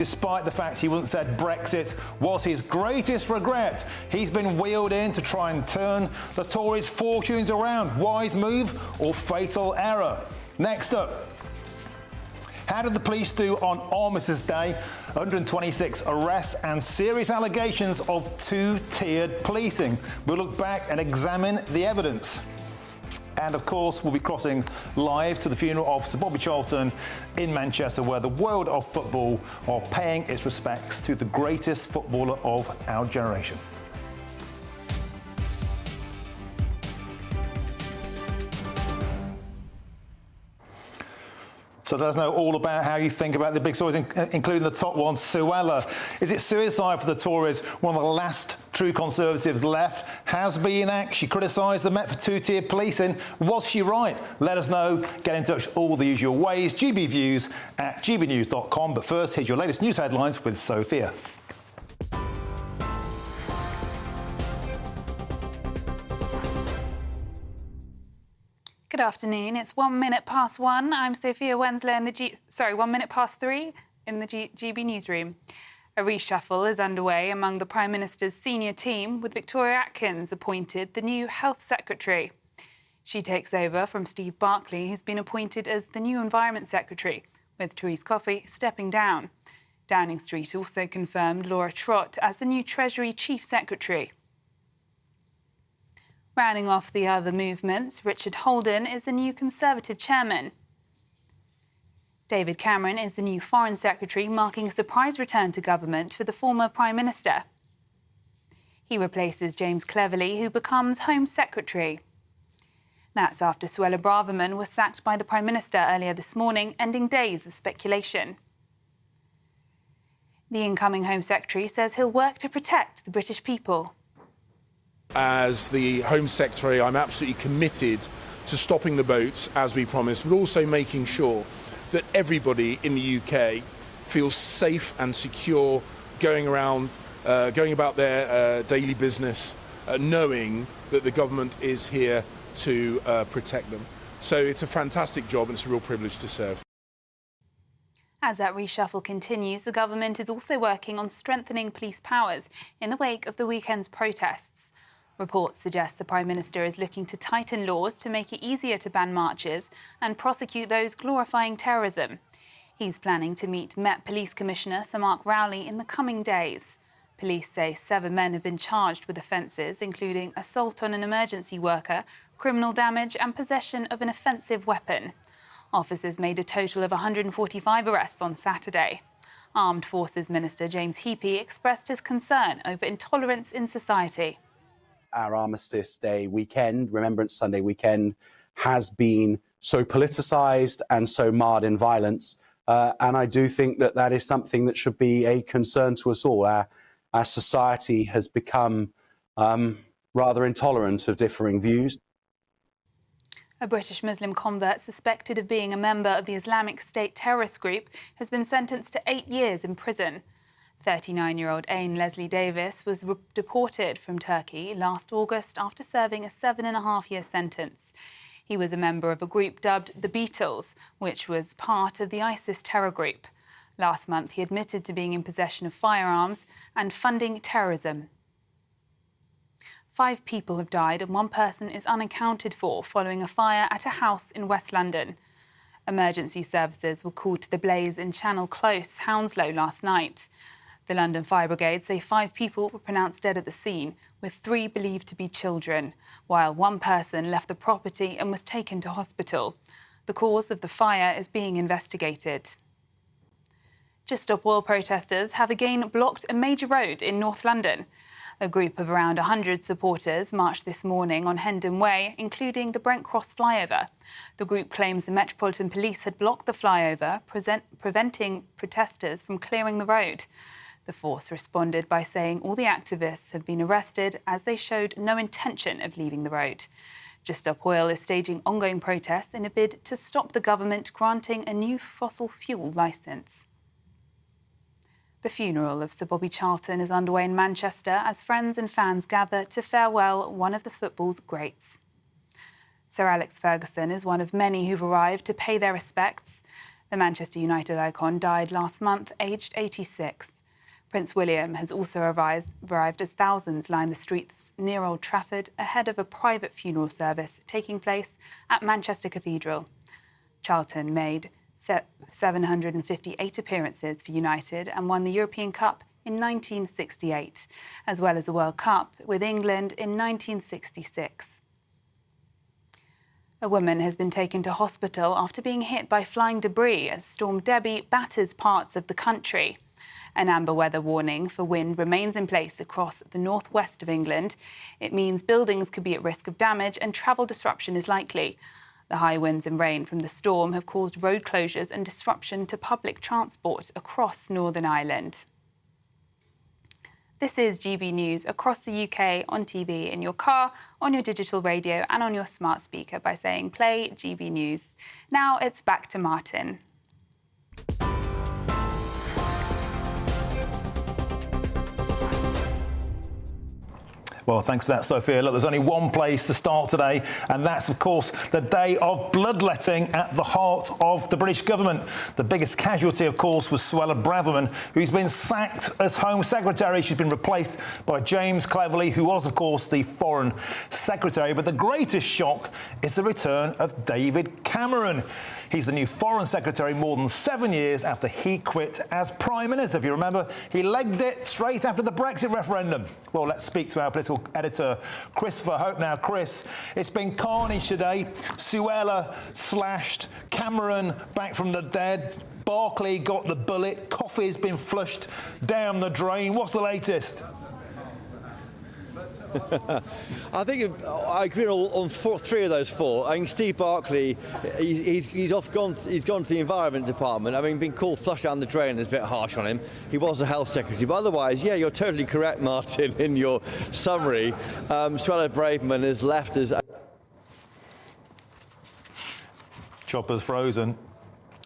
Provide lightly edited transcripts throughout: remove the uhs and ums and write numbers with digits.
Despite the fact he once said Brexit was his greatest regret, he's been wheeled in to try and turn the Tories' fortunes around. Wise move or fatal error? Next up. How did the police do on Armistice Day? 126 arrests and serious allegations of two-tiered policing. We'll look back and examine the evidence. And of course, we'll be crossing live to the funeral of Sir Bobby Charlton in Manchester, where the world of football are paying its respects to the greatest footballer of our generation. So let us know all about how you think about the big stories, including the top one, Suella. Is it suicide for the Tories? One of the last true Conservatives left has been axed. She criticised the Met for two-tier policing. Was she right? Let us know. Get in touch all the usual ways. GBViews at gbnews.com. But first, here's your latest news headlines with Sophia. Good afternoon. It's 1 minute past 1. I'm Sophia Wensler in the 1 minute past 3 in the GB newsroom. A reshuffle is underway among the Prime Minister's senior team, with Victoria Atkins appointed the new Health Secretary. She takes over from Steve Barclay, who's been appointed as the new Environment Secretary, with Therese Coffey stepping down. Downing Street also confirmed Laura Trott as the new Treasury Chief Secretary. Rounding off the other movements, Richard Holden is the new Conservative chairman. David Cameron is the new Foreign Secretary, marking a surprise return to government for the former Prime Minister. He replaces James Cleverly, who becomes Home Secretary. That's after Suella Braverman was sacked by the Prime Minister earlier this morning, ending days of speculation. The incoming Home Secretary says he'll work to protect the British people. As the Home Secretary, I'm absolutely committed to stopping the boats, as we promised, but also making sure that everybody in the UK feels safe and secure going about their daily business, knowing that the government is here to protect them. So it's a fantastic job and it's a real privilege to serve. As that reshuffle continues, the government is also working on strengthening police powers in the wake of the weekend's protests. Reports suggest the Prime Minister is looking to tighten laws to make it easier to ban marches and prosecute those glorifying terrorism. He's planning to meet Met Police Commissioner Sir Mark Rowley in the coming days. Police say 7 men have been charged with offences, including assault on an emergency worker, criminal damage and possession of an offensive weapon. Officers made a total of 145 arrests on Saturday. Armed Forces Minister James Heappey expressed his concern over intolerance in society. Our Armistice Day weekend, Remembrance Sunday weekend, has been so politicised and so marred in violence. And I do think that that is something that should be a concern to us all. Our society has become rather intolerant of differing views. A British Muslim convert suspected of being a member of the Islamic State terrorist group has been sentenced to 8 years in prison. 39-year-old Ain Leslie Davis was deported from Turkey last August after serving a 7.5-year sentence. He was a member of a group dubbed the Beatles, which was part of the ISIS terror group. Last month, he admitted to being in possession of firearms and funding terrorism. 5 people have died and 1 person is unaccounted for following a fire at a house in West London. Emergency services were called to the blaze in Channel Close, Hounslow, last night. The London Fire Brigade say 5 people were pronounced dead at the scene, with 3 believed to be children, while 1 person left the property and was taken to hospital. The cause of the fire is being investigated. Just Stop Oil protesters have again blocked a major road in North London. A group of around 100 supporters marched this morning on Hendon Way, including the Brent Cross flyover. The group claims the Metropolitan Police had blocked the flyover, preventing protesters from clearing the road. The force responded by saying all the activists have been arrested as they showed no intention of leaving the road. Just Stop Oil is staging ongoing protests in a bid to stop the government granting a new fossil fuel licence. The funeral of Sir Bobby Charlton is underway in Manchester as friends and fans gather to farewell one of the football's greats. Sir Alex Ferguson is one of many who've arrived to pay their respects. The Manchester United icon died last month, aged 86. Prince William has also arrived as thousands line the streets near Old Trafford ahead of a private funeral service taking place at Manchester Cathedral. Charlton made 758 appearances for United and won the European Cup in 1968, as well as the World Cup with England in 1966. A woman has been taken to hospital after being hit by flying debris as Storm Debbie batters parts of the country. An amber weather warning for wind remains in place across the northwest of England. It means buildings could be at risk of damage and travel disruption is likely. The high winds and rain from the storm have caused road closures and disruption to public transport across Northern Ireland. This is GB News across the UK on TV, in your car, on your digital radio and on your smart speaker by saying play GB News. Now it's back to Martin. Well, thanks for that, Sophia. Look, there's only one place to start today, and that's, of course, the day of bloodletting at the heart of the British government. The biggest casualty, of course, was Suella Braverman, who's been sacked as Home Secretary. She's been replaced by James Cleverly, who was, of course, the Foreign Secretary. But the greatest shock is the return of David Cameron. He's the new Foreign Secretary more than 7 years after he quit as Prime Minister. If you remember, he legged it straight after the Brexit referendum. Well, let's speak to our political editor, Christopher Hope now. Chris, it's been carnage today. Suella slashed, Cameron back from the dead, Barclay got the bullet, coffee's been flushed down the drain. What's the latest? I think I agree on three of those four. I think Steve Barclay, he's gone to the Environment Department. I mean, being called flush down the drain is a bit harsh on him. He was the Health Secretary, but otherwise, yeah, you're totally correct, Martin, in your summary. Suella Braverman has left as... Chopper's frozen.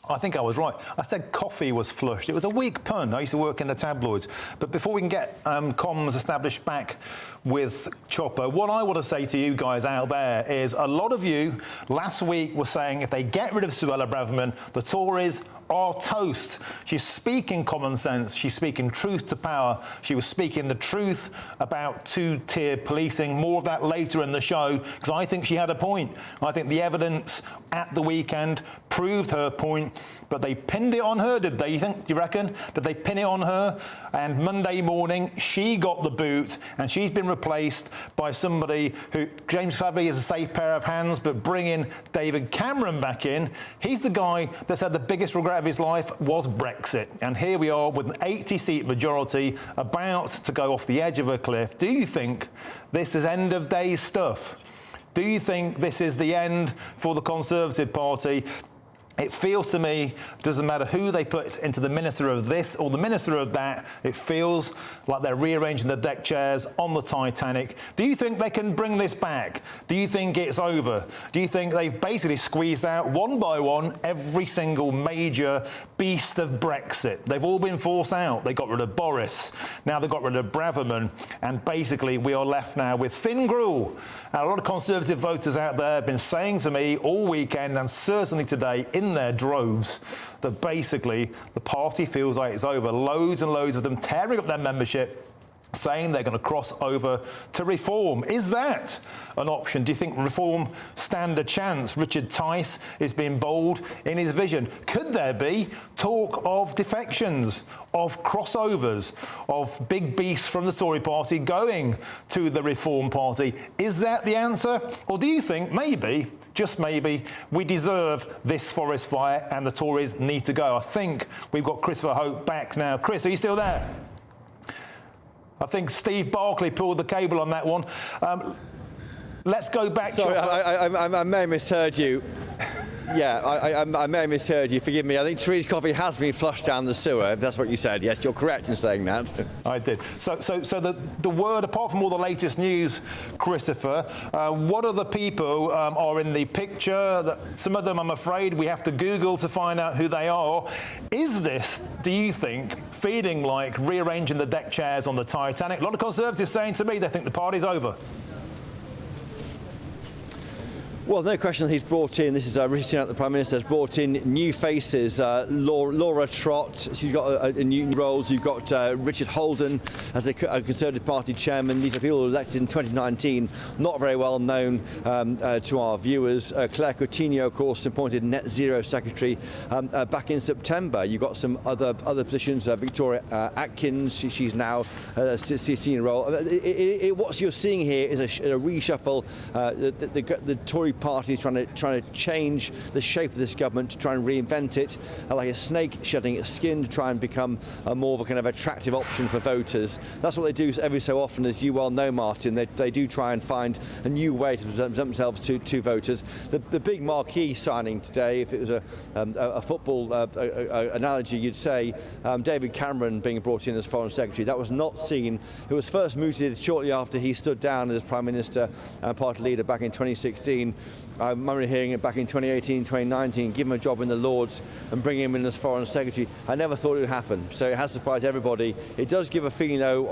I think I was right. I said coffee was flushed. It was a weak pun. I used to work in the tabloids. But before we can get comms established back with Chopper, what I want to say to you guys out there is a lot of you last week were saying if they get rid of Suella Braverman, the Tories are toast. She's speaking common sense. She's speaking truth to power. She was speaking the truth about two-tier policing. More of that later in the show, because I think she had a point. I think the evidence at the weekend proved her point, but they pinned it on her, did they? Do you reckon? Did they pin it on her? And Monday morning, she got the boot, and she's been replaced by somebody who, James Cleverly is a safe pair of hands, but bringing David Cameron back in, he's the guy that said the biggest regret of his life was Brexit. And here we are with an 80-seat majority about to go off the edge of a cliff. Do you think this is end of days stuff? Do you think this is the end for the Conservative Party? It feels to me, doesn't matter who they put into the minister of this or the minister of that, it feels like they're rearranging the deck chairs on the Titanic. Do you think they can bring this back? Do you think it's over? Do you think they've basically squeezed out one by one every single major beast of Brexit? They've all been forced out. They got rid of Boris. Now they've got rid of Braverman. And basically we are left now with thin gruel. And a lot of Conservative voters out there have been saying to me all weekend and certainly today in their droves that basically the party feels like it's over. Loads and loads of them tearing up their membership, saying they're going to cross over to Reform. Is that an option? Do you think Reform stand a chance? Richard Tice is being bold in his vision. Could there be talk of defections, of crossovers, of big beasts from the Tory party going to the Reform Party? Is that the answer? Or do you think maybe, just maybe, we deserve this forest fire and the Tories need to go? I think we've got Christopher Hope back now. Chris, are you still there? I think Steve Barclay pulled the cable on that one. Let's go back. Sorry, I may have misheard you. Yeah, I may have misheard you. Forgive me. I think Therese Coffey has been flushed down the sewer. That's what you said. Yes, you're correct in saying that. I did. So the word, apart from all the latest news, Christopher, what other people are in the picture? Some of them, I'm afraid, we have to Google to find out who they are. Is this, do you think, feeling like rearranging the deck chairs on the Titanic? A lot of Conservatives saying to me they think the party's over. Well, no question he's brought in, this is Rishi Sunak, the Prime Minister, has brought in new faces. Laura Trott, she's got a new roles. You've got Richard Holden as the Conservative Party chairman. These are people elected in 2019, not very well known to our viewers. Claire Coutinho, of course, appointed Net Zero Secretary back in September. You've got some other positions. Victoria Atkins, she's now a senior role. What you're seeing here is a reshuffle. The Tory party is trying to change the shape of this government, to try and reinvent it, like a snake shedding its skin, to try and become more of a kind of attractive option for voters. That's what they do every so often, as you well know, Martin. They do try and find a new way to present themselves to voters. The big marquee signing today, if it was a football analogy, you'd say David Cameron being brought in as Foreign Secretary. That was not seen. It was first mooted shortly after he stood down as Prime Minister and party leader back in 2016. I remember hearing it back in 2018, 2019, give him a job in the Lords and bring him in as Foreign Secretary. I never thought it would happen, so it has surprised everybody. It does give a feeling, though,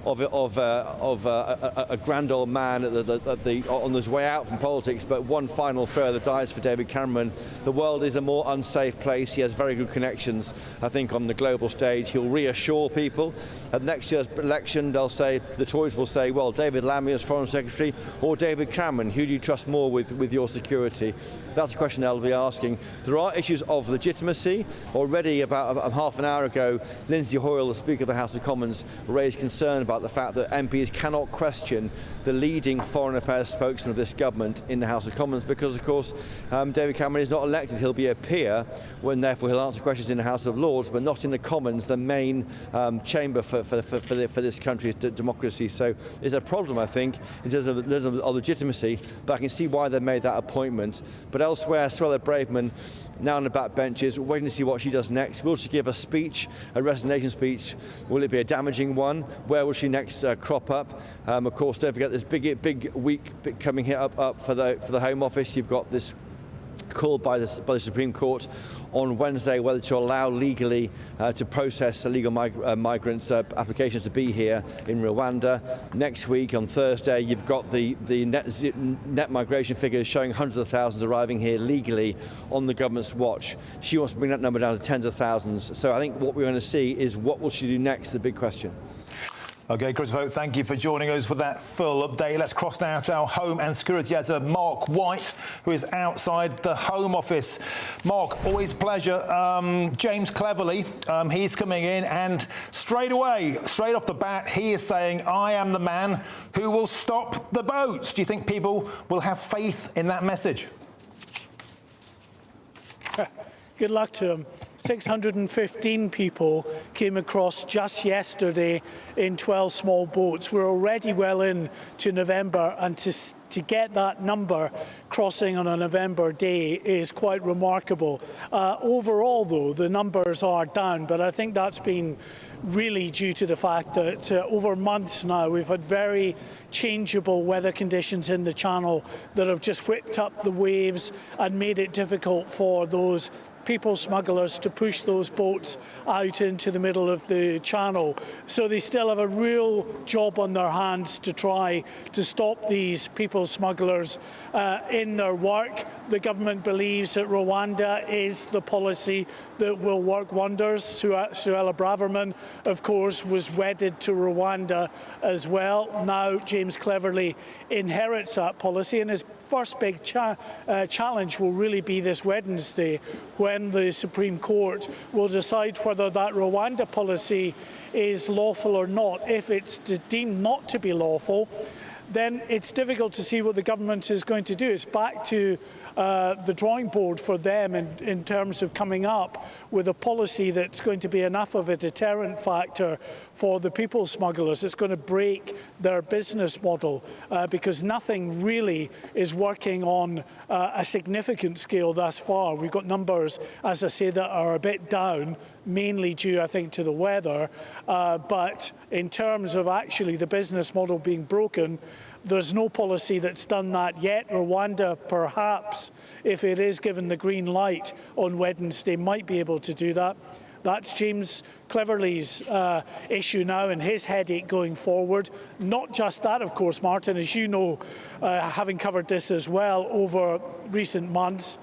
of a grand old man on his way out from politics, but one final throw of the dice for David Cameron. The world is a more unsafe place. He has very good connections, I think, on the global stage. He'll reassure people. At next year's election, the Tories will say, well, David Lammy as Foreign Secretary or David Cameron, who do you trust more with your security? That's a question they'll be asking. There are issues of legitimacy. Already about half an hour ago, Lindsay Hoyle, the Speaker of the House of Commons, raised concern about the fact that MPs cannot question the leading foreign affairs spokesman of this government in the House of Commons because, of course, David Cameron is not elected. He'll be a peer, when therefore he'll answer questions in the House of Lords, but not in the Commons, the main chamber for this country's democracy. So there's a problem, I think, in terms of legitimacy, but I can see why they made that appointment. But elsewhere, Suella Braverman, now on the back benches, waiting to see what she does next. Will she give a speech, a resignation speech? Will it be a damaging one? Where will she next crop up? Of course, don't forget this big week coming here up for the Home Office. You've got this call by the Supreme Court on Wednesday whether to allow legally to process illegal migrants' applications to be here in Rwanda. Next week on Thursday, you've got the net migration figures showing hundreds of thousands arriving here legally on the government's watch. She wants to bring that number down to tens of thousands. So I think what we're going to see is what will she do next, the big question. OK, Chris Vogt, thank you for joining us with that full update. Let's cross now to our Home and Security Editor, Mark White, who is outside the Home Office. Mark, always a pleasure. James Cleverly, he's coming in and straight off the bat, he is saying, I am the man who will stop the boats. Do you think people will have faith in that message? Good luck to him. 615 people came across just yesterday in 12 small boats. We're already well into November, and to get that number crossing on a November day is quite remarkable. Overall, though, the numbers are down, but I think that's been really due to the fact that over months now we've had very changeable weather conditions in the Channel that have just whipped up the waves and made it difficult for those people smugglers to push those boats out into the middle of the Channel. So they still have a real job on their hands to try to stop these people smugglers in their work. The government believes that Rwanda is the policy that will work wonders. Suella Braverman, of course, was wedded to Rwanda as well. Now James Cleverly inherits that policy, and his first big challenge will really be this Wednesday, when the Supreme Court will decide whether that Rwanda policy is lawful or not. If it's deemed not to be lawful, then it's difficult to see what the government is going to do. It's back to the drawing board for them in terms of coming up with a policy that's going to be enough of a deterrent factor for the people smugglers. It's going to break their business model because nothing really is working on a significant scale thus far. We've got numbers, as I say, that are a bit down, mainly due, I think, to the weather. But in terms of actually the business model being broken, there's no policy that's done that yet. Rwanda, perhaps, if it is given the green light on Wednesday, might be able to do that. That's James Cleverly's issue now and his headache going forward. Not just that, of course, Martin, as you know, having covered this as well over recent months,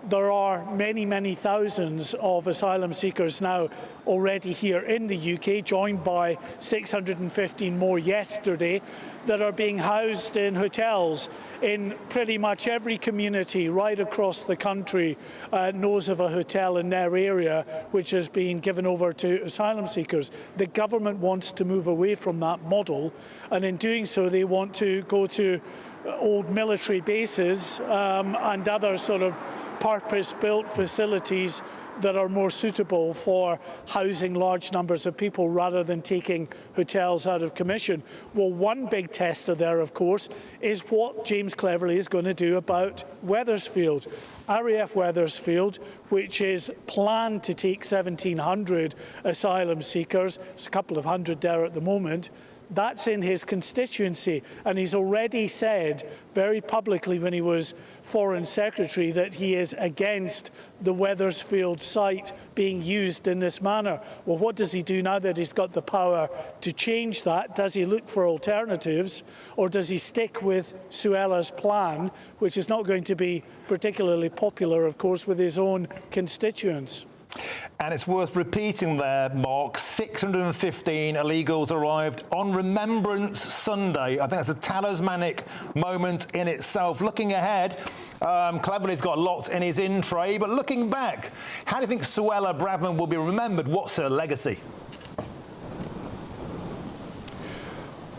there are many, many thousands of asylum seekers now already here in the UK, joined by 615 more yesterday, that are being housed in hotels in pretty much every community right across the country knows of a hotel in their area which has been given over to asylum seekers. The government wants to move away from that model, and in doing so they want to go to old military bases and other sort of purpose-built facilities that are more suitable for housing large numbers of people rather than taking hotels out of commission. Well, one big tester there, of course, is what James Cleverly is going to do about Wethersfield. RAF Wethersfield, which is planned to take 1,700 asylum seekers, there's a couple of hundred there at the moment. That's in his constituency, and he's already said very publicly when he was Foreign Secretary that he is against the Wethersfield site being used in this manner. Well, what does he do now that he's got the power to change that? Does he look for alternatives, or does he stick with Suella's plan, which is not going to be particularly popular, of course, with his own constituents? And it's worth repeating there, Mark, 615 illegals arrived on Remembrance Sunday. I think that's a talismanic moment in itself. Looking ahead, Cleverly's got lots in his in tray, but looking back, how do you think Suella Braverman will be remembered? What's her legacy?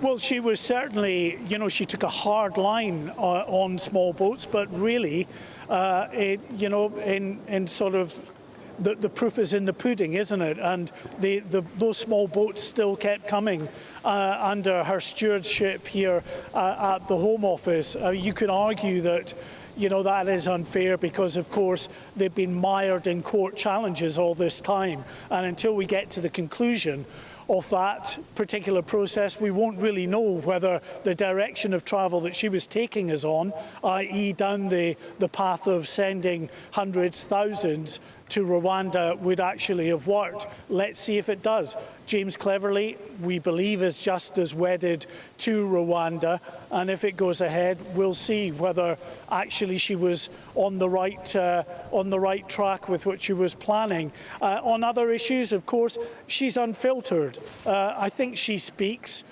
Well, she was certainly, you know, she took a hard line on small boats, but really, in sort of the proof is in the pudding, isn't it? And those small boats still kept coming under her stewardship here at the Home Office. You could argue that, you know, that is unfair because, of course, they've been mired in court challenges all this time. And until we get to the conclusion of that particular process, we won't really know whether the direction of travel that she was taking us on, i.e. down the path of sending hundreds, thousands to Rwanda, would actually have worked. Let's see if it does. James Cleverly, we believe, is just as wedded to Rwanda, and if it goes ahead, we'll see whether actually she was on the right track with what she was planning. On other issues, of course, she's unfiltered. I think she speaks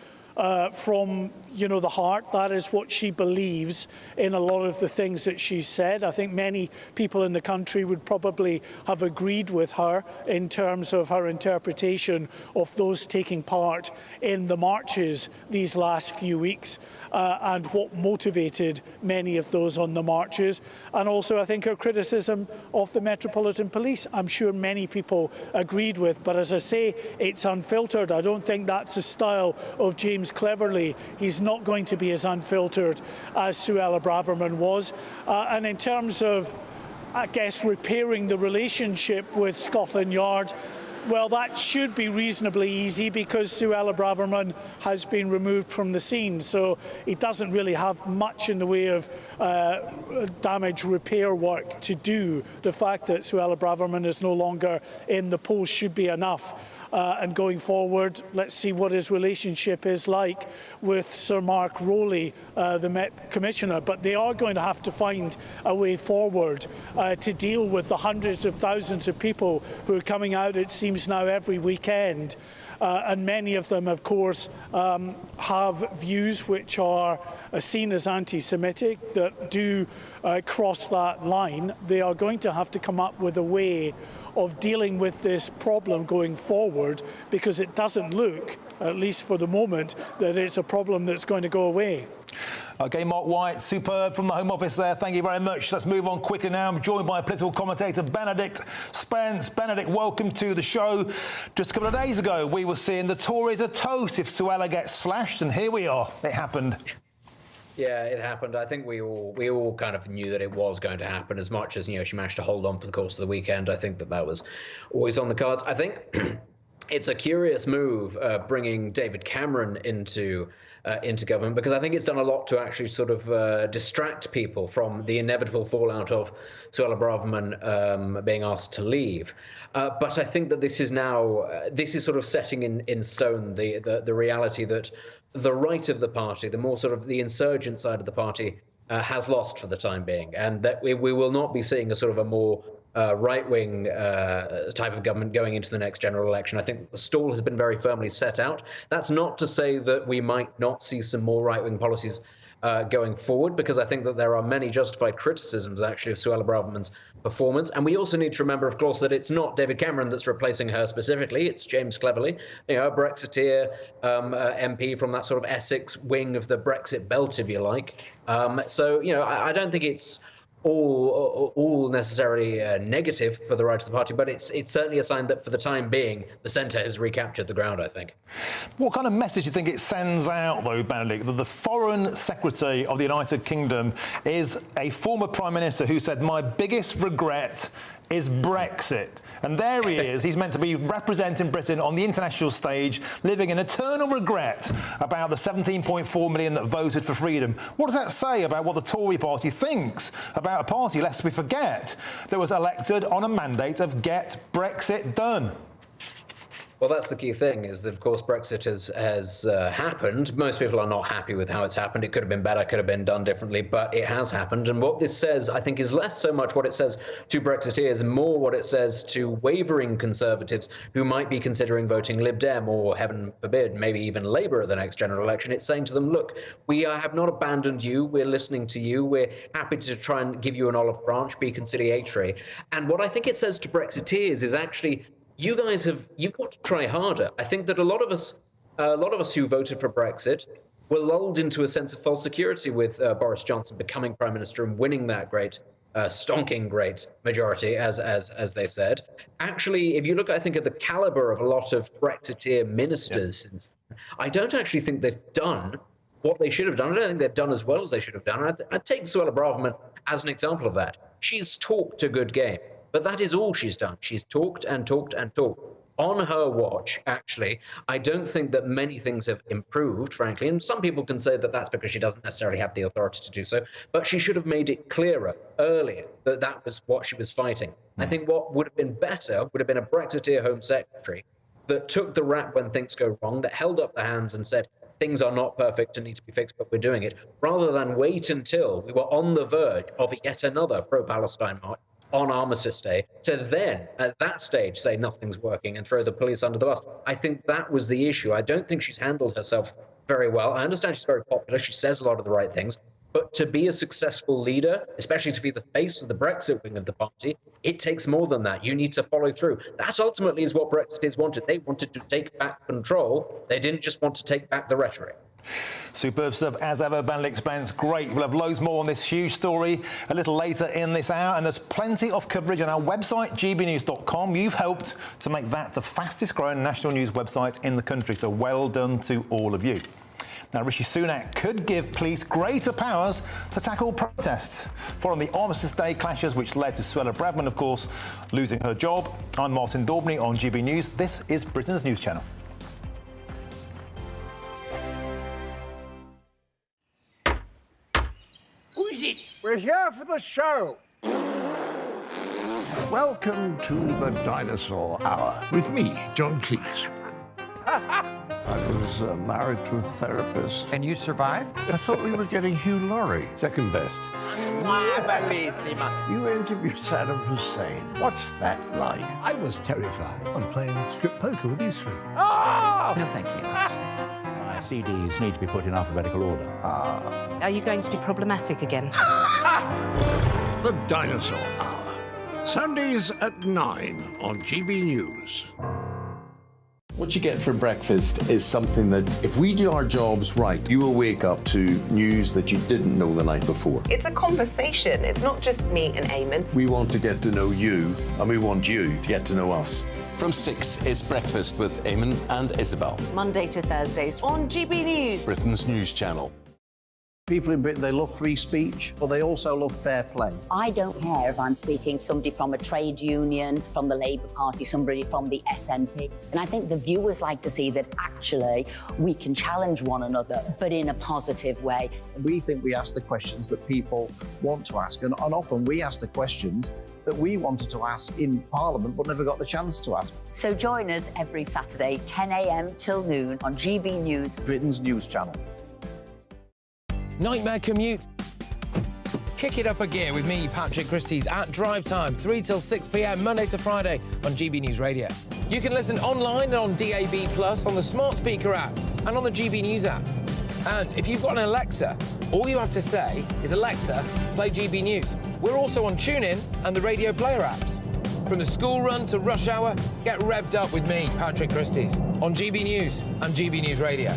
from, you know, the heart. That is what she believes in a lot of the things that she said. I think many people in the country would probably have agreed with her in terms of her interpretation of those taking part in the marches these last few weeks and what motivated many of those on the marches. And also, I think her criticism of the Metropolitan Police, I'm sure many people agreed with. But as I say, it's unfiltered. I don't think that's the style of James Cleverly. He's not going to be as unfiltered as Suella Braverman was. And in terms of, I guess, repairing the relationship with Scotland Yard, well, that should be reasonably easy because Suella Braverman has been removed from the scene. So it doesn't really have much in the way of damage repair work to do. The fact that Suella Braverman is no longer in the post should be enough. And going forward, let's see what his relationship is like with Sir Mark Rowley, the Met Commissioner. But they are going to have to find a way forward to deal with the hundreds of thousands of people who are coming out, it seems now, every weekend. And many of them, of course, have views which are seen as anti-Semitic, that do cross that line. They are going to have to come up with a way of dealing with this problem going forward, because it doesn't look, at least for the moment, that it's a problem that's going to go away. OK, Mark White, superb from the Home Office there. Thank you very much. Let's move on quickly now. I'm joined by political commentator Benedict Spence. Benedict, welcome to the show. Just a couple of days ago, we were seeing the Tories a toast if Suella gets slashed, and here we are. It happened. Yeah, it happened. I think we all kind of knew that it was going to happen, as much as, you know, she managed to hold on for the course of the weekend. I think that was always on the cards. I think it's a curious move bringing David Cameron into government, because I think it's done a lot to actually sort of distract people from the inevitable fallout of Suella Braverman being asked to leave. But I think that this is now this is sort of setting in stone the reality that the right of the party, the more sort of the insurgent side of the party, has lost for the time being, and that we will not be seeing a sort of a more right-wing type of government going into the next general election. I think the stall has been very firmly set out. That's not to say that we might not see some more right-wing policies going forward, because I think that there are many justified criticisms, actually, of Suella Braverman's performance. And we also need to remember, of course, that it's not David Cameron that's replacing her specifically. It's James Cleverly, a Brexiteer MP from that sort of Essex wing of the Brexit belt, if you like. So, I don't think it's all necessarily negative for the right of the party, but it's certainly a sign that for the time being, the centre has recaptured the ground, I think. What kind of message do you think it sends out, though, Benedict, that the Foreign Secretary of the United Kingdom is a former Prime Minister who said, "My biggest regret is Brexit"? And there he is. He's meant to be representing Britain on the international stage, living in eternal regret about the 17.4 million that voted for freedom. What does that say about what the Tory party thinks about a party, lest we forget, that was elected on a mandate of get Brexit done? Well, that's the key thing, is that, of course, Brexit has happened. Most people are not happy with how it's happened. It could have been better, could have been done differently, but it has happened. And what this says, I think, is less so much what it says to Brexiteers, more what it says to wavering Conservatives who might be considering voting Lib Dem or, heaven forbid, maybe even Labour at the next general election. It's saying to them, look, we have not abandoned you. We're listening to you. We're happy to try and give you an olive branch, be conciliatory. And what I think it says to Brexiteers is actually, you've got to try harder. I think that a lot of us who voted for Brexit were lulled into a sense of false security with Boris Johnson becoming Prime Minister and winning that great, stonking great majority, as they said. Actually, if you look, I think, at the caliber of a lot of Brexiteer ministers, since then, I don't actually think they've done what they should have done. I don't think they've done as well as they should have done. I'd take Suella Braverman as an example of that. She's talked a good game. But that is all she's done. She's talked and talked and talked. On her watch, actually, I don't think that many things have improved, frankly. And some people can say that that's because she doesn't necessarily have the authority to do so. But she should have made it clearer earlier that that was what she was fighting. I think what would have been better would have been a Brexiteer Home Secretary that took the rap when things go wrong, that held up the hands and said, things are not perfect and need to be fixed, but we're doing it, rather than wait until we were on the verge of yet another pro-Palestine march on Armistice Day, to then, at that stage, say nothing's working and throw the police under the bus. I think that was the issue. I don't think she's handled herself very well. I understand she's very popular. She says a lot of the right things. But to be a successful leader, especially to be the face of the Brexit wing of the party, it takes more than that. You need to follow through. That ultimately is what Brexiteers wanted. They wanted to take back control. They didn't just want to take back the rhetoric. Superb stuff as ever, Benedict Spence. Great. We'll have loads more on this huge story a little later in this hour, and there's plenty of coverage on our website, gbnews.com. You've helped to make that the fastest growing national news website in the country, so well done to all of you. Now, Rishi Sunak could give police greater powers to tackle protests following the Armistice Day clashes, which led to Suella Braverman, of course, losing her job. I'm Martin Daubney on GB News. This is Britain's News Channel. Who is it? We're here for the show. Welcome to the Dinosaur Hour with me, John Cleese. I was married to a therapist. And you survived? I thought we were getting Hugh Laurie. Second best. You interviewed Saddam Hussein. What's that like? I was terrified. I'm playing strip poker with these three. Ah! No, thank you. My CDs need to be put in alphabetical order. Are you going to be problematic again? The Dinosaur Hour. Sundays at 9 on GB News. What you get for breakfast is something that, if we do our jobs right, you will wake up to news that you didn't know the night before. It's a conversation. It's not just me and Eamon. We want to get to know you, and we want you to get to know us. From 6, it's Breakfast with Eamon and Isabel. Monday to Thursdays on GB News, Britain's news channel. People in Britain, they love free speech, but they also love fair play. I don't care if I'm speaking somebody from a trade union, from the Labour Party, somebody from the SNP. And I think the viewers like to see that actually we can challenge one another, but in a positive way. We think we ask the questions that people want to ask, and often we ask the questions that we wanted to ask in Parliament but never got the chance to ask. So join us every Saturday, 10 a.m. till noon on GB News, Britain's news channel. Nightmare commute. Kick it up a gear with me, Patrick Christys, at drive time, 3 till 6 p.m, Monday to Friday on GB News Radio. You can listen online and on DAB+, on the smart speaker app and on the GB News app. And if you've got an Alexa, all you have to say is, Alexa, play GB News. We're also on TuneIn and the Radio Player apps. From the school run to rush hour, get revved up with me, Patrick Christys, on GB News and GB News Radio.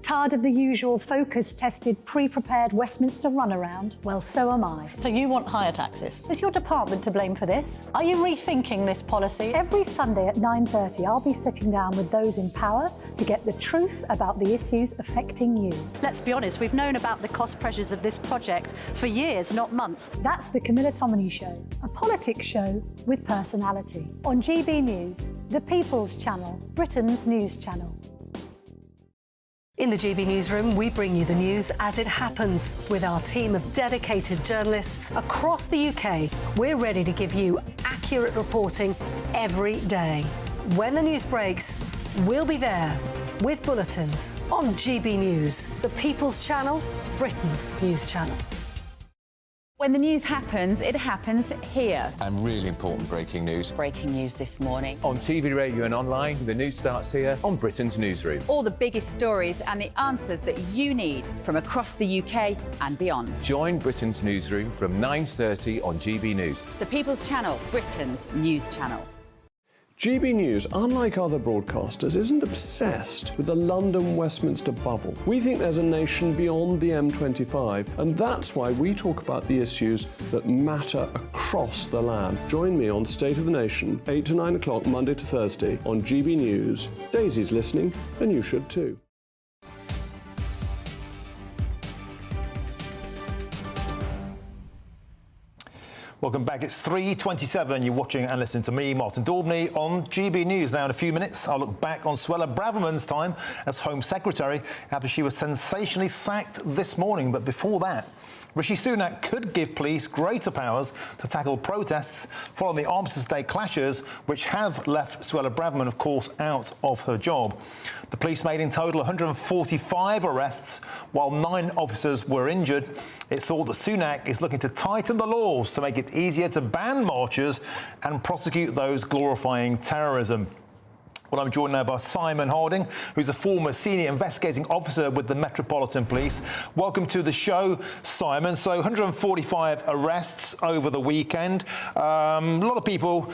Tired of the usual focus-tested, pre-prepared Westminster runaround? Well, so am I. So you want higher taxes? Is your department to blame for this? Are you rethinking this policy? Every Sunday at 9:30, I'll be sitting down with those in power to get the truth about the issues affecting you. Let's be honest, we've known about the cost pressures of this project for years, not months. That's the Camilla Tominey Show, a politics show with personality. On GB News, the People's Channel, Britain's news channel. In the GB Newsroom, we bring you the news as it happens. With our team of dedicated journalists across the UK, we're ready to give you accurate reporting every day. When the news breaks, we'll be there with bulletins on GB News, the People's Channel, Britain's news channel. When the news happens, it happens here. And really important breaking news. Breaking news this morning. On TV, radio and online, the news starts here on Britain's Newsroom. All the biggest stories and the answers that you need from across the UK and beyond. Join Britain's Newsroom from 9:30 on GB News. The People's Channel, Britain's news channel. GB News, unlike other broadcasters, isn't obsessed with the London-Westminster bubble. We think there's a nation beyond the M25, and that's why we talk about the issues that matter across the land. Join me on State of the Nation, 8 to 9 o'clock, Monday to Thursday, on GB News. Daisy's listening, and you should too. Welcome back. It's 3:27. You're watching and listening to me, Martin Daubney, on GB News. Now, in a few minutes, I'll look back on Suella Braverman's time as Home Secretary after she was sensationally sacked this morning. But before that, Rishi Sunak could give police greater powers to tackle protests following the Armistice Day clashes, which have left Suella Braverman, of course, out of her job. The police made in total 145 arrests, while 9 officers were injured. It's thought that Sunak is looking to tighten the laws to make it easier to ban marchers and prosecute those glorifying terrorism. Well, I'm joined now by Simon Harding, who's a former senior investigating officer with the Metropolitan Police. Welcome to the show, Simon. So 145 arrests over the weekend. A lot of people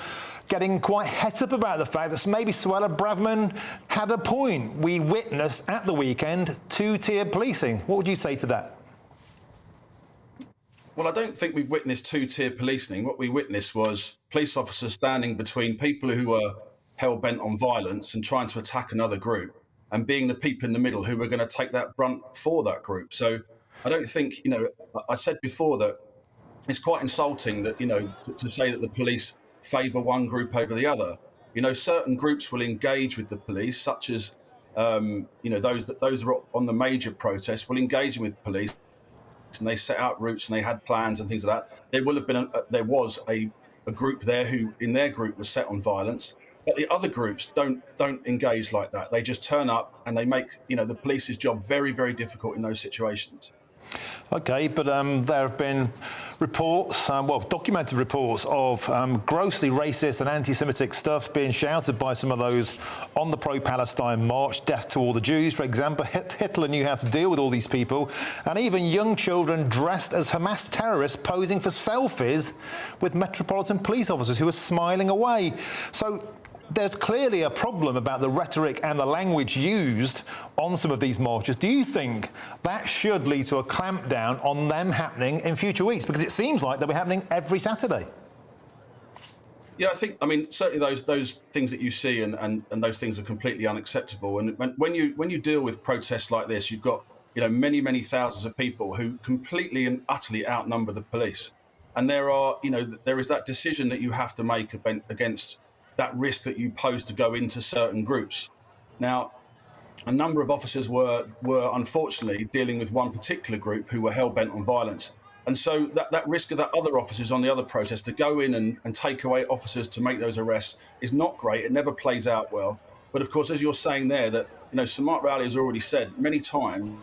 getting quite het up about the fact that maybe Suella Braverman had a point. We witnessed at the weekend 2-tier policing. What would you say to that? Well, I don't think we've witnessed 2-tier policing. What we witnessed was police officers standing between people who were hell-bent on violence and trying to attack another group, and being the people in the middle who were going to take that brunt for that group. So I don't think, I said before that it's quite insulting that, to say that the police favour one group over the other. Certain groups will engage with the police, such as, those that are on the major protests will engage with police, and they set out routes and they had plans and things like that. There will have been there was a group there who, in their group, was set on violence. But the other groups don't engage like that. They just turn up and they make the police's job very, very difficult in those situations. OK, but there have been reports, documented reports of grossly racist and anti-Semitic stuff being shouted by some of those on the pro-Palestine march. Death to all the Jews, for example. Hitler knew how to deal with all these people. And even young children dressed as Hamas terrorists posing for selfies with Metropolitan Police officers who were smiling away. So there's clearly a problem about the rhetoric and the language used on some of these marches. Do you think that should lead to a clampdown on them happening in future weeks? Because it seems like they'll be happening every Saturday. Yeah, I mean, certainly those things that you see and those things are completely unacceptable. And when you deal with protests like this, you've got many thousands of people who completely and utterly outnumber the police, and there is that decision that you have to make against that risk that you pose to go into certain groups. Now, a number of officers were unfortunately dealing with one particular group who were hell-bent on violence. And so that risk of that other officers on the other protests to go in and take away officers to make those arrests is not great. It never plays out well. But of course, as you're saying there, that Sir Mark Rowley has already said many times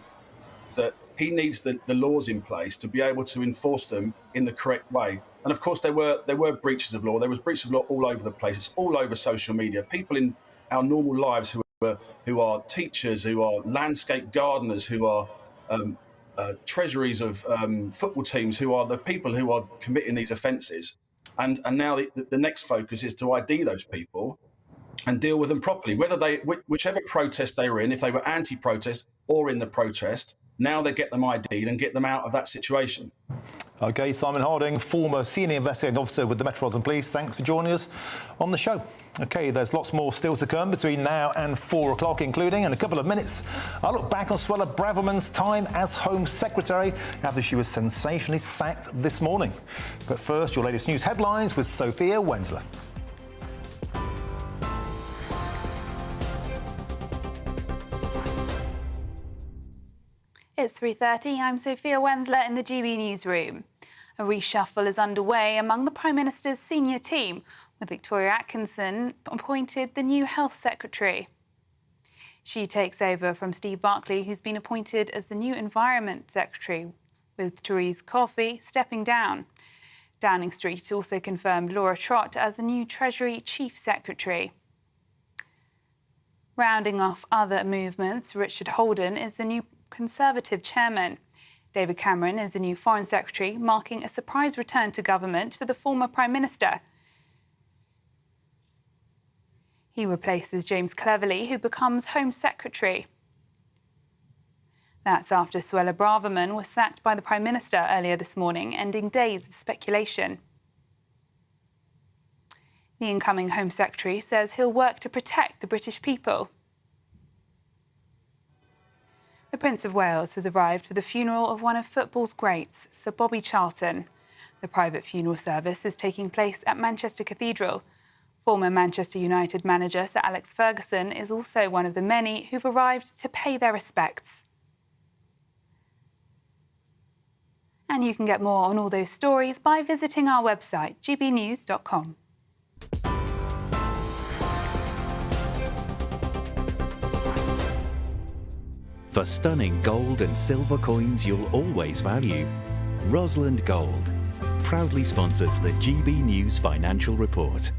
that he needs the laws in place to be able to enforce them in the correct way. And of course, there were breaches of law. There was breaches of law all over the place. It's all over social media. People in our normal lives who are teachers, who are landscape gardeners, who are treasuries of football teams, who are the people who are committing these offences. And now the next focus is to ID those people and deal with them properly, whichever protest they were in, if they were anti-protest or in the protest. Now they get them ID'd and get them out of that situation. OK, Simon Harding, former senior investigating officer with the Metropolitan Police, thanks for joining us on the show. OK, there's lots more still to come between now and 4 o'clock, including, in a couple of minutes, I'll look back on Suella Braverman's time as Home Secretary after she was sensationally sacked this morning. But first, your latest news headlines with Sophia Wensler. It's 3:30. I'm Sophia Wensler in the GB newsroom. A reshuffle is underway among the Prime Minister's senior team, with Victoria Atkinson appointed the new Health Secretary. She takes over from Steve Barclay, who's been appointed as the new Environment Secretary, with Therese Coffey stepping down. Downing Street also confirmed Laura Trott as the new Treasury Chief Secretary. Rounding off other movements, Richard Holden is the new Conservative chairman. David Cameron is the new Foreign Secretary, marking a surprise return to government for the former Prime Minister. He replaces James Cleverly, who becomes Home Secretary. That's after Suella Braverman was sacked by the Prime Minister earlier this morning, ending days of speculation. The incoming Home Secretary says he'll work to protect the British people. The Prince of Wales has arrived for the funeral of one of football's greats, Sir Bobby Charlton. The private funeral service is taking place at Manchester Cathedral. Former Manchester United manager Sir Alex Ferguson is also one of the many who've arrived to pay their respects. And you can get more on all those stories by visiting our website, gbnews.com. For stunning gold and silver coins you'll always value, Rosalind Gold proudly sponsors the GB News Financial Report.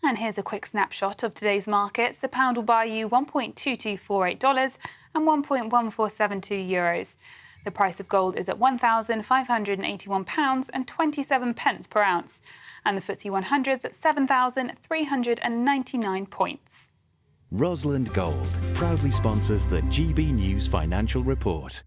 And here's a quick snapshot of today's markets. The pound will buy you $1.2248 and €1.1472. The price of gold is at £1,581.27 per ounce, and the FTSE 100's at 7,399 points. Rosalind Gold proudly sponsors the GB News Financial Report.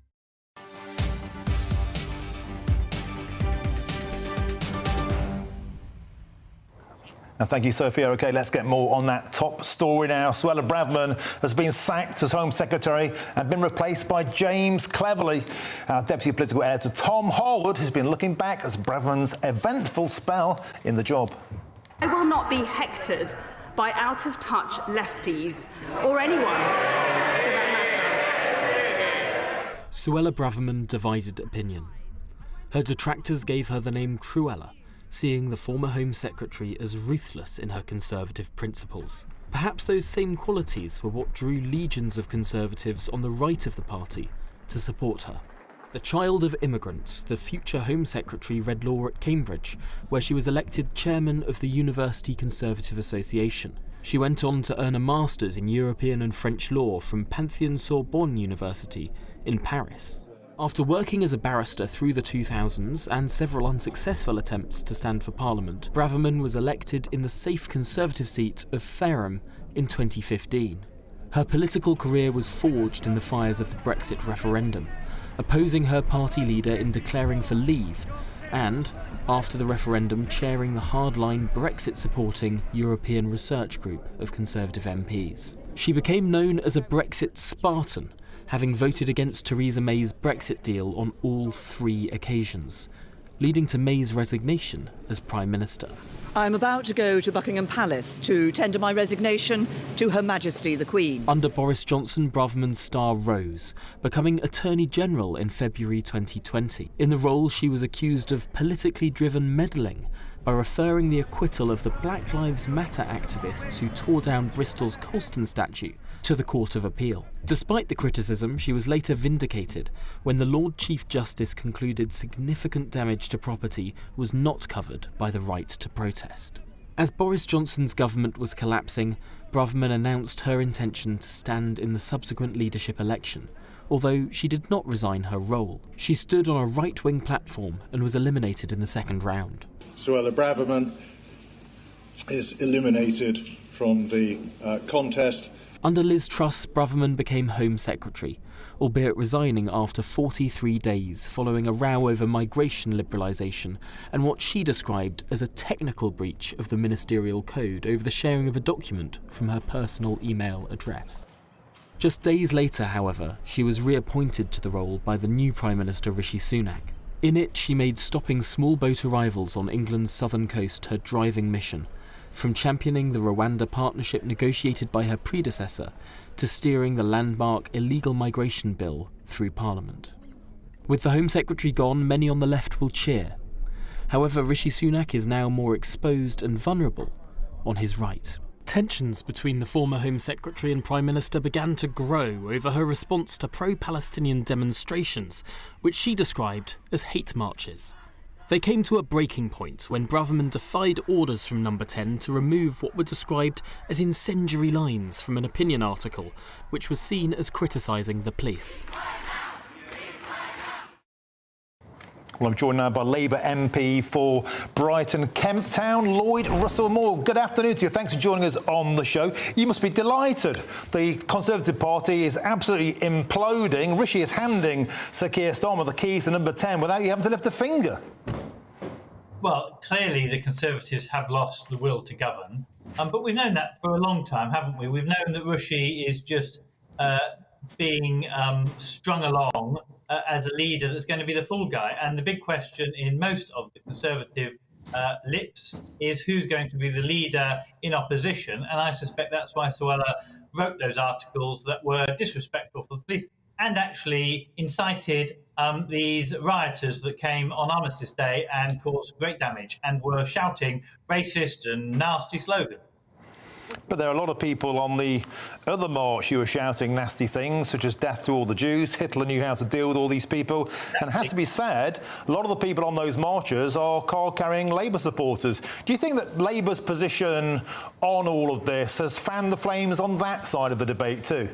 Thank you, Sophia. OK, let's get more on that top story now. Suella Braverman has been sacked as Home Secretary and been replaced by James Cleverly. Our Deputy Political Editor Tom Harwood has been looking back at Braverman's eventful spell in the job. I will not be hectored by out-of-touch lefties, or anyone for that matter. Suella Braverman divided opinion. Her detractors gave her the name Cruella, seeing the former Home Secretary as ruthless in her Conservative principles. Perhaps those same qualities were what drew legions of Conservatives on the right of the party to support her. The child of immigrants, the future Home Secretary read law at Cambridge, where she was elected chairman of the University Conservative Association. She went on to earn a master's in European and French law from Pantheon-Sorbonne University in Paris. After working as a barrister through the 2000s and several unsuccessful attempts to stand for Parliament, Braverman was elected in the safe Conservative seat of Fareham in 2015. Her political career was forged in the fires of the Brexit referendum, opposing her party leader in declaring for leave and, after the referendum chairing the hardline Brexit-supporting European Research Group of Conservative MPs. She became known as a Brexit Spartan, having voted against Theresa May's Brexit deal on all 3 occasions, leading to May's resignation as Prime Minister. I'm about to go to Buckingham Palace to tender my resignation to Her Majesty the Queen. Under Boris Johnson, Braverman's star rose, becoming Attorney General in February 2020. In the role, she was accused of politically driven meddling by referring the acquittal of the Black Lives Matter activists who tore down Bristol's Colston statue to the Court of Appeal. Despite the criticism, she was later vindicated when the Lord Chief Justice concluded significant damage to property was not covered by the right to protest. As Boris Johnson's government was collapsing, Braverman announced her intention to stand in the subsequent leadership election, although she did not resign her role. She stood on a right-wing platform and was eliminated in the second round. Suella Braverman is eliminated from the contest. Under Liz Truss, Braverman became Home Secretary, albeit resigning after 43 days following a row over migration liberalisation and what she described as a technical breach of the ministerial code over the sharing of a document from her personal email address. Just days later, however, she was reappointed to the role by the new Prime Minister Rishi Sunak. In it, she made stopping small boat arrivals on England's southern coast her driving mission, from championing the Rwanda partnership negotiated by her predecessor to steering the landmark illegal migration bill through Parliament. With the Home Secretary gone, many on the left will cheer. However, Rishi Sunak is now more exposed and vulnerable on his right. Tensions between the former Home Secretary and Prime Minister began to grow over her response to pro-Palestinian demonstrations, which she described as hate marches. They came to a breaking point when Braverman defied orders from Number 10 to remove what were described as incendiary lines from an opinion article, which was seen as criticising the police. Well, I'm joined now by Labour MP for Brighton Kemp Town, Lloyd Russell-Moore. Good afternoon to you. Thanks for joining us on the show. You must be delighted. The Conservative Party is absolutely imploding. Rishi is handing Sir Keir Starmer the keys to Number 10 without you having to lift a finger. Well, clearly the Conservatives have lost the will to govern, but we've known that for a long time, haven't we? We've known that Rishi is just being strung along as a leader that's going to be the fall guy. And the big question in most of the Conservative lips is who's going to be the leader in opposition. And I suspect that's why Suella wrote those articles that were disrespectful for the police and actually incited these rioters that came on Armistice Day and caused great damage and were shouting racist and nasty slogans. But there are a lot of people on the other march who are shouting nasty things, such as death to all the Jews. Hitler knew how to deal with all these people. And it has to be said, a lot of the people on those marches are card-carrying Labour supporters. Do you think that Labour's position on all of this has fanned the flames on that side of the debate too?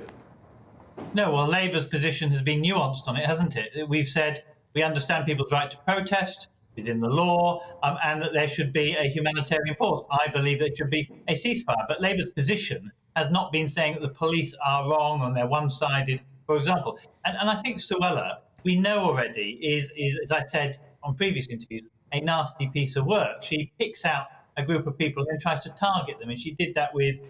No, well, Labour's position has been nuanced on it, hasn't it? We've said we understand people's right to protest within the law, and that there should be a humanitarian pause. I believe there should be a ceasefire. But Labour's position has not been saying that the police are wrong and they're one-sided, for example. And I think Suella, we know already, is, as I said on previous interviews, a nasty piece of work. She picks out a group of people and then tries to target them. And she did that with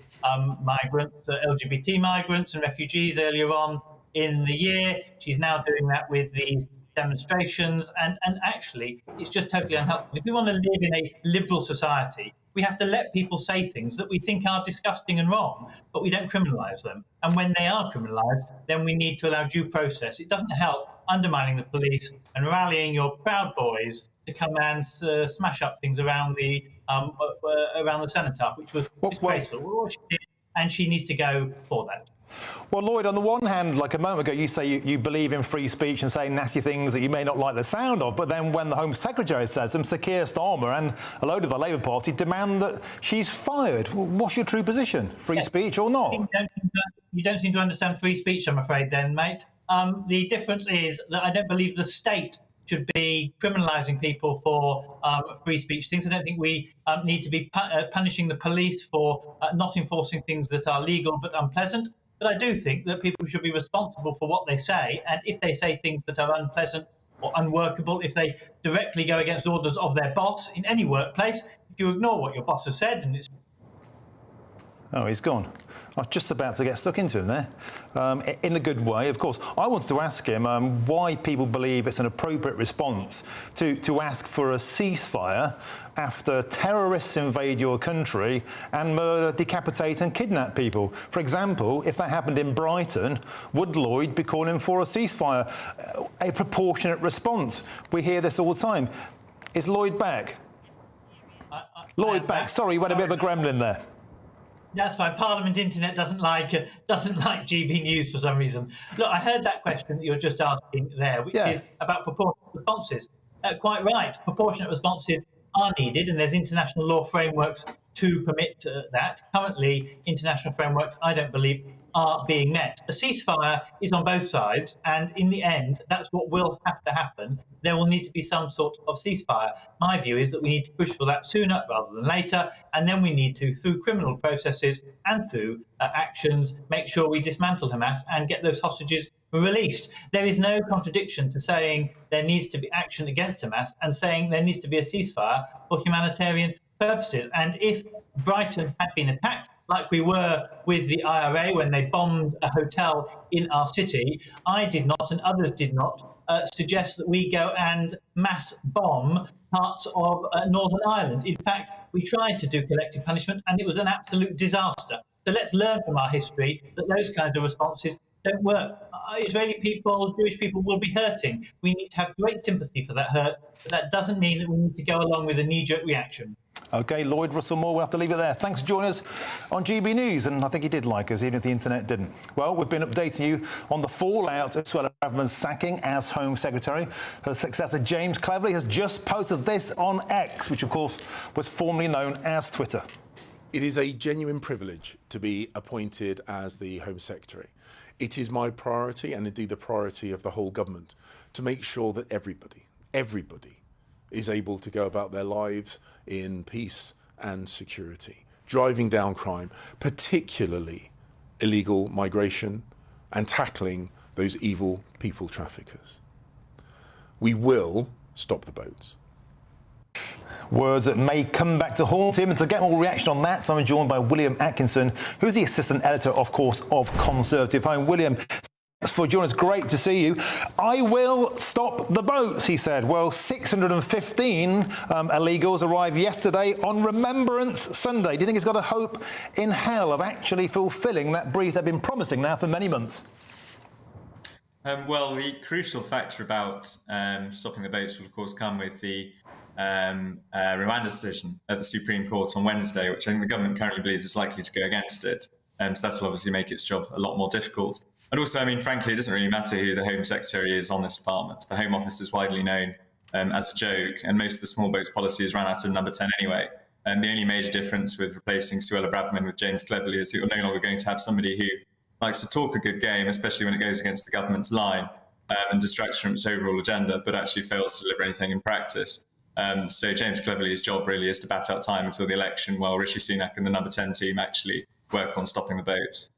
migrants, LGBT migrants and refugees earlier on in the year. She's now doing that with these demonstrations, and actually it's just totally unhelpful. If we want to live in a liberal society, we have to let people say things that we think are disgusting and wrong, but we don't criminalise them. And when they are criminalised, then we need to allow due process. It doesn't help undermining the police and rallying your Proud Boys to come and smash up things around the cenotaph, which was disgraceful. Well, she did, and she needs to go for that. Well, Lloyd, on the one hand, like a moment ago, you say you believe in free speech and say nasty things that you may not like the sound of, but then when the Home Secretary says them, Sir Keir Starmer and a load of the Labour Party demand that she's fired. What's your true position? Free speech or not? You don't seem to understand free speech, I'm afraid, then, mate. The difference is that I don't believe the state should be criminalising people for free speech things. I don't think we need to be punishing the police for not enforcing things that are legal but unpleasant. But I do think that people should be responsible for what they say, and if they say things that are unpleasant or unworkable if they directly go against orders of their boss in any workplace. If you ignore what your boss has said, and it's... Oh, he's gone. I was just about to get stuck into him there, in a good way, of course. I wanted to ask him why people believe it's an appropriate response to ask for a ceasefire after terrorists invade your country and murder, decapitate and kidnap people. For example, if that happened in Brighton, would Lloyd be calling for a ceasefire? A proportionate response. We hear this all the time. Is Lloyd back? Lloyd back. Sorry, we had a bit of a gremlin there. That's fine. Parliament Internet doesn't like GB News for some reason. Look, I heard that question that you're just asking there, which is about proportionate responses. Quite right. Proportionate responses are needed, and there's international law frameworks to permit that. Currently, international frameworks, I don't believe, are being met. A ceasefire is on both sides, and in the end, that's what will have to happen. There will need to be some sort of ceasefire. My view is that we need to push for that sooner rather than later, and then we need to, through criminal processes and through actions, make sure we dismantle Hamas and get those hostages released. There is no contradiction to saying there needs to be action against Hamas and saying there needs to be a ceasefire for humanitarian purposes. And if Brighton had been attacked, like we were with the IRA when they bombed a hotel in our city, I did not, and others did not, suggest that we go and mass bomb parts of Northern Ireland. In fact, we tried to do collective punishment, and it was an absolute disaster. So let's learn from our history that those kinds of responses don't work. Israeli people, Jewish people will be hurting. We need to have great sympathy for that hurt, but that doesn't mean that we need to go along with a knee-jerk reaction. OK, Lloyd Russell-Moore, we'll have to leave it there. Thanks for joining us on GB News, and I think he did like us, even if the internet didn't. Well, we've been updating you on the fallout of Suella Braverman's sacking as Home Secretary. Her successor, James Cleverly, has just posted this on X, which, of course, was formerly known as Twitter. It is a genuine privilege to be appointed as the Home Secretary. It is my priority, and indeed the priority of the whole government, to make sure that everybody is able to go about their lives in peace and security, driving down crime, particularly illegal migration, and tackling those evil people traffickers. We will stop the boats. Words that may come back to haunt him. And to get more reaction on that, I'm joined by William Atkinson, who's the assistant editor, of course, of Conservative Home. William, thanks for joining us. Great to see you. I will stop the boats, he said. Well, 615 illegals arrived yesterday on Remembrance Sunday. Do you think he's got a hope in hell of actually fulfilling that brief they've been promising now for many months? Well, the crucial factor about stopping the boats will, of course, come with the remand decision at the Supreme Court on Wednesday, which I think the government currently believes is likely to go against it. So that will obviously make its job a lot more difficult. And also, I mean, frankly, it doesn't really matter who the Home Secretary is on this department. The Home Office is widely known as a joke, and most of the small boats policies ran out of number 10 anyway. And the only major difference with replacing Suella Braverman with James Cleverly is that you're no longer going to have somebody who likes to talk a good game, especially when it goes against the government's line and distracts from its overall agenda, but actually fails to deliver anything in practice. So James Cleverly's job really is to bat out time until the election, while Rishi Sunak and the number 10 team actually work on stopping the boats.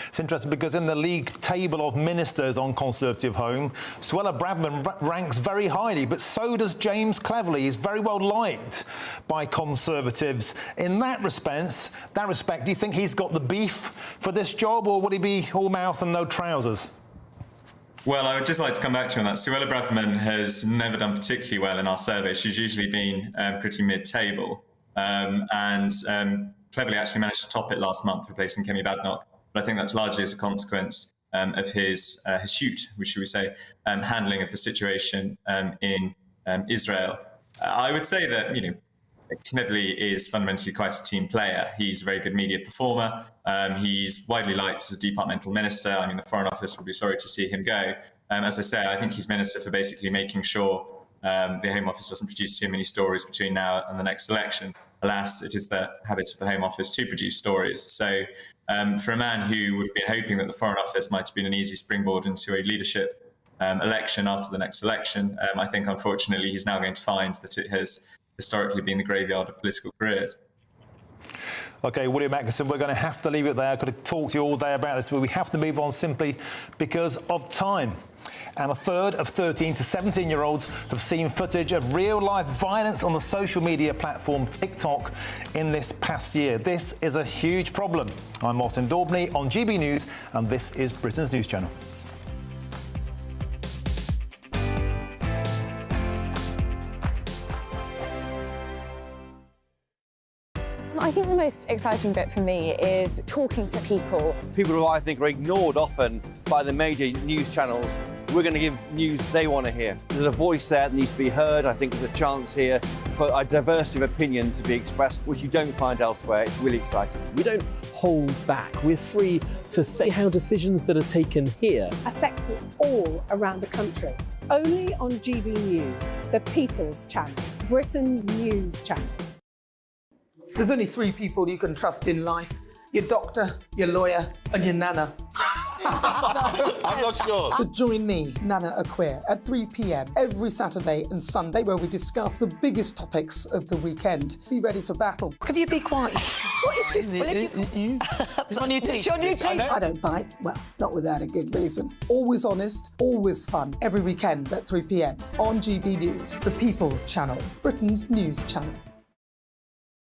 It's interesting because in the league table of ministers on Conservative Home, Suella Braverman ranks very highly, but so does James Cleverly. He's very well liked by Conservatives. In that respect, do you think he's got the beef for this job, or would he be all mouth and no trousers? Well, I would just like to come back to you on that. Suella Braverman has never done particularly well in our survey. She's usually been pretty mid-table. Cleverly actually managed to top it last month, replacing Kemi Badenoch. But I think that's largely as a consequence of his shoot, which should we say, handling of the situation in Israel. I would say that, Cleverly is fundamentally quite a team player. He's a very good media performer. He's widely liked as a departmental minister. I mean, the Foreign Office will be sorry to see him go. As I say, I think he's minister for basically making sure the Home Office doesn't produce too many stories between now and the next election. Alas, it is the habit of the Home Office to produce stories. So for a man who would have been hoping that the Foreign Office might have been an easy springboard into a leadership election after the next election, I think, unfortunately, he's now going to find that it has historically been the graveyard of political careers. OK, William Atkinson, we're going to have to leave it there. I could have talked to you all day about this, but we have to move on simply because of time. And a third of 13 to 17-year-olds have seen footage of real-life violence on the social media platform TikTok in this past year. This is a huge problem. I'm Martin Daubney on GB News, and this is Britain's News Channel. I think the most exciting bit for me is talking to people. People who I think are ignored often by the major news channels. We're going to give news they want to hear. There's a voice there that needs to be heard. I think there's a chance here for a diversity of opinion to be expressed, which you don't find elsewhere. It's really exciting. We don't hold back. We're free to say how decisions that are taken here affect us all around the country. Only on GB News, the People's Channel, Britain's news channel. There's only three people you can trust in life: your doctor, your lawyer, and your nana. I'm not sure. So join me, Nana Aquia, at 3 p.m. every Saturday and Sunday, where we discuss the biggest topics of the weekend. Be ready for battle. Could you be quiet? What is this? It's my new t-shirt. It's your new t-shirt. I don't bite. Well, not without a good reason. Always honest, always fun. Every weekend at 3 p.m. on GB News, the People's Channel, Britain's news channel.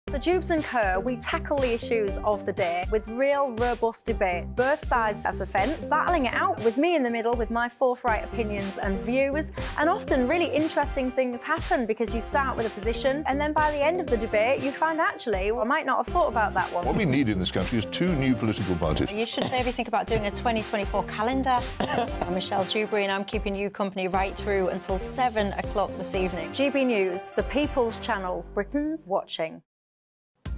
So Jubes and Kerr, we tackle the issues of the day with real, robust debate, both sides of the fence, battling it out with me in the middle with my forthright opinions and views. And often really interesting things happen because you start with a position and then by the end of the debate you find actually, well, I might not have thought about that one. What we need in this country is 2 new political parties. You should maybe think about doing a 2024 calendar. I'm Michelle Dewberry and I'm keeping you company right through until 7 o'clock this evening. GB News, the People's Channel, Britain's watching.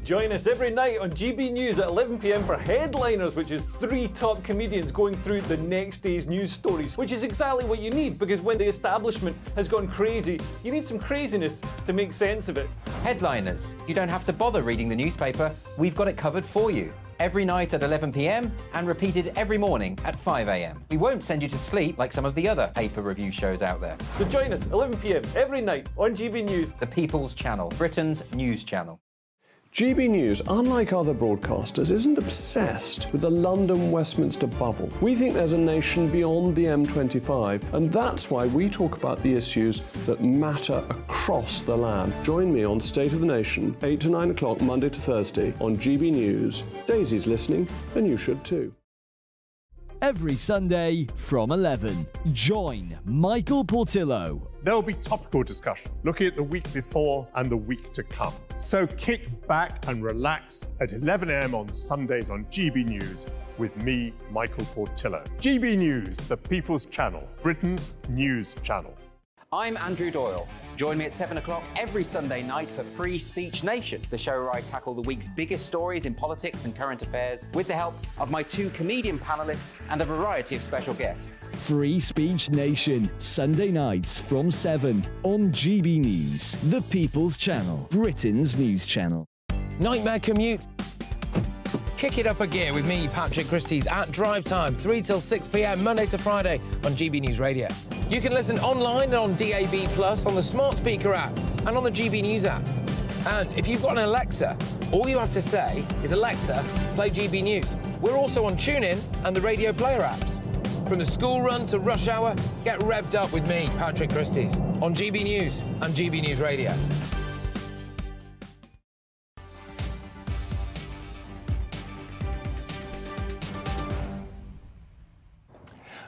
Join us every night on GB News at 11 p.m. for Headliners, which is 3 top comedians going through the next day's news stories, which is exactly what you need, because when the establishment has gone crazy, you need some craziness to make sense of it. Headliners. You don't have to bother reading the newspaper. We've got it covered for you. Every night at 11 p.m. and repeated every morning at 5 a.m. We won't send you to sleep like some of the other paper review shows out there. So join us 11 p.m. every night on GB News. The People's Channel, Britain's news channel. GB News, unlike other broadcasters, isn't obsessed with the London-Westminster bubble. We think there's a nation beyond the M25, and that's why we talk about the issues that matter across the land. Join me on State of the Nation, 8 to 9 o'clock, Monday to Thursday, on GB News. Daisy's listening, and you should too. Every Sunday from 11, join Michael Portillo. There'll be topical discussion, looking at the week before and the week to come. So kick back and relax at 11 a.m. on Sundays on GB News with me, Michael Portillo. GB News, the People's Channel, Britain's news channel. I'm Andrew Doyle. Join me at 7 o'clock every Sunday night for Free Speech Nation, the show where I tackle the week's biggest stories in politics and current affairs with the help of my 2 comedian panellists and a variety of special guests. Free Speech Nation, Sunday nights from 7 on GB News, the People's Channel, Britain's news channel. Nightmare commute. Kick it up a gear with me, Patrick Christys, at drive time, 3 till 6 p.m, Monday to Friday on GB News Radio. You can listen online and on DAB+, on the smart speaker app, and on the GB News app. And if you've got an Alexa, all you have to say is, Alexa, play GB News. We're also on TuneIn and the Radio Player apps. From the school run to rush hour, get revved up with me, Patrick Christys, on GB News and GB News Radio.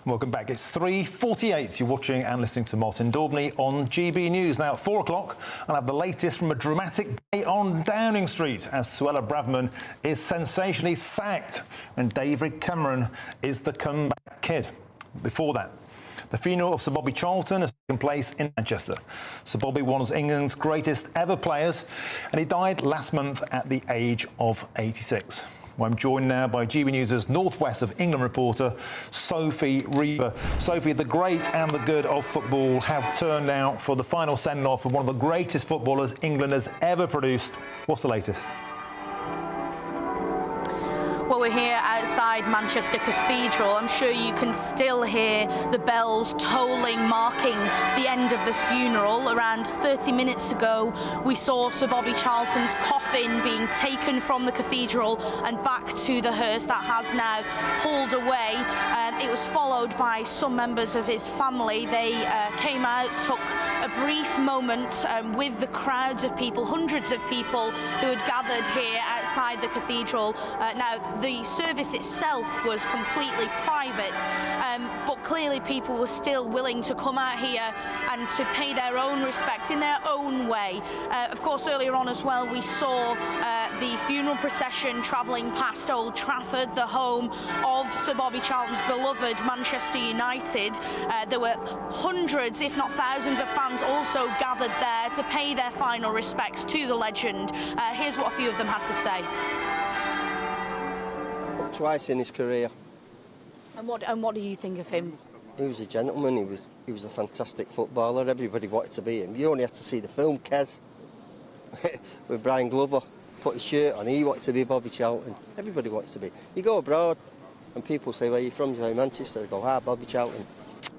Welcome back. It's 3:48. You're watching and listening to Martin Daubney on GB News. Now, at 4 o'clock, I'll have the latest from a dramatic day on Downing Street as Suella Braverman is sensationally sacked and David Cameron is the comeback kid. Before that, the funeral of Sir Bobby Charlton has taken place in Manchester. Sir Bobby, one of England's greatest ever players, and he died last month at the age of 86. Well, I'm joined now by GB News' North West of England reporter, Sophie Reaver. Sophie, the great and the good of football have turned out for the final send-off of one of the greatest footballers England has ever produced. What's the latest? Well, we're here outside Manchester Cathedral. I'm sure you can still hear the bells tolling, marking the end of the funeral. Around 30 minutes ago, we saw Sir Bobby Charlton's coffin being taken from the cathedral and back to the hearse that has now pulled away. It was followed by some members of his family. They came out, took a brief moment with the crowds of people, hundreds of people who had gathered here outside the cathedral. Now, the service itself was completely private, but clearly people were still willing to come out here and to pay their own respects in their own way. Of course, earlier on as well, we saw the funeral procession travelling past Old Trafford, the home of Sir Bobby Charlton's beloved Manchester United. There were hundreds, if not thousands, of fans also gathered there to pay their final respects to the legend. Here's what a few of them had to say. Twice in his career. And what do you think of him? He was a gentleman. He was a fantastic footballer. Everybody wanted to be him. You only had to see the film Kes with Brian Glover. Put his shirt on. He wanted to be Bobby Charlton. Everybody wants to be. You go abroad and people say, "Where are you from?" You say, "Manchester." They go, "Ah, Bobby Charlton."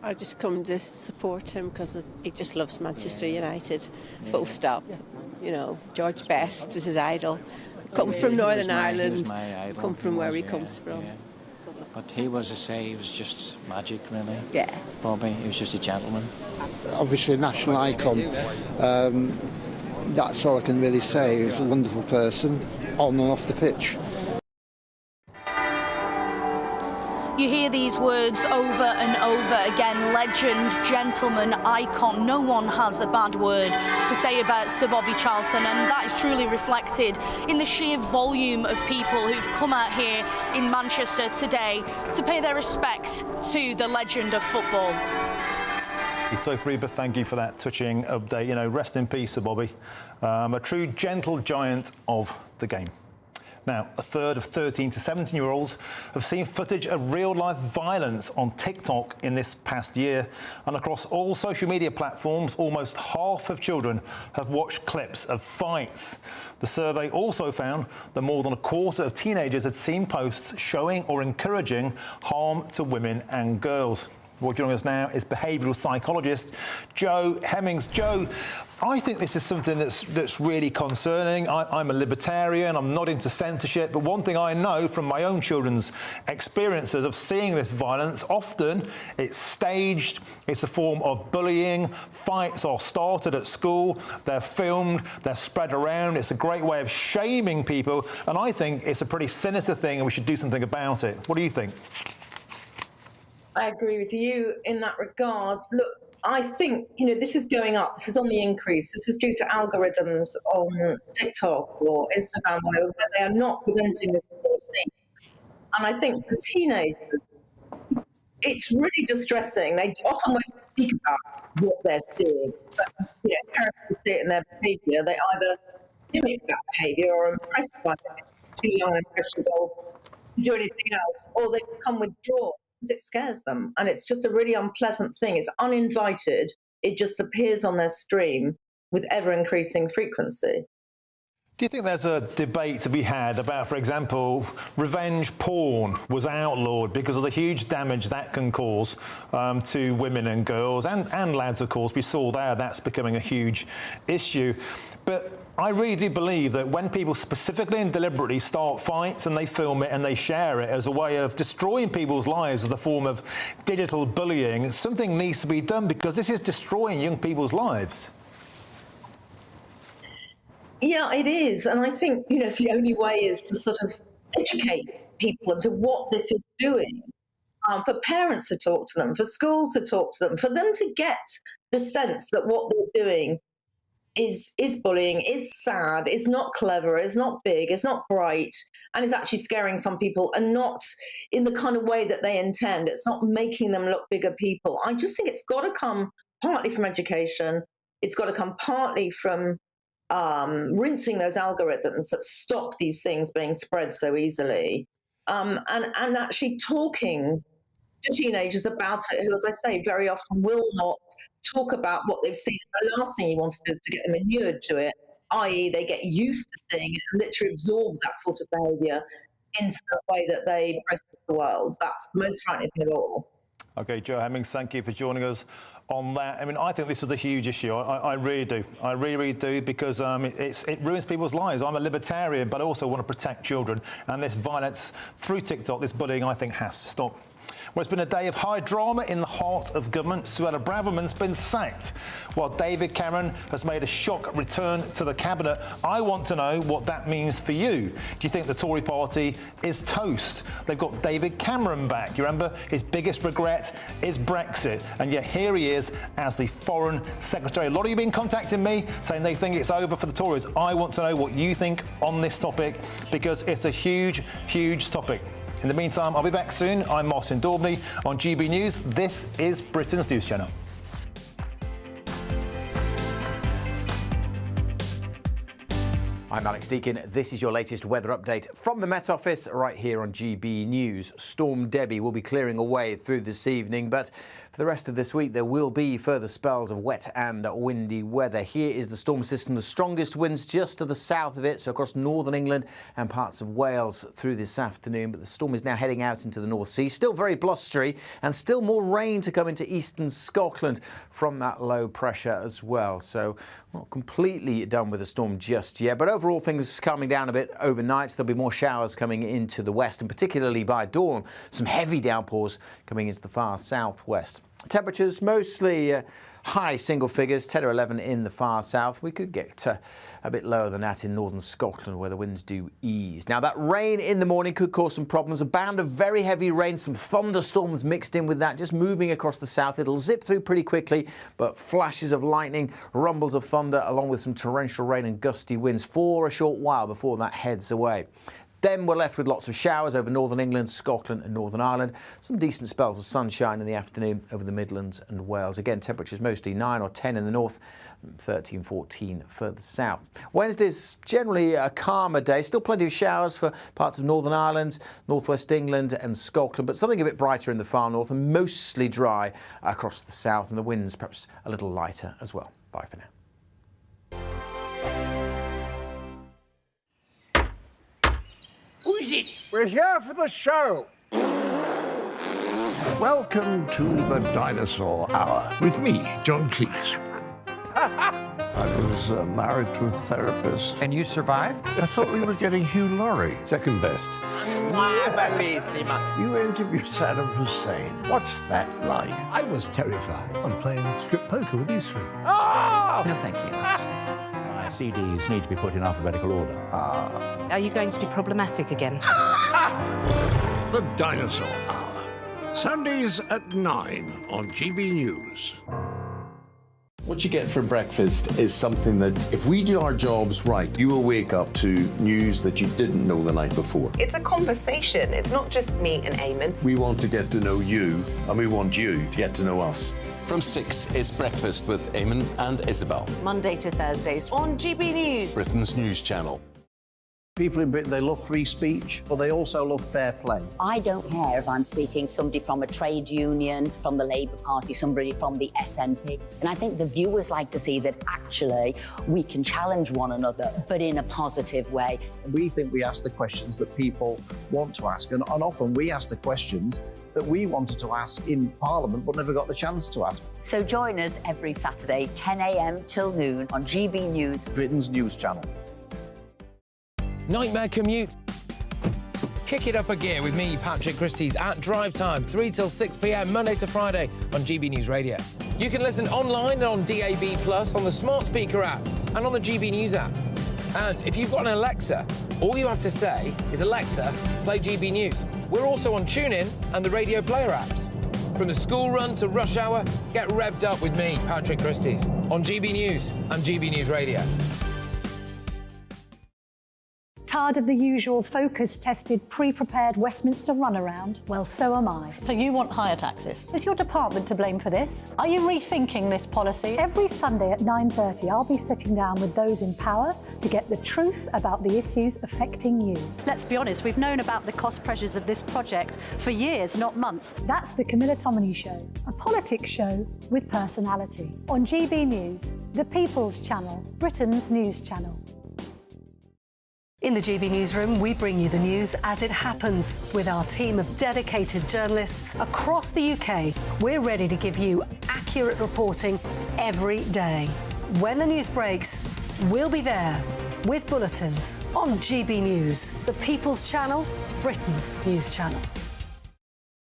I just come to support him because he just loves Manchester United. Full stop. You know, George Best is his idol. Come from Northern Ireland. He was my idol. Come from where he comes from. Yeah. But he was just magic, really. Yeah. Bobby, he was just a gentleman. Obviously a national icon. That's all I can really say. He was a wonderful person, on and off the pitch. You hear these words over and over again: legend, gentleman, icon. No one has a bad word to say about Sir Bobby Charlton, and that is truly reflected in the sheer volume of people who've come out here in Manchester today to pay their respects to the legend of football. So, Reba, thank you for that touching update. You know, rest in peace, Sir Bobby. A true gentle giant of the game. Now, a third of 13 to 17-year-olds have seen footage of real-life violence on TikTok in this past year. And across all social media platforms, almost half of children have watched clips of fights. The survey also found that more than a quarter of teenagers had seen posts showing or encouraging harm to women and girls. Well, joining us now is behavioural psychologist Joe Hemmings. Joe, I think this is something that's really concerning. I'm a libertarian, I'm not into censorship, but one thing I know from my own children's experiences of seeing this violence, often it's staged, it's a form of bullying, fights are started at school, they're filmed, they're spread around, it's a great way of shaming people, and I think it's a pretty sinister thing and we should do something about it. What do you think? I agree with you in that regard. Look, I think, this is going up. This is on the increase. This is due to algorithms on TikTok or Instagram, where they are not preventing this policy. And I think for teenagers, it's really distressing. They often won't speak about what they're seeing. But, parents will see it in their behaviour. They either mimic that behaviour or are impressed by it, too young and impressionable to do anything else, or they become withdrawn. It scares them, and it's just a really unpleasant thing. It's uninvited. It just appears on their stream with ever-increasing frequency. Do you think there's a debate to be had about, for example, revenge porn was outlawed because of the huge damage that can cause to women and girls and lads, of course? We saw that's becoming a huge issue. But I really do believe that when people specifically and deliberately start fights and they film it and they share it as a way of destroying people's lives as a form of digital bullying, something needs to be done because this is destroying young people's lives. Yeah, it is. And I think, the only way is to sort of educate people into what this is doing, for parents to talk to them, for schools to talk to them, for them to get the sense that what they're doing is bullying, is sad, is not clever, is not big, is not bright, and is actually scaring some people and not in the kind of way that they intend. It's not making them look bigger people. I just think it's got to come partly from education. It's got to come partly from rinsing those algorithms that stop these things being spread so easily, and actually talking to teenagers about it, who, as I say, very often will not talk about what they've seen. The last thing you want to do is to get them inured to it, i.e. they get used to seeing it and literally absorb that sort of behaviour. instant way that they process the world. That's the most frightening thing of all. OK, Jo Hemmings, thank you for joining us on that. I mean, I think this is a huge issue. I really do. I really do, because it ruins people's lives. I'm a libertarian, but I also want to protect children. And this violence through TikTok, this bullying, I think has to stop. Well, it's been a day of high drama in the heart of government. Suella Braverman's been sacked, while David Cameron has made a shock return to the cabinet. I want to know what that means for you. Do you think the Tory party is toast? They've got David Cameron back. You remember his biggest regret is Brexit, and yet here he is as the Foreign Secretary. A lot of you have been contacting me saying they think it's over for the Tories. I want to know what you think on this topic, because it's a huge, huge topic. In the meantime, I'll be back soon. I'm Martin Daubney on GB News. This is Britain's news channel. I'm Alex Deakin. This is your latest weather update from the Met Office right here on GB News. Storm Debbie will be clearing away through this evening, but for the rest of this week there will be further spells of wet and windy weather. Here is the storm system, the strongest winds just to the south of it, so across northern England and parts of Wales through this afternoon. But the storm is now heading out into the North Sea, still very blustery, and still more rain to come into eastern Scotland from that low pressure as well. So not completely done with the storm just yet, but overall things calming down a bit overnight. There'll be more showers coming into the west, and particularly by dawn, some heavy downpours coming into the far southwest. Temperatures mostly high single figures, 10 or 11 in the far south. We could get a bit lower than that in northern Scotland, where the winds do ease. Now, that rain in the morning could cause some problems. A band of very heavy rain, some thunderstorms mixed in with that, just moving across the south. It'll zip through pretty quickly, but flashes of lightning, rumbles of thunder, along with some torrential rain and gusty winds for a short while before that heads away. Then we're left with lots of showers over northern England, Scotland and Northern Ireland. Some decent spells of sunshine in the afternoon over the Midlands and Wales. Again, temperatures mostly 9 or 10 in the north, 13, 14 further south. Wednesday's generally a calmer day. Still plenty of showers for parts of Northern Ireland, northwest England and Scotland, but something a bit brighter in the far north and mostly dry across the south, and the winds perhaps a little lighter as well. Bye for now. Who is it? We're here for the show. Welcome to the Dinosaur Hour with me, John Cleese. I was married to a therapist. And you survived? I thought we were getting Hugh Laurie. Second best. You interviewed Saddam Hussein. What's that like? I was terrified. I'm playing strip poker with these three. Oh! No, thank you. My CDs need to be put in alphabetical order. Are you going to be problematic again? The Dinosaur Hour. Sundays at 9 on GB News. What you get for breakfast is something that, if we do our jobs right, you will wake up to news that you didn't know the night before. It's a conversation. It's not just me and Eamon. We want to get to know you, and we want you to get to know us. From 6, it's Breakfast with Eamon and Isabel. Monday to Thursdays on GB News. Britain's news channel. People in Britain, they love free speech, but they also love fair play. I don't care if I'm speaking somebody from a trade union, from the Labour Party, somebody from the SNP. And I think the viewers like to see that actually we can challenge one another, but in a positive way. We think we ask the questions that people want to ask, and often we ask the questions that we wanted to ask in Parliament but never got the chance to ask. So join us every Saturday, 10 a.m. till noon on GB News, Britain's news channel. Nightmare commute. Kick it up a gear with me, Patrick Christys, at drive time, 3 till 6 p.m, Monday to Friday on GB News Radio. You can listen online and on DAB+, on the smart speaker app and on the GB News app. And if you've got an Alexa, all you have to say is, Alexa, play GB News. We're also on TuneIn and the Radio Player apps. From the school run to rush hour, get revved up with me, Patrick Christys, on GB News and GB News Radio. Tired of the usual focus-tested, pre-prepared Westminster runaround? Well, so am I. So you want higher taxes? Is your department to blame for this? Are you rethinking this policy? Every Sunday at 9:30, I'll be sitting down with those in power to get the truth about the issues affecting you. Let's be honest, we've known about the cost pressures of this project for years, not months. That's the Camilla Tominey Show, a politics show with personality. On GB News, the People's Channel, Britain's news channel. In the GB Newsroom, we bring you the news as it happens. With our team of dedicated journalists across the UK, we're ready to give you accurate reporting every day. When the news breaks, we'll be there with bulletins on GB News, the People's Channel, Britain's news channel.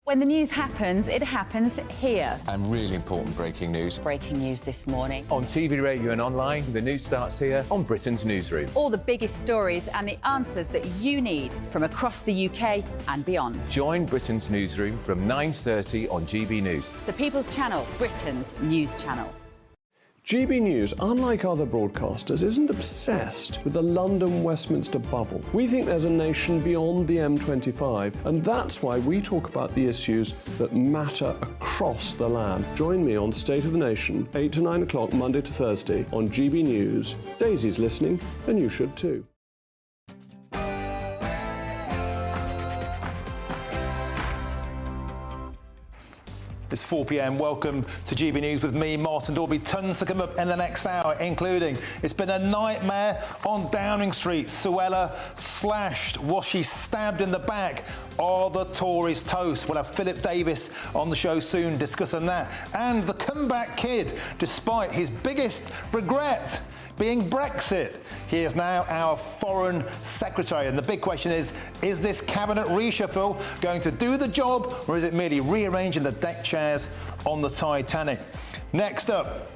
When the news happens, it happens here. And really important breaking news. Breaking news this morning. On TV, radio and online, the news starts here on Britain's Newsroom. All the biggest stories and the answers that you need from across the UK and beyond. Join Britain's Newsroom from 9:30 on GB News. The People's Channel, Britain's news channel. GB News, unlike other broadcasters, isn't obsessed with the London-Westminster bubble. We think there's a nation beyond the M25, and that's why we talk about the issues that matter across the land. Join me on State of the Nation, 8 to 9 o'clock, Monday to Thursday, on GB News. Daisy's listening, and you should too. It's 4 p.m. Welcome to GB News with me, Martin Dalby. Tons to come up in the next hour, including it's been a nightmare on Downing Street. Suella slashed. Was she stabbed in the back? Are the Tories toast? We'll have Philip Davis on the show soon discussing that. And the comeback kid, despite his biggest regret being Brexit. He is now our Foreign Secretary. And the big question is this cabinet reshuffle going to do the job, or is it merely rearranging the deck chairs on the Titanic? Next up,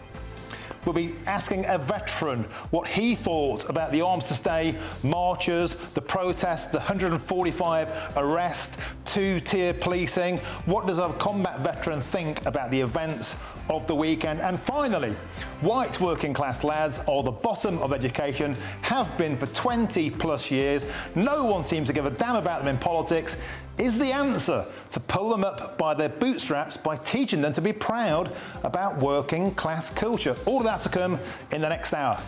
we'll be asking a veteran what he thought about the Armistice Day marches, the protests, the 145 arrests, two-tier policing. What does a combat veteran think about the events of the weekend? And finally, white working class lads are the bottom of education, have been for 20 plus years. No one seems to give a damn about them in politics. Is the answer to pull them up by their bootstraps by teaching them to be proud about working class culture? All of that to come in the next hour.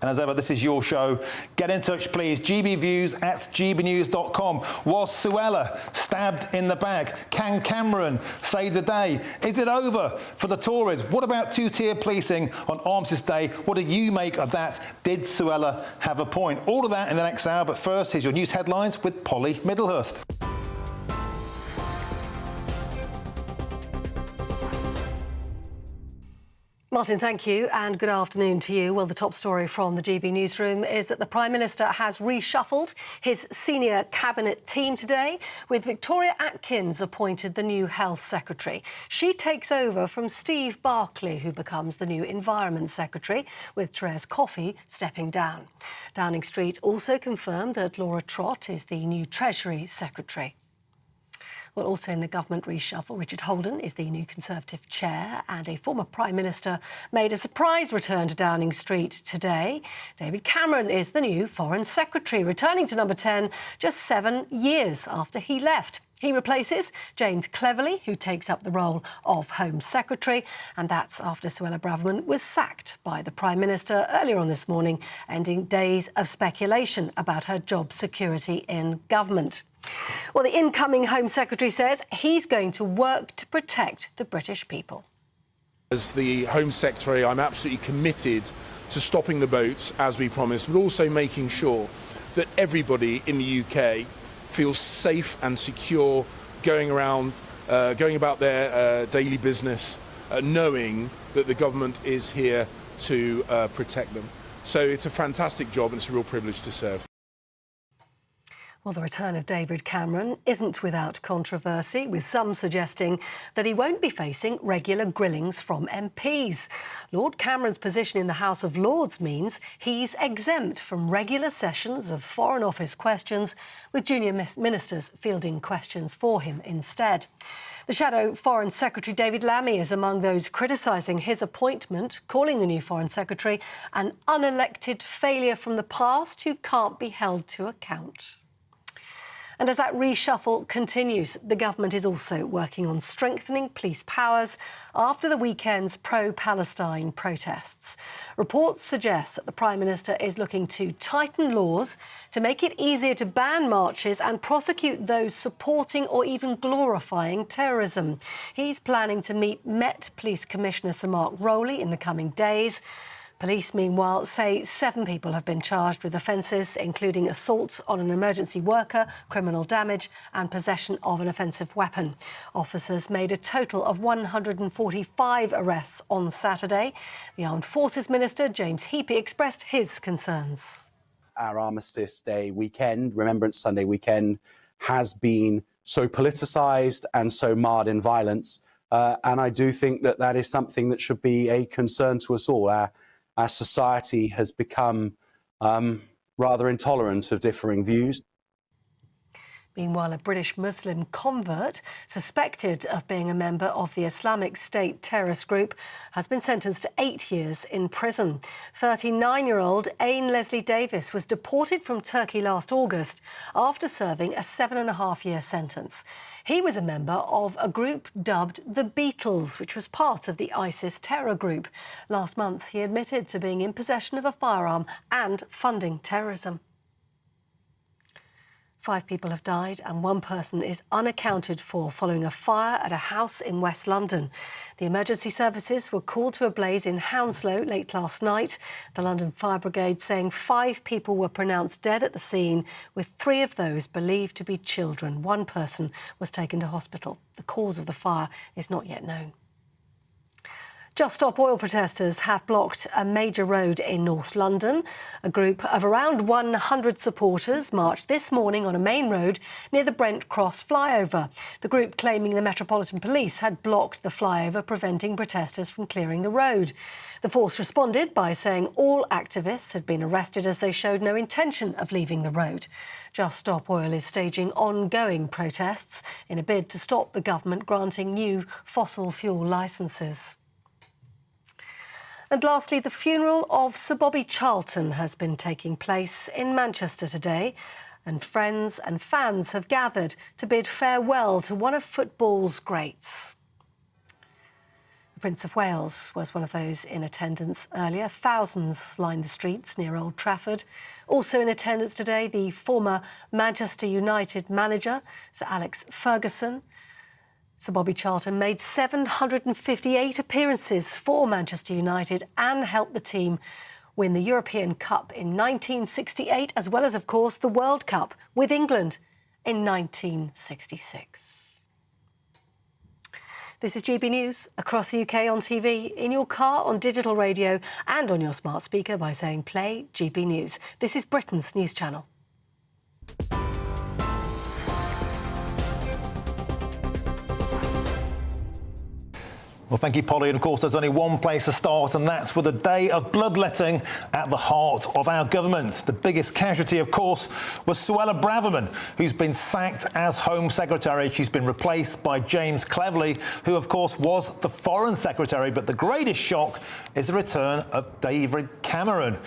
And as ever, this is your show. Get in touch, please. gbviews@gbnews.com. Was Suella stabbed in the back? Can Cameron save the day? Is it over for the Tories? What about two-tier policing on Armistice Day? What do you make of that? Did Suella have a point? All of that in the next hour. But first, here's your news headlines with Polly Middlehurst. Martin, thank you, and good afternoon to you. Well, the top story from the GB Newsroom is that the Prime Minister has reshuffled his senior cabinet team today, with Victoria Atkins appointed the new Health Secretary. She takes over from Steve Barclay, who becomes the new Environment Secretary, with Therese Coffey stepping down. Downing Street also confirmed that Laura Trott is the new Treasury Secretary. Well, also in the government reshuffle, Richard Holden is the new Conservative chair, and a former Prime Minister made a surprise return to Downing Street today. David Cameron is the new Foreign Secretary, returning to number 10 just 7 years after he left. He replaces James Cleverly, who takes up the role of Home Secretary, and that's after Suella Braverman was sacked by the Prime Minister earlier on this morning, ending days of speculation about her job security in government. Well, the incoming Home Secretary says he's going to work to protect the British people. As the Home Secretary, I'm absolutely committed to stopping the boats, as we promised, but also making sure that everybody in the UK feels safe and secure going about their daily business, knowing that the government is here to protect them. So it's a fantastic job and it's a real privilege to serve. Well, the return of David Cameron isn't without controversy, with some suggesting that he won't be facing regular grillings from MPs. Lord Cameron's position in the House of Lords means he's exempt from regular sessions of Foreign Office questions, with junior ministers fielding questions for him instead. The shadow Foreign Secretary David Lammy is among those criticising his appointment, calling the new Foreign Secretary an unelected failure from the past who can't be held to account. And as that reshuffle continues, the government is also working on strengthening police powers after the weekend's pro-Palestine protests. Reports suggest that the Prime Minister is looking to tighten laws to make it easier to ban marches and prosecute those supporting or even glorifying terrorism. He's planning to meet Met Police Commissioner Sir Mark Rowley in the coming days. Police, meanwhile, say 7 people have been charged with offences, including assault on an emergency worker, criminal damage and possession of an offensive weapon. Officers made a total of 145 arrests on Saturday. The Armed Forces Minister, James Heappey, expressed his concerns. Our Armistice Day weekend, Remembrance Sunday weekend, has been so politicised and so marred in violence. And I do think that that is something that should be a concern to us all. Our society has become rather intolerant of differing views. Meanwhile, a British Muslim convert suspected of being a member of the Islamic State terrorist group has been sentenced to 8 years in prison. 39-year-old Ain Leslie Davis was deported from Turkey last August after serving a 7.5-year sentence. He was a member of a group dubbed the Beatles, which was part of the ISIS terror group. Last month, he admitted to being in possession of a firearm and funding terrorism. 5 people have died and 1 person is unaccounted for following a fire at a house in West London. The emergency services were called to a blaze in Hounslow late last night. The London Fire Brigade saying 5 people were pronounced dead at the scene, with 3 of those believed to be children. 1 person was taken to hospital. The cause of the fire is not yet known. Just Stop Oil protesters have blocked a major road in North London. A group of around 100 supporters marched this morning on a main road near the Brent Cross flyover. The group claiming the Metropolitan Police had blocked the flyover, preventing protesters from clearing the road. The force responded by saying all activists had been arrested as they showed no intention of leaving the road. Just Stop Oil is staging ongoing protests in a bid to stop the government granting new fossil fuel licences. And lastly, the funeral of Sir Bobby Charlton has been taking place in Manchester today, and friends and fans have gathered to bid farewell to one of football's greats. The Prince of Wales was one of those in attendance earlier. Thousands lined the streets near Old Trafford. Also in attendance today, the former Manchester United manager, Sir Alex Ferguson. Sir Bobby Charlton made 758 appearances for Manchester United and helped the team win the European Cup in 1968, as well as, of course, the World Cup with England in 1966. This is GB News across the UK on TV, in your car, on digital radio and on your smart speaker by saying play GB News. This is Britain's news channel. Well, thank you, Polly. And of course, there's only one place to start, and that's with a day of bloodletting at the heart of our government. The biggest casualty, of course, was Suella Braverman, who's been sacked as Home Secretary. She's been replaced by James Cleverly, who, of course, was the Foreign Secretary. But the greatest shock is the return of David Cameron.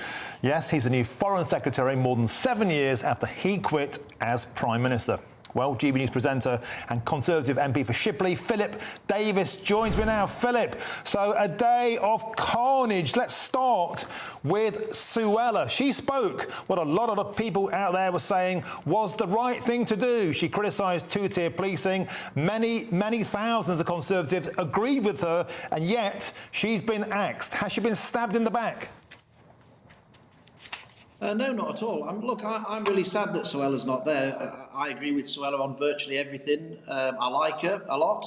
Yes, he's a new Foreign Secretary more than 7 years after he quit as Prime Minister. Well, GB News presenter and Conservative MP for Shipley, Philip Davis, joins me now. Philip, so a day of carnage. Let's start with Suella. She spoke what a lot of people out there were saying was the right thing to do. She criticised two-tier policing. Many thousands of Conservatives agreed with her, and yet she's been axed. Has she been stabbed in the back? No, not at all. Look, I'm really sad that Suella's not there. I agree with Suella on virtually everything. I like her a lot.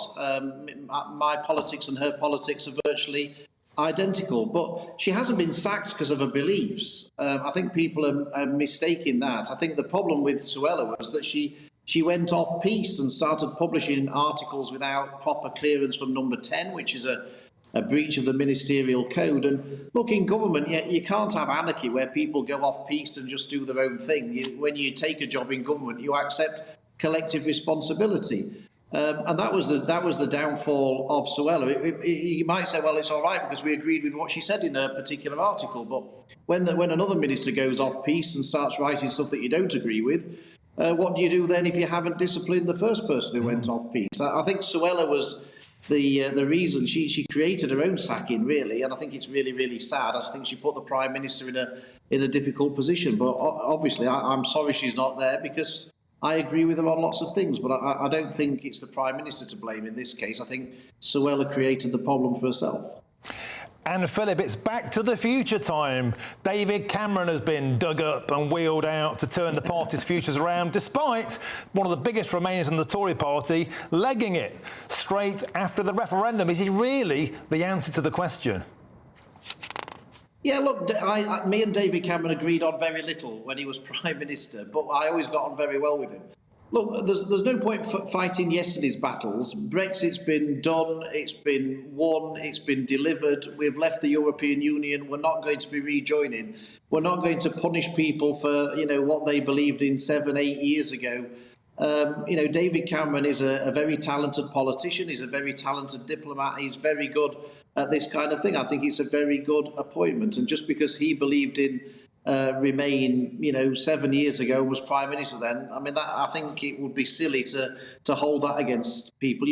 My politics and her politics are virtually identical, but she hasn't been sacked because of her beliefs. I think people are mistaking that. I think the problem with Suella was that she went off-piste and started publishing articles without proper clearance from Number 10, which is a breach of the ministerial code. And look, in government, you can't have anarchy where people go off-piste and just do their own thing. When you take a job in government, you accept collective responsibility. And that was the downfall of Suella. You might say, well, it's all right because we agreed with what she said in a particular article. But when another minister goes off-piste and starts writing stuff that you don't agree with, What do you do then if you haven't disciplined the first person who went off piece? I think Suella was the reason. She created her own sacking, really, and I think it's really, really sad. I think she put the Prime Minister in a difficult position. But obviously, I'm sorry she's not there, because I agree with her on lots of things. But I don't think it's the Prime Minister to blame in this case. I think Suella created the problem for herself. And Philip, it's back to the future time. David Cameron has been dug up and wheeled out to turn the party's futures around, despite one of the biggest Remainers in the Tory party legging it straight after the referendum. Is he really the answer to the question? Yeah, look, me and David Cameron agreed on very little when he was Prime Minister, but I always got on very well with him. Look, there's no point fighting yesterday's battles. Brexit's been done, it's been won, it's been delivered. We've left the European Union. We're not going to be rejoining. We're not going to punish people for, what they believed in 7-8 years ago. David Cameron is a very talented politician. He's a very talented diplomat. He's very good at this kind of thing. I think it's a very good appointment. And just because he believed in Remain, 7 years ago and was Prime Minister then, I think it would be silly to hold that against people.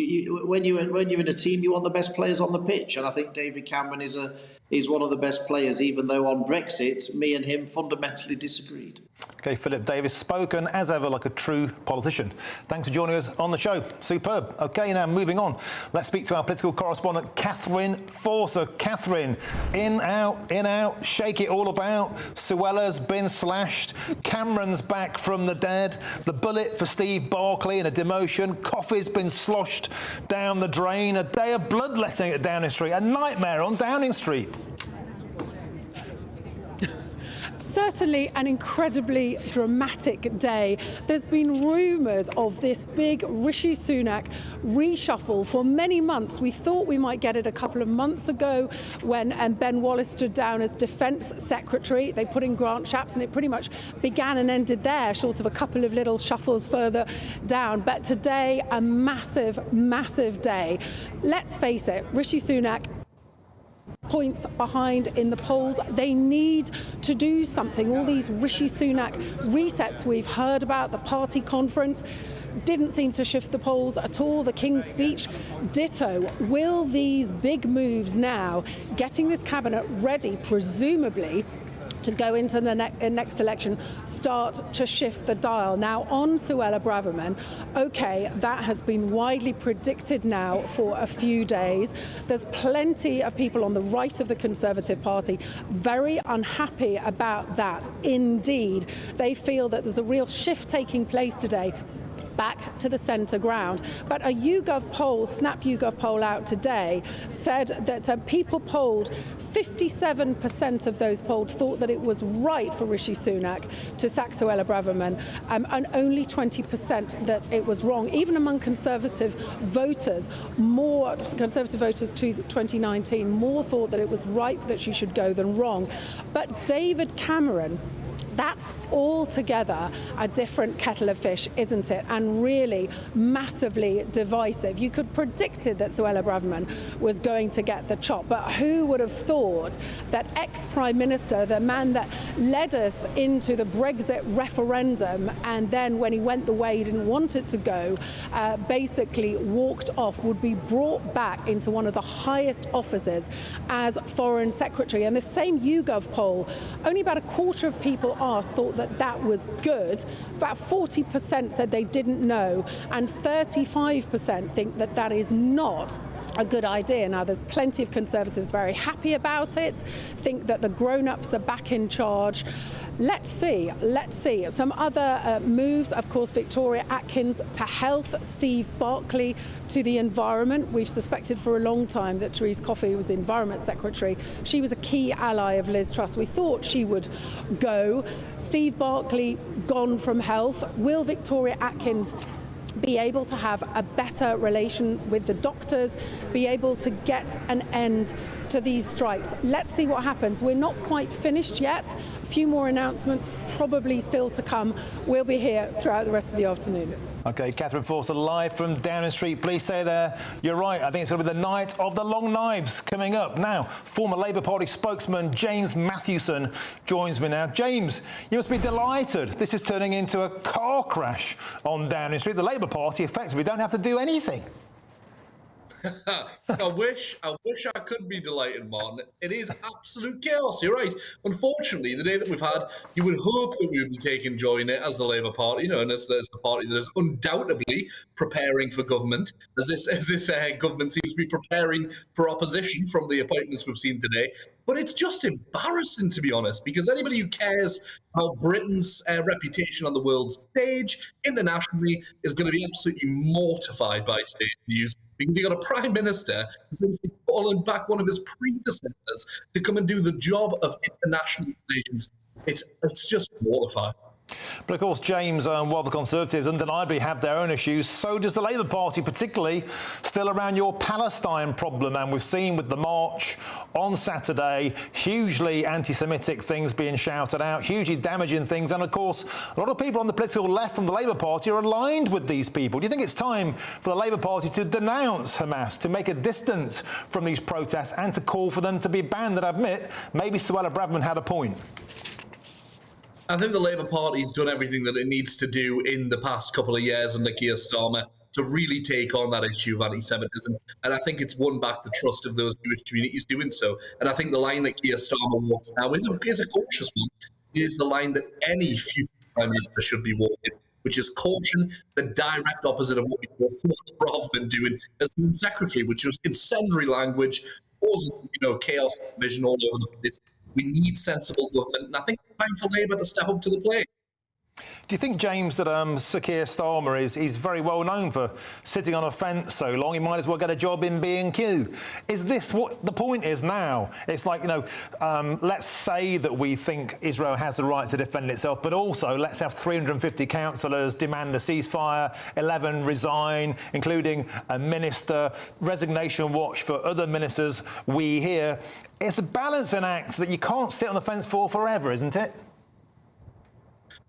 When you're in a team, you want the best players on the pitch, and I think David Cameron is one of the best players, even though on Brexit, me and him fundamentally disagreed. OK, Philip Davis, spoken as ever like a true politician. Thanks for joining us on the show. Superb. OK, now moving on. Let's speak to our political correspondent, Catherine Forcer. Catherine, in, out, shake it all about. Suella's been slashed. Cameron's back from the dead. The bullet for Steve Barclay in a demotion. Coffee's been sloshed down the drain. A day of bloodletting at Downing Street. A nightmare on Downing Street. Certainly an incredibly dramatic day. There's been rumours of this big Rishi Sunak reshuffle for many months. We thought we might get it a couple of months ago when Ben Wallace stood down as Defence Secretary. They put in Grant Shapps and it pretty much began and ended there, short of a couple of little shuffles further down. But today, a massive, massive day. Let's face it, Rishi Sunak points behind in the polls. They need to do something. All these Rishi Sunak resets we've heard about, the party conference, didn't seem to shift the polls at all. The King's speech, ditto. Will these big moves now, getting this cabinet ready, presumably, to go into the next election, start to shift the dial? Now, on Suella Braverman, OK, that has been widely predicted now for a few days. There's plenty of people on the right of the Conservative Party very unhappy about that. Indeed, they feel that there's a real shift taking place today back to the centre ground. But a YouGov poll, Snap YouGov poll out today, said that people polled, 57% of those polled thought that it was right for Rishi Sunak to sack Suella Braverman, and only 20% that it was wrong. Even among Conservative voters, more Conservative voters to 2019, more thought that it was right that she should go than wrong. But David Cameron, that's altogether a different kettle of fish, isn't it? And really massively divisive. You could predicted that Suella Braverman was going to get the chop, but who would have thought that ex-Prime Minister, the man that led us into the Brexit referendum, and then when he went the way he didn't want it to go, basically walked off, would be brought back into one of the highest offices as Foreign Secretary. And the same YouGov poll, only about a quarter of people thought that that was good. About 40% said they didn't know, and 35% think that that is not a good idea. Now, there's plenty of Conservatives very happy about it, think that the grown-ups are back in charge. Let's see. Some other moves, of course, Victoria Atkins to health, Steve Barclay to the environment. We've suspected for a long time that Therese Coffey was the Environment Secretary. She was a key ally of Liz Truss. We thought she would go. Steve Barclay gone from health. Will Victoria Atkins be able to have a better relation with the doctors, be able to get an end to these strikes. Let's see what happens. We're not quite finished yet. A few more announcements probably still to come. We'll be here throughout the rest of the afternoon. OK, Catherine Forster live from Downing Street. Please stay there. You're right, I think it's going to be the night of the long knives coming up. Now, former Labour Party spokesman James Mathewson joins me now. James, you must be delighted. This is turning into a car crash on Downing Street. The Labour Party effectively don't have to do anything. I wish I could be delighted, Martin. It is absolute chaos. You're right. Unfortunately, the day that we've had, you would hope that we would be taking joy in it as the Labour Party, you know, and as the party that is undoubtedly preparing for government, as this government seems to be preparing for opposition from the appointments we've seen today. But it's just embarrassing, to be honest, because anybody who cares about Britain's reputation on the world stage internationally is going to be absolutely mortified by today's news. Because you've got a Prime Minister who's fallen back one of his predecessors to come and do the job of international relations. It's just mortifying. But of course, James, while the Conservatives undeniably have their own issues, so does the Labour Party, particularly still around your Palestine problem. And we've seen with the march on Saturday, hugely anti-Semitic things being shouted out, hugely damaging things. And of course, a lot of people on the political left from the Labour Party are aligned with these people. Do you think it's time for the Labour Party to denounce Hamas, to make a distance from these protests and to call for them to be banned? And I admit, maybe Suella Braverman had a point. I think the Labour Party's done everything that it needs to do in the past couple of years under Keir Starmer to really take on that issue of anti-Semitism. And I think it's won back the trust of those Jewish communities doing so. And I think the line that Keir Starmer walks now is a cautious one. It is the line that any future Prime Minister should be walking, which is caution, the direct opposite of what we saw Braverman doing as Home Secretary, which was incendiary language, causing chaos and division all over the place. We need sensible government, and I think it's time for Labour to step up to the plate. Do you think, James, that Sir Keir Starmer is very well known for sitting on a fence so long, he might as well get a job in B&Q? Is this what the point is now? It's like, let's say that we think Israel has the right to defend itself, but also let's have 350 councillors demand a ceasefire, 11 resign, including a minister, resignation watch for other ministers we hear. It's a balancing act that you can't sit on the fence for forever, isn't it?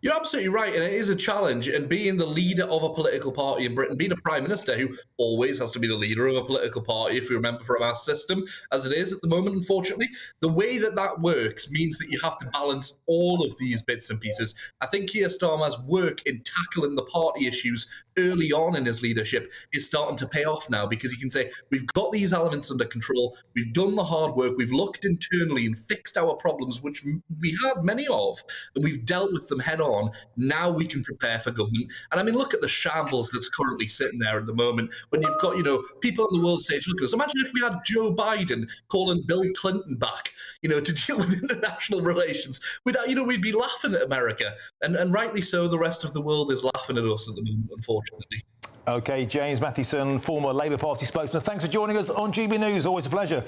You're absolutely right, and it is a challenge. And being the leader of a political party in Britain, being a Prime Minister who always has to be the leader of a political party, if you remember from our system, as it is at the moment, unfortunately, the way that works means that you have to balance all of these bits and pieces. I think Keir Starmer's work in tackling the party issues early on in his leadership is starting to pay off now, because he can say, we've got these elements under control, we've done the hard work, we've looked internally and fixed our problems, which we had many of, and we've dealt with them head on. Now we can prepare for government. And I mean, look at the shambles that's currently sitting there at the moment when you've got, people on the world stage look at us. Imagine if we had Joe Biden calling Bill Clinton back, to deal with international relations. We'd be laughing at America. And rightly so, the rest of the world is laughing at us at the moment, unfortunately. OK, James Mathewson, former Labour Party spokesman, thanks for joining us on GB News. Always a pleasure.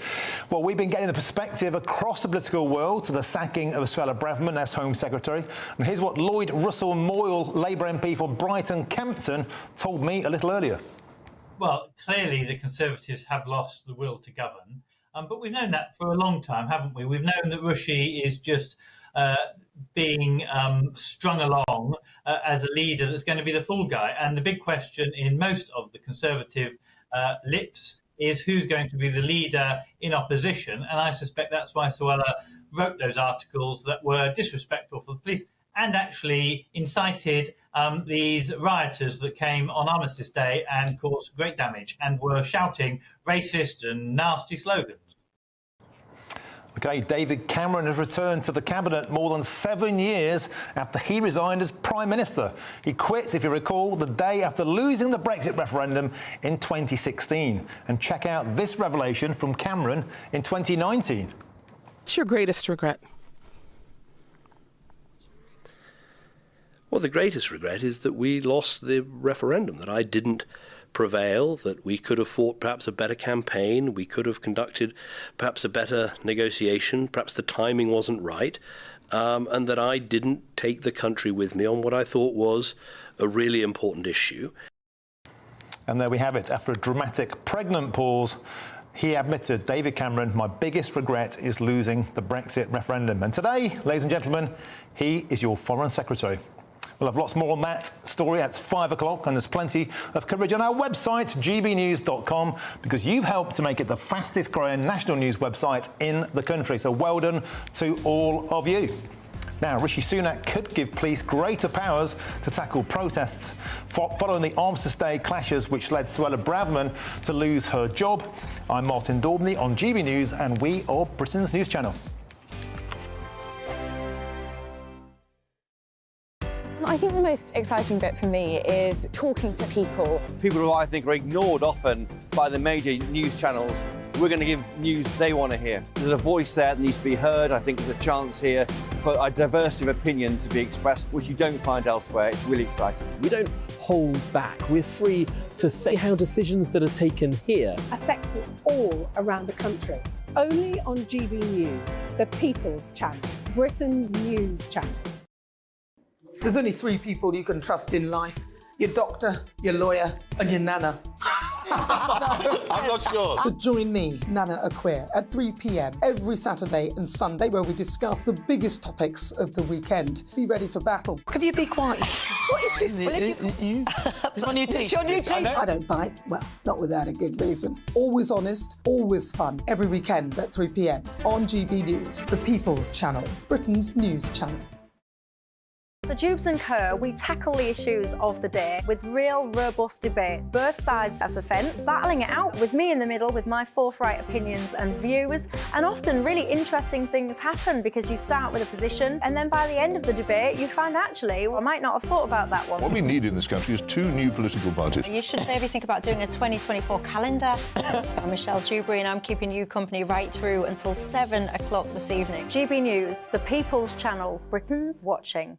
Well, we've been getting the perspective across the political world to the sacking of Suella Braverman as Home Secretary. And here's what Lloyd Russell Moyle, Labour MP for Brighton Kempton, told me a little earlier. Well, clearly the Conservatives have lost the will to govern. But we've known that for a long time, haven't we? We've known that Rishi is just being strung along as a leader that's going to be the fall guy. And the big question in most of the Conservative lips is who's going to be the leader in opposition. And I suspect that's why Suella wrote those articles that were disrespectful for the police and actually incited these rioters that came on Armistice Day and caused great damage and were shouting racist and nasty slogans. OK, David Cameron has returned to the Cabinet more than 7 years after he resigned as Prime Minister. He quit, if you recall, the day after losing the Brexit referendum in 2016. And check out this revelation from Cameron in 2019. What's your greatest regret? Well, the greatest regret is that we lost the referendum, that I didn't prevail, that we could have fought perhaps a better campaign, we could have conducted perhaps a better negotiation, perhaps the timing wasn't right, and that I didn't take the country with me on what I thought was a really important issue. And there we have it. After a dramatic pregnant pause, He admitted, David Cameron, my biggest regret is losing the Brexit referendum. And today, ladies and gentlemen, he is your Foreign Secretary. We'll have lots more on that story at 5 o'clock, and there's plenty of coverage on our website, gbnews.com, because you've helped to make it the fastest growing national news website in the country. So well done to all of you. Now, Rishi Sunak could give police greater powers to tackle protests following the Armistice Day clashes, which led Suella Braverman to lose her job. I'm Martin Daubney on GB News, and we are Britain's news channel. I think the most exciting bit for me is talking to people. People who I think are ignored often by the major news channels. We're going to give news they want to hear. There's a voice there that needs to be heard. I think there's a chance here for a diversity of opinion to be expressed, which you don't find elsewhere. It's really exciting. We don't hold back. We're free to say how decisions that are taken here affect us all around the country. Only on GB News, the People's Channel, Britain's news channel. There's only 3 people you can trust in life. Your doctor, your lawyer, and your nana. I'm not sure. So join me, Nana Aquare, at 3 p.m. every Saturday and Sunday, where we discuss the biggest topics of the weekend. Be ready for battle. Could you be quiet? What is this? It's my new It's t-shirt. your new t-shirt. I don't bite. Well, not without a good reason. Always honest, always fun. Every weekend at 3 p.m. on GB News, the People's Channel, Britain's news channel. So Jubes and Kerr, we tackle the issues of the day with real, robust debate, both sides of the fence, battling it out with me in the middle with my forthright opinions and views. And often really interesting things happen because you start with a position and then by the end of the debate you find actually, well, I might not have thought about that one. What we need in this country is 2 new political parties. You should maybe think about doing a 2024 calendar. I'm Michelle Dewberry and I'm keeping you company right through until 7 o'clock this evening. GB News, the People's Channel, Britain's watching.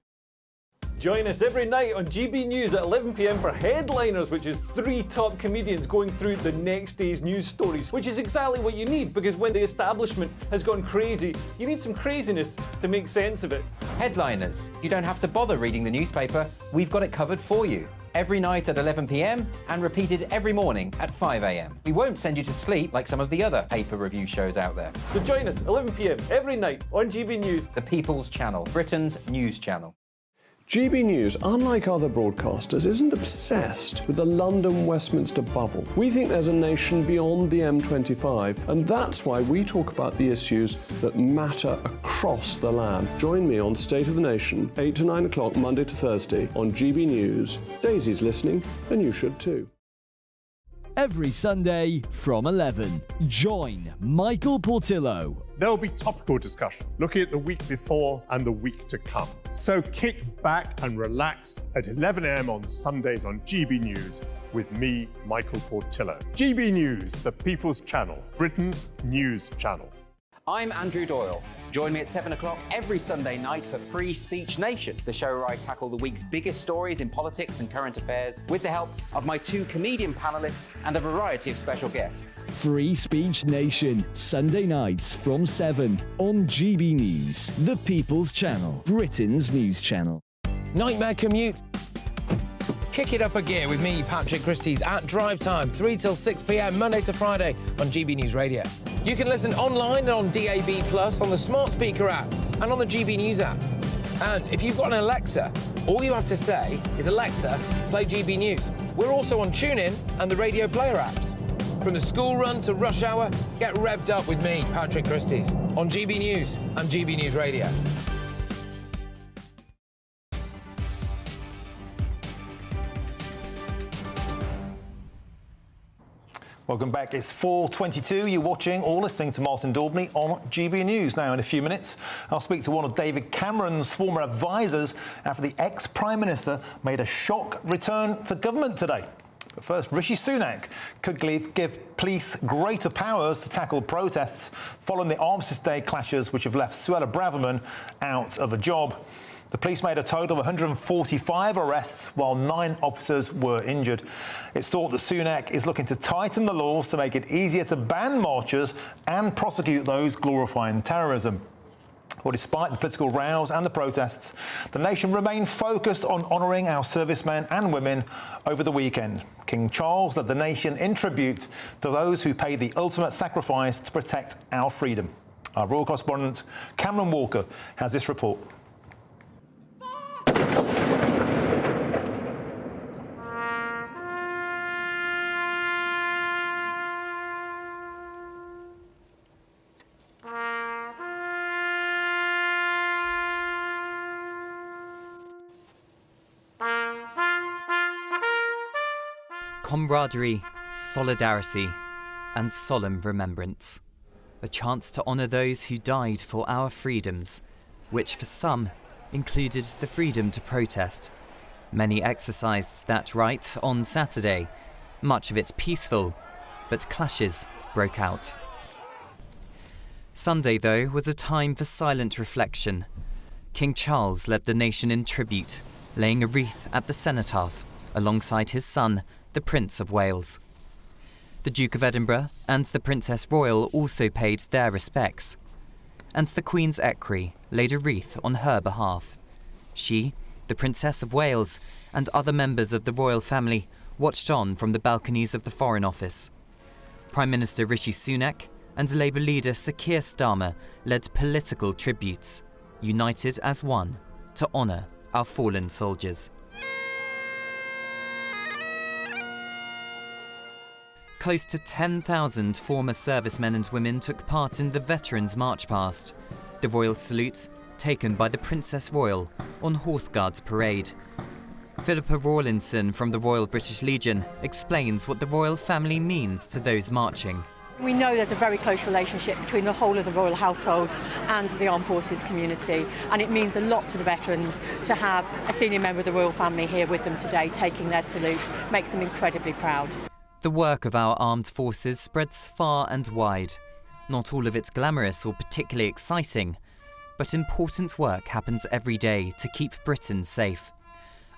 Join us every night on GB News at 11 p.m. for Headliners, which is 3 top comedians going through the next day's news stories, which is exactly what you need, because when the establishment has gone crazy, you need some craziness to make sense of it. Headliners. You don't have to bother reading the newspaper. We've got it covered for you. Every night at 11 p.m. and repeated every morning at 5 a.m. We won't send you to sleep like some of the other paper review shows out there. So join us 11 p.m. every night on GB News. The People's Channel, Britain's news channel. GB News, unlike other broadcasters, isn't obsessed with the London-Westminster bubble. We think there's a nation beyond the M25, and that's why we talk about the issues that matter across the land. Join me on State of the Nation, 8 to 9 o'clock, Monday to Thursday, on GB News. Daisy's listening, and you should too. Every Sunday from 11, join Michael Portillo. There'll be topical discussion, looking at the week before and the week to come. So kick back and relax at 11 a.m. on Sundays on GB News with me, Michael Portillo. GB News, the People's Channel, Britain's news channel. I'm Andrew Doyle. Join me at 7 o'clock every Sunday night for Free Speech Nation, the show where I tackle the week's biggest stories in politics and current affairs with the help of my 2 comedian panellists and a variety of special guests. Free Speech Nation, Sunday nights from 7 on GB News, the People's Channel, Britain's news channel. Nightmare commute. Kick it up a gear with me, Patrick Christys, at drive time, 3 till 6 p.m, Monday to Friday on GB News Radio. You can listen online and on DAB+, on the smart speaker app, and on the GB News app. And if you've got an Alexa, all you have to say is, Alexa, play GB News. We're also on TuneIn and the Radio Player apps. From the school run to rush hour, get revved up with me, Patrick Christys, on GB News and GB News Radio. Welcome back. It's 4:22. You're watching or listening to Martin Daubney on GB News. Now, in a few minutes, I'll speak to one of David Cameron's former advisors after the ex-Prime Minister made a shock return to government today. But first, Rishi Sunak could give police greater powers to tackle protests following the Armistice Day clashes, which have left Suella Braverman out of a job. The police made a total of 145 arrests, while 9 officers were injured. It's thought that Sunak is looking to tighten the laws to make it easier to ban marchers and prosecute those glorifying terrorism. Well, despite the political rows and the protests, the nation remained focused on honouring our servicemen and women over the weekend. King Charles led the nation in tribute to those who paid the ultimate sacrifice to protect our freedom. Our royal correspondent, Cameron Walker, has this report. Camaraderie, solidarity, and solemn remembrance. A chance to honour those who died for our freedoms, which for some included the freedom to protest. Many exercised that right on Saturday, much of it peaceful, but clashes broke out. Sunday, though, was a time for silent reflection. King Charles led the nation in tribute, laying a wreath at the cenotaph alongside his son, the Prince of Wales. The Duke of Edinburgh and the Princess Royal also paid their respects, and the Queen's equerry laid a wreath on her behalf. She, the Princess of Wales, and other members of the royal family watched on from the balconies of the Foreign Office. Prime Minister Rishi Sunak and Labour leader Sir Keir Starmer led political tributes, united as one to honour our fallen soldiers. Close to 10,000 former servicemen and women took part in the Veterans March Past, the royal salute taken by the Princess Royal on Horse Guards Parade. Philippa Rawlinson from the Royal British Legion explains what the royal family means to those marching. We know there's a very close relationship between the whole of the royal household and the armed forces community, and it means a lot to the veterans to have a senior member of the royal family here with them today taking their salute. Makes them incredibly proud. The work of our armed forces spreads far and wide. Not all of it glamorous or particularly exciting, but important work happens every day to keep Britain safe.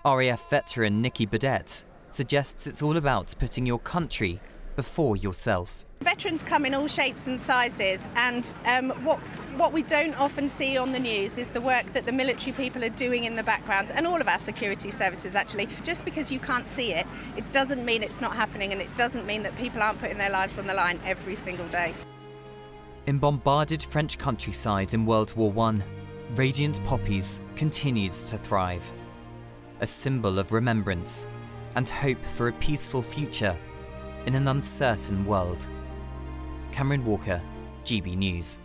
RAF veteran Nikki Burdett suggests it's all about putting your country before yourself. Veterans come in all shapes and sizes, and what we don't often see on the news is the work that the military people are doing in the background, and all of our security services actually. Just because you can't see it, it doesn't mean it's not happening, and it doesn't mean that people aren't putting their lives on the line every single day. In bombarded French countryside in World War I, radiant poppies continued to thrive. A symbol of remembrance and hope for a peaceful future in an uncertain world. Cameron Walker, GB News.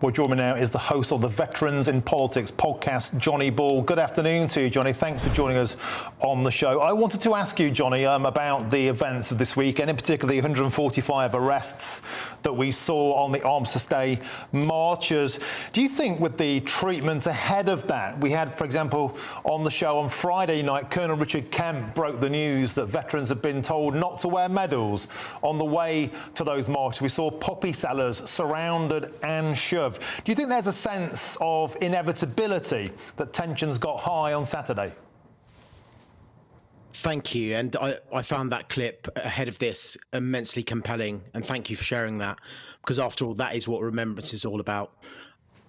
Well, joining me now is the host of the Veterans in Politics podcast, Johnny Ball. Good afternoon to you, Johnny. Thanks for joining us on the show. I wanted to ask you, Johnny, about the events of this week, and in particular the 145 arrests that we saw on the Armistice Day marches. Do you think with the treatment ahead of that, we had, for example, on the show on Friday night, Colonel Richard Kemp broke the news that veterans have been told not to wear medals on the way to those marches. We saw poppy sellers surrounded and shoved. Do you think there's a sense of inevitability that tensions got high on Saturday? Thank you. And I found that clip ahead of this immensely compelling. And thank you for sharing that, because after all, that is what Remembrance is all about.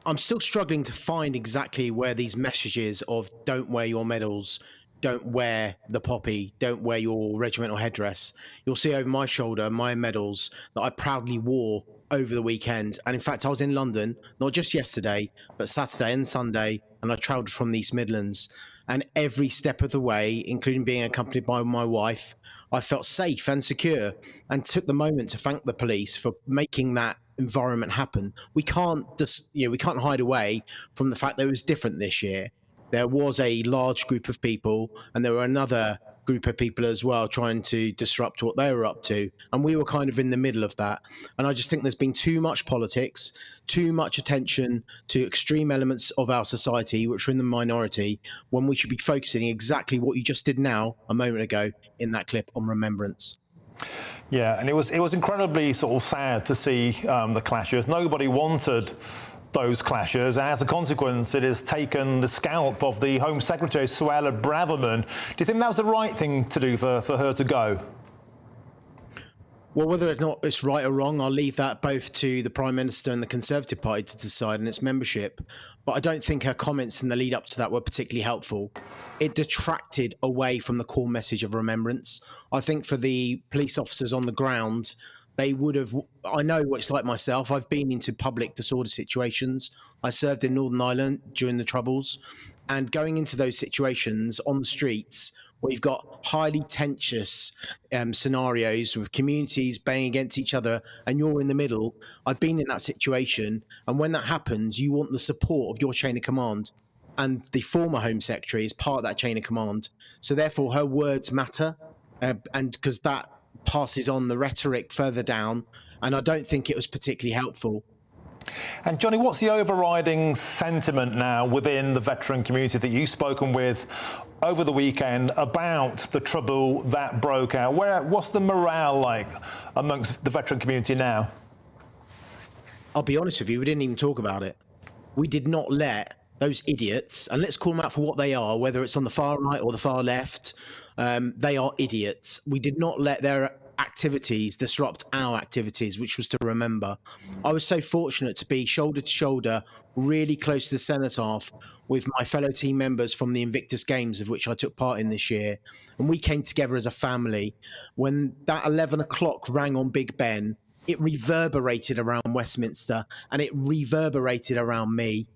I'm still struggling to find exactly where these messages of don't wear your medals, don't wear the poppy, don't wear your regimental headdress. You'll see over my shoulder my medals that I proudly wore over the weekend. And in fact, I was in London, not just yesterday, but Saturday and Sunday, and I travelled from the East Midlands. And every step of the way, including being accompanied by my wife, I felt safe and secure, and took the moment to thank the police for making that environment happen. We can't hide away from the fact that it was different this year. There was a large group of people, and there were another group of people as well trying to disrupt what they were up to, and we were kind of in the middle of that. And I just think there's been too much politics, too much attention to extreme elements of our society which are in the minority, when we should be focusing exactly what you just did now a moment ago in that clip on Remembrance. Yeah, and it was incredibly sort of sad to see the clashes. Nobody wanted those clashes. As a consequence, it has taken the scalp of the Home Secretary, Suella Braverman. Do you think that was the right thing to do for her to go? Well, whether or not it's right or wrong, I'll leave that both to the Prime Minister and the Conservative Party to decide and its membership. But I don't think her comments in the lead up to that were particularly helpful. It detracted away from the core message of remembrance. I think for the police officers on the ground, they would have, I know what it's like myself. I've been into public disorder situations. I served in Northern Ireland during the Troubles. And going into those situations on the streets, where you've got highly tense scenarios with communities banging against each other and you're in the middle. I've been in that situation. And when that happens, you want the support of your chain of command. And the former Home Secretary is part of that chain of command. So therefore, her words matter. And because that passes on the rhetoric further down. And I don't think it was particularly helpful. And Johnny, what's the overriding sentiment now within the veteran community that you've spoken with over the weekend about the trouble that broke out? What's the morale like amongst the veteran community now? I'll be honest with you, we didn't even talk about it. We did not let those idiots, and let's call them out for what they are, whether it's on the far right or the far left, they are idiots. We did not let their activities disrupt our activities, which was to remember. I was so fortunate to be shoulder to shoulder, really close to the cenotaph with my fellow team members from the Invictus Games, of which I took part in this year. And we came together as a family. When that 11 o'clock rang on Big Ben, it reverberated around Westminster and it reverberated around me.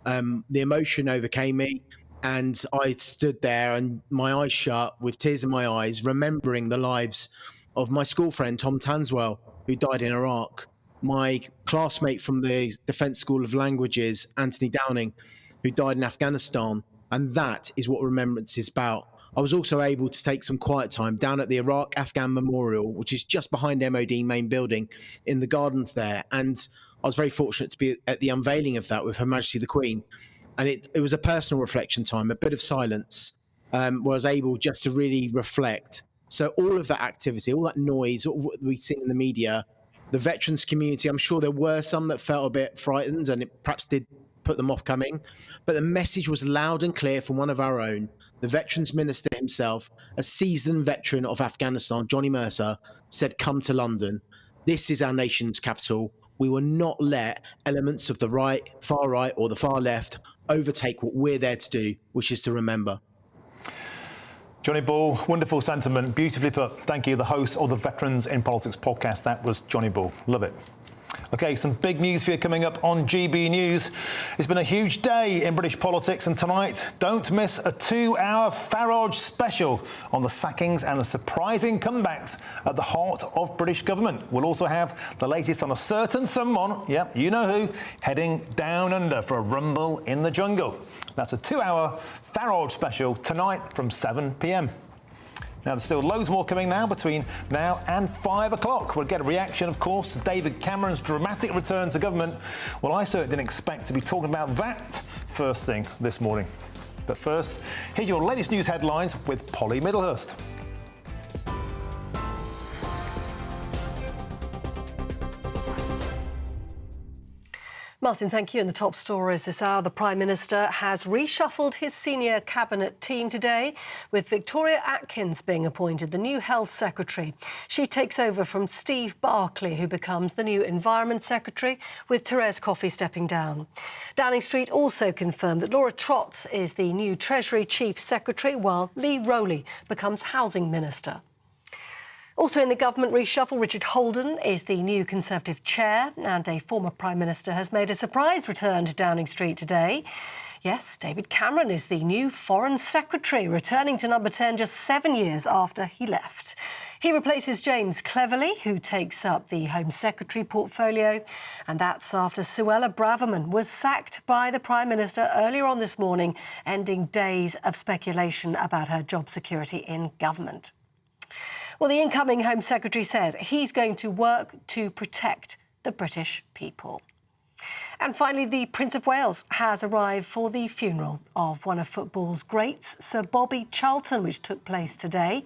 The emotion overcame me. And I stood there and my eyes shut with tears in my eyes, remembering the lives of my school friend, Tom Tanswell, who died in Iraq, my classmate from the Defence School of Languages, Anthony Downing, who died in Afghanistan. And that is what Remembrance is about. I was also able to take some quiet time down at the Iraq-Afghan Memorial, which is just behind MOD main building in the gardens there. And I was very fortunate to be at the unveiling of that with Her Majesty the Queen. And it was a personal reflection time, a bit of silence, where I was able just to really reflect. So all of that activity, all that noise, all what we see in the media, the veterans community, I'm sure there were some that felt a bit frightened and it perhaps did put them off coming. But the message was loud and clear from one of our own. The Veterans Minister himself, a seasoned veteran of Afghanistan, Johnny Mercer, said, come to London. This is our nation's capital. We will not let elements of the right, far right or the far left overtake what we're there to do, which is to remember. Johnny Ball, wonderful sentiment, beautifully put. Thank you, the host of the Veterans in Politics podcast. That was Johnny Ball. Love it. OK, some big news for you coming up on GB News. It's been a huge day in British politics, and tonight, don't miss a 2-hour Farage special on the sackings and the surprising comebacks at the heart of British government. We'll also have the latest on a certain someone, yep, you know who, heading down under for a rumble in the jungle. That's a 2-hour Farage special tonight from 7 p.m. Now, there's still loads more coming now between now and 5 o'clock. We'll get a reaction, of course, to David Cameron's dramatic return to government. Well, I certainly didn't expect to be talking about that first thing this morning. But first, here's your latest news headlines with Polly Middlehurst. Martin, thank you. In the top stories this hour, the Prime Minister has reshuffled his senior cabinet team today, with Victoria Atkins being appointed the new Health Secretary. She takes over from Steve Barclay, who becomes the new Environment Secretary, with Therese Coffey stepping down. Downing Street also confirmed that Laura Trott is the new Treasury Chief Secretary, while Lee Rowley becomes Housing Minister. Also in the government reshuffle, Richard Holden is the new Conservative chair, and a former Prime Minister has made a surprise return to Downing Street today. Yes, David Cameron is the new Foreign Secretary, returning to number 10 just 7 years after he left. He replaces James Cleverly, who takes up the Home Secretary portfolio, and that's after Suella Braverman was sacked by the Prime Minister earlier on this morning, ending days of speculation about her job security in government. Well, the incoming Home Secretary says he's going to work to protect the British people. And finally, the Prince of Wales has arrived for the funeral of one of football's greats, Sir Bobby Charlton, which took place today.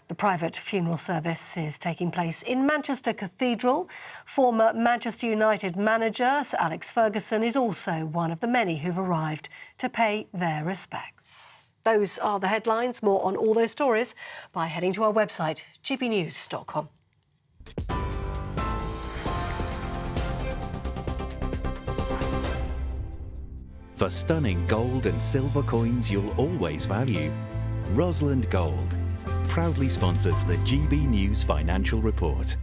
The private funeral service is taking place in Manchester Cathedral. Former Manchester United manager Sir Alex Ferguson is also one of the many who've arrived to pay their respects. Those are the headlines. More on all those stories by heading to our website, gbnews.com. For stunning gold and silver coins you'll always value, Rosland Gold proudly sponsors the GB News Financial Report.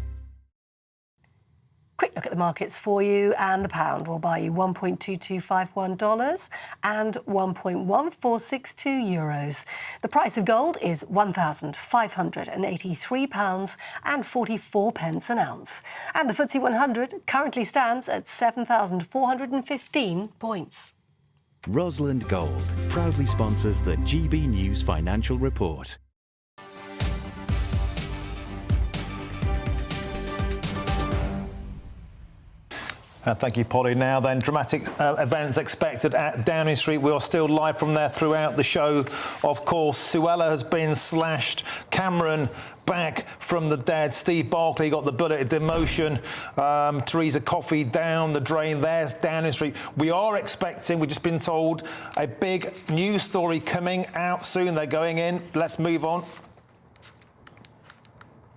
Quick look at the markets for you, and the pound will buy you $1.2251 and 1.1462 euros. The price of gold is £1,583 and 44 pence an ounce. And the FTSE 100 currently stands at 7,415 points. Rosland Gold proudly sponsors the GB News Financial Report. Thank you, Polly. Now then, dramatic events expected at Downing Street. We are still live from there throughout the show. Of course, Suella has been slashed. Cameron back from the dead. Steve Barclay got the bullet at demotion. Theresa Coffey down the drain. There's Downing Street. We are expecting, we've just been told, a big news story coming out soon. They're going in. Let's move on.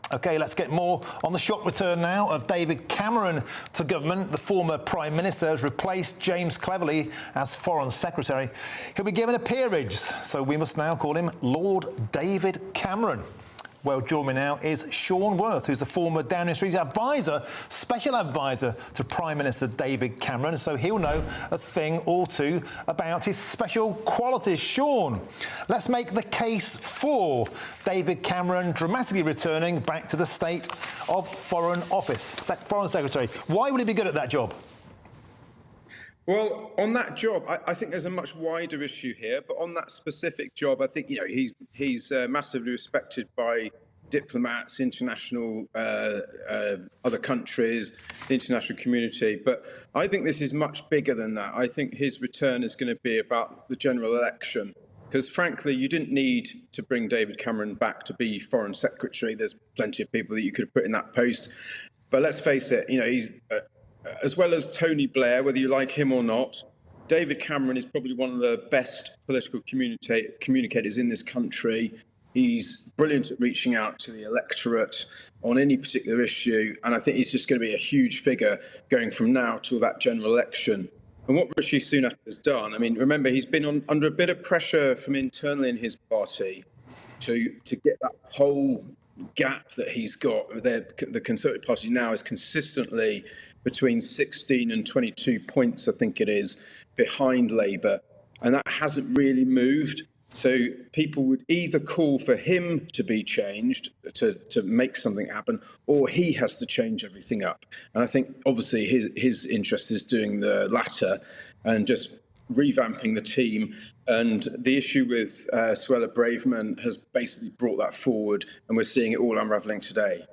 OK, let's get more on the shock return now of David Cameron to government. The former Prime Minister has replaced James Cleverly as Foreign Secretary. He'll be given a peerage, so we must now call him Lord David Cameron. Well, joining me now is Sean Worth, who's the former Downing Street advisor, special advisor to Prime Minister David Cameron, so he'll know a thing or two about his special qualities. Sean, let's make the case for David Cameron dramatically returning back to the state of Foreign Office, Foreign Secretary. Why would he be good at that job? Well, on that job, I think there's a much wider issue here. But on that specific job, I think he's massively respected by diplomats, international, other countries, the international community. But I think this is much bigger than that. I think his return is going to be about the general election. Because frankly, you didn't need to bring David Cameron back to be Foreign Secretary. There's plenty of people that you could have put in that post. But let's face it, he's as well as Tony Blair, whether you like him or not, David Cameron is probably one of the best political communicators in this country. He's brilliant at reaching out to the electorate on any particular issue. And I think he's just going to be a huge figure going from now till that general election. And what Rishi Sunak has done, I mean, remember, he's been under a bit of pressure from internally in his party to get that whole gap that he's got. The Conservative Party now is consistently between 16 and 22 points, I think it is, behind Labour. And that hasn't really moved. So people would either call for him to be changed, to make something happen, or he has to change everything up. And I think, obviously, his interest is doing the latter and just revamping the team. And the issue with Suella Braverman has basically brought that forward, and we're seeing it all unravelling today.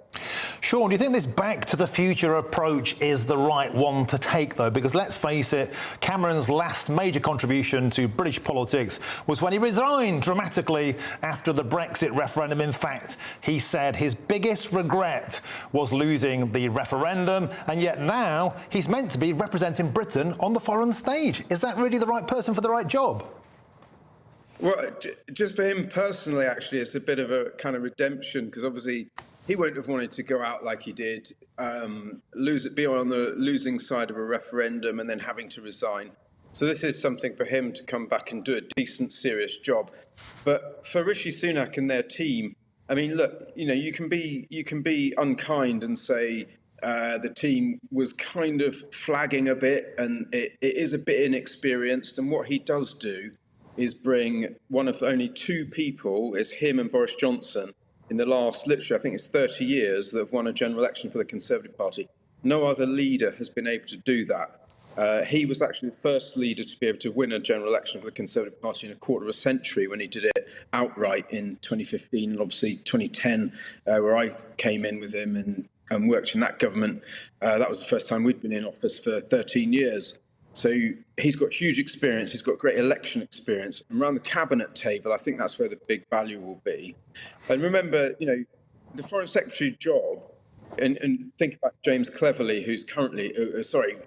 Sean, do you think this back to the future approach is the right one to take, though? Because let's face it, Cameron's last major contribution to British politics was when he resigned dramatically after the Brexit referendum. In fact, he said his biggest regret was losing the referendum, and yet now he's meant to be representing Britain on the foreign stage. Is that really the right person for the right job? Well, just for him personally, actually, it's a bit of a kind of redemption, because obviously he won't have wanted to go out like he did, be on the losing side of a referendum and then having to resign. So this is something for him to come back and do a decent, serious job. But for Rishi Sunak and their team, I mean, look, you can be unkind and say the team was kind of flagging a bit, and it is a bit inexperienced. And what he does do is bring one of only two people, is him and Boris Johnson, in the last, literally, I think it's 30 years, that have won a general election for the Conservative Party. No other leader has been able to do that. He was actually the first leader to be able to win a general election for the Conservative Party in a quarter of a century when he did it outright in 2015 and obviously 2010, where I came in with him and worked in that government. That was the first time we'd been in office for 13 years. So he's got huge experience, he's got great election experience. And around the cabinet table, I think that's where the big value will be. And remember, the Foreign Secretary job, and think about James Cleverly, who's currently,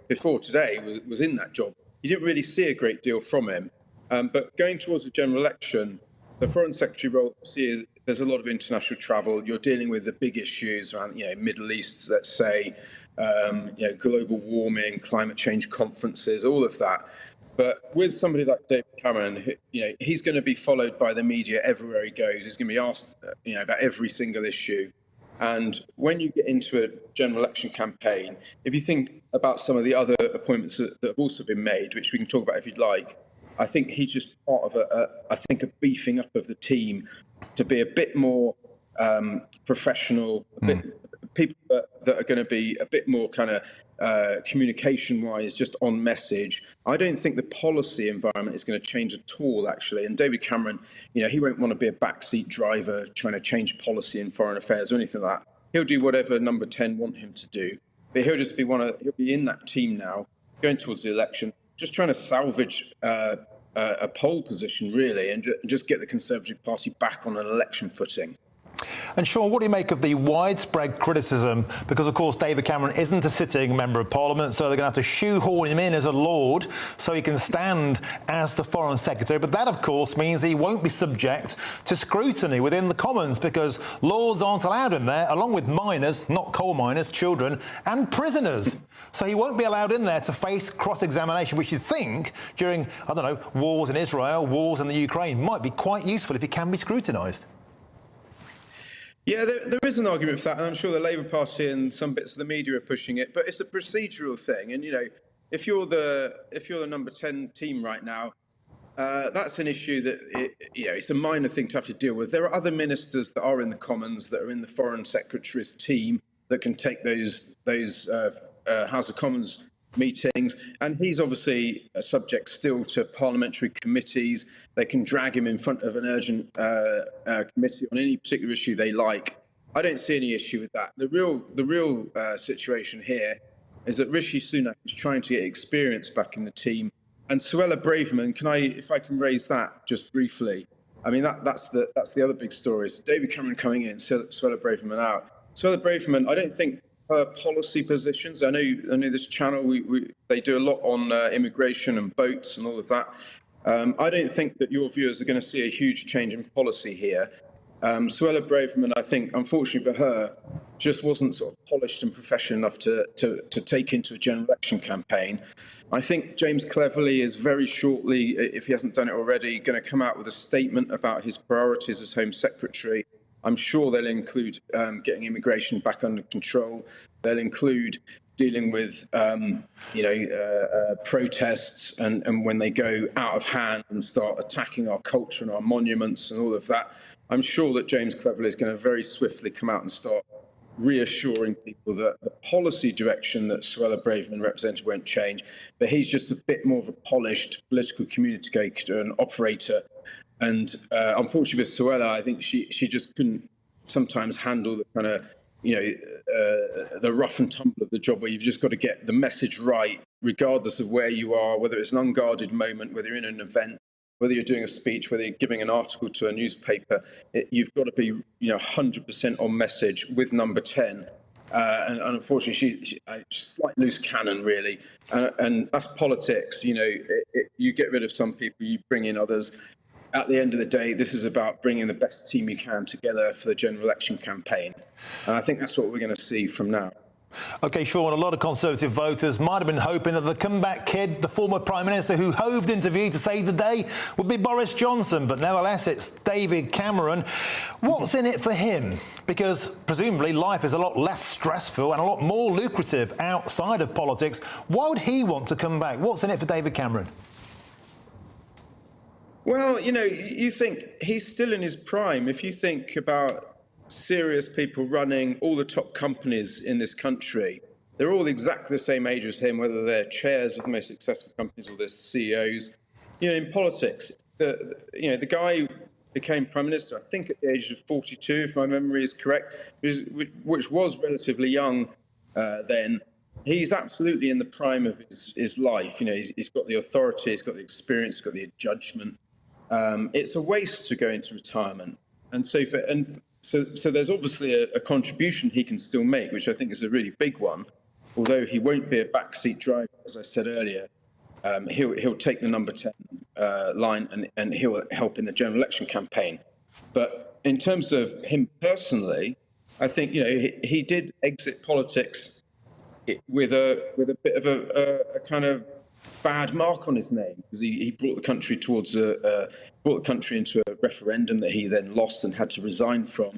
before today, was in that job. You didn't really see a great deal from him. But going towards the general election, the Foreign Secretary role there's a lot of international travel. You're dealing with the big issues around, Middle East, let's say, global warming, climate change conferences, all of that. But with somebody like David Cameron, he's going to be followed by the media everywhere he goes. He's going to be asked, about every single issue. And when you get into a general election campaign, if you think about some of the other appointments that have also been made, which we can talk about if you'd like, I think he's just part of a beefing up of the team to be a bit more professional, people that are going to be a bit more kind of communication-wise, just on message. I don't think the policy environment is going to change at all, actually. And David Cameron, he won't want to be a backseat driver trying to change policy in foreign affairs or anything like that. He'll do whatever Number 10 want him to do. But he'll just be he'll be in that team now, going towards the election, just trying to salvage a pole position, really, and just get the Conservative Party back on an election footing. And Sean, what do you make of the widespread criticism? Because, of course, David Cameron isn't a sitting member of Parliament, so they're going to have to shoehorn him in as a Lord so he can stand as the Foreign Secretary. But that, of course, means he won't be subject to scrutiny within the Commons, because Lords aren't allowed in there, along with minors, not coal miners, children, and prisoners. So he won't be allowed in there to face cross-examination, which you'd think during, I don't know, wars in Israel, wars in the Ukraine, might be quite useful if he can be scrutinised. Yeah, there is an argument for that, and I'm sure the Labour Party and some bits of the media are pushing it. But it's a procedural thing, and if you're the Number 10 team right now, that's an issue that it's a minor thing to have to deal with. There are other ministers that are in the Commons, that are in the Foreign Secretary's team, that can take those House of Commons meetings, and he's obviously subject still to parliamentary committees. They can drag him in front of an urgent committee on any particular issue they like. I don't see any issue with that. The real situation here is that Rishi Sunak is trying to get experience back in the team, and Suella Braverman. If I can raise that just briefly? I mean, that's the other big story. So David Cameron coming in, Suella Braverman out. Suella Braverman, I don't think her policy positions. I know this channel, they do a lot on immigration and boats and all of that. I don't think that your viewers are going to see a huge change in policy here. Suella Braverman, I think, unfortunately for her, just wasn't sort of polished and professional enough to take into a general election campaign. I think James Cleverly is very shortly, if he hasn't done it already, going to come out with a statement about his priorities as Home Secretary. I'm sure they'll include getting immigration back under control. They'll include dealing with, protests and when they go out of hand and start attacking our culture and our monuments and all of that. I'm sure that James Cleverly is going to very swiftly come out and start reassuring people that the policy direction that Suella Braverman represented won't change, but he's just a bit more of a polished political communicator and operator. And unfortunately with Suella, I think she just couldn't sometimes handle the kind of, the rough and tumble of the job, where you've just got to get the message right, regardless of where you are, whether it's an unguarded moment, whether you're in an event, whether you're doing a speech, whether you're giving an article to a newspaper. You've got to be 100% on message with Number 10. And unfortunately, she's a slight loose cannon, really. And that's politics. You get rid of some people, you bring in others. At the end of the day, this is about bringing the best team you can together for the general election campaign. And I think that's what we're going to see from now. OK, Sean, a lot of Conservative voters might have been hoping that the comeback kid, the former Prime Minister who hoved into view to save the day, would be Boris Johnson. But nevertheless, it's David Cameron. What's in it for him? Because presumably life is a lot less stressful and a lot more lucrative outside of politics. Why would he want to come back? What's in it for David Cameron? Well, you think he's still in his prime. If you think about serious people running all the top companies in this country, they're all exactly the same age as him, whether they're chairs of the most successful companies or they're CEOs. In politics, the guy who became Prime Minister, I think at the age of 42, if my memory is correct, which was relatively young then. He's absolutely in the prime of his life. He's got the authority, he's got the experience, he's got the judgment. It's a waste to go into retirement. And so there's obviously a contribution he can still make, which I think is a really big one. Although he won't be a backseat driver, as I said earlier, he'll take the Number 10 line and he'll help in the general election campaign. But in terms of him personally, I think, you know, he did exit politics with a bit of a kind of bad mark on his name, because he brought the country towards brought the country into a referendum that he then lost and had to resign from.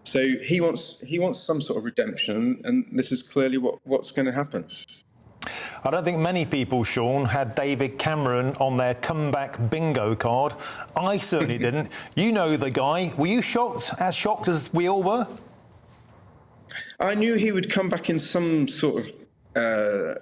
So he wants some sort of redemption, and this is clearly what's going to happen. I don't think many people, Sean, had David Cameron on their comeback bingo card. I certainly didn't. You know the guy. Were you shocked as we all were? I knew he would come back in some sort of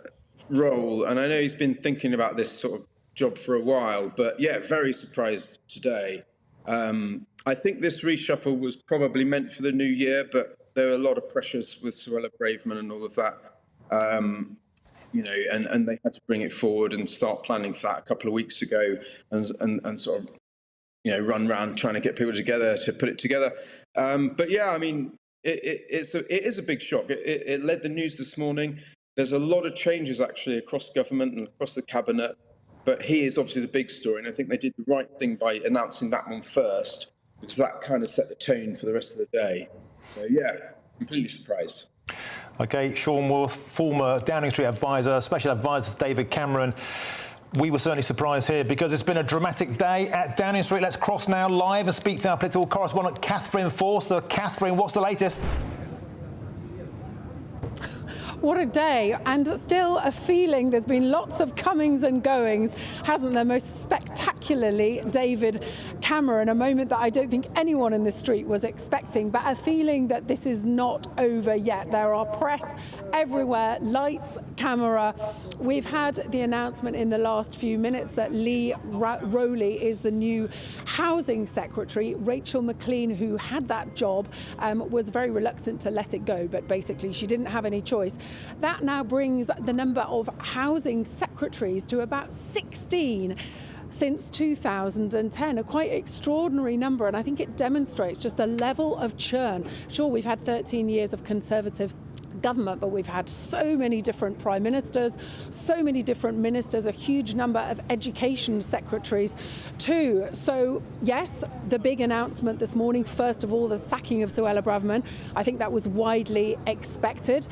role, and I know he's been thinking about this sort of job for a while, but yeah, very surprised today. I think this reshuffle was probably meant for the new year, but there were a lot of pressures with Suella Braverman and all of that. You know, and they had to bring it forward and start planning for that a couple of weeks ago, and sort of, you know, run around trying to get people together to put it together. But yeah, I mean, it is a big shock. It led the news this morning. There's a lot of changes actually across government and across the cabinet, but he is obviously the big story, and I think they did the right thing by announcing that one first, because that kind of set the tone for the rest of the day. So yeah, completely surprised. OK, Sean Worth, former Downing Street advisor, special advisor to David Cameron. We were certainly surprised here because it's been a dramatic day at Downing Street. Let's cross now live and speak to our political correspondent, Catherine Forster. Catherine, what's the latest? What a day, and still a feeling. There's been lots of comings and goings, hasn't there? Most spectacularly, David Cameron, a moment that I don't think anyone in the street was expecting, but a feeling that this is not over yet. There are press everywhere, lights, camera. We've had the announcement in the last few minutes that Lee Rowley is the new Housing Secretary. Rachel McLean, who had that job, was very reluctant to let it go, but basically she didn't have any choice. That now brings the number of housing secretaries to about 16 since 2010, a quite extraordinary number, and I think it demonstrates just the level of churn. Sure, we've had 13 years of Conservative government, but we've had so many different prime ministers, so many different ministers, a huge number of education secretaries too. So yes, the big announcement this morning, first of all, the sacking of Suella Braverman. I think that was widely expected.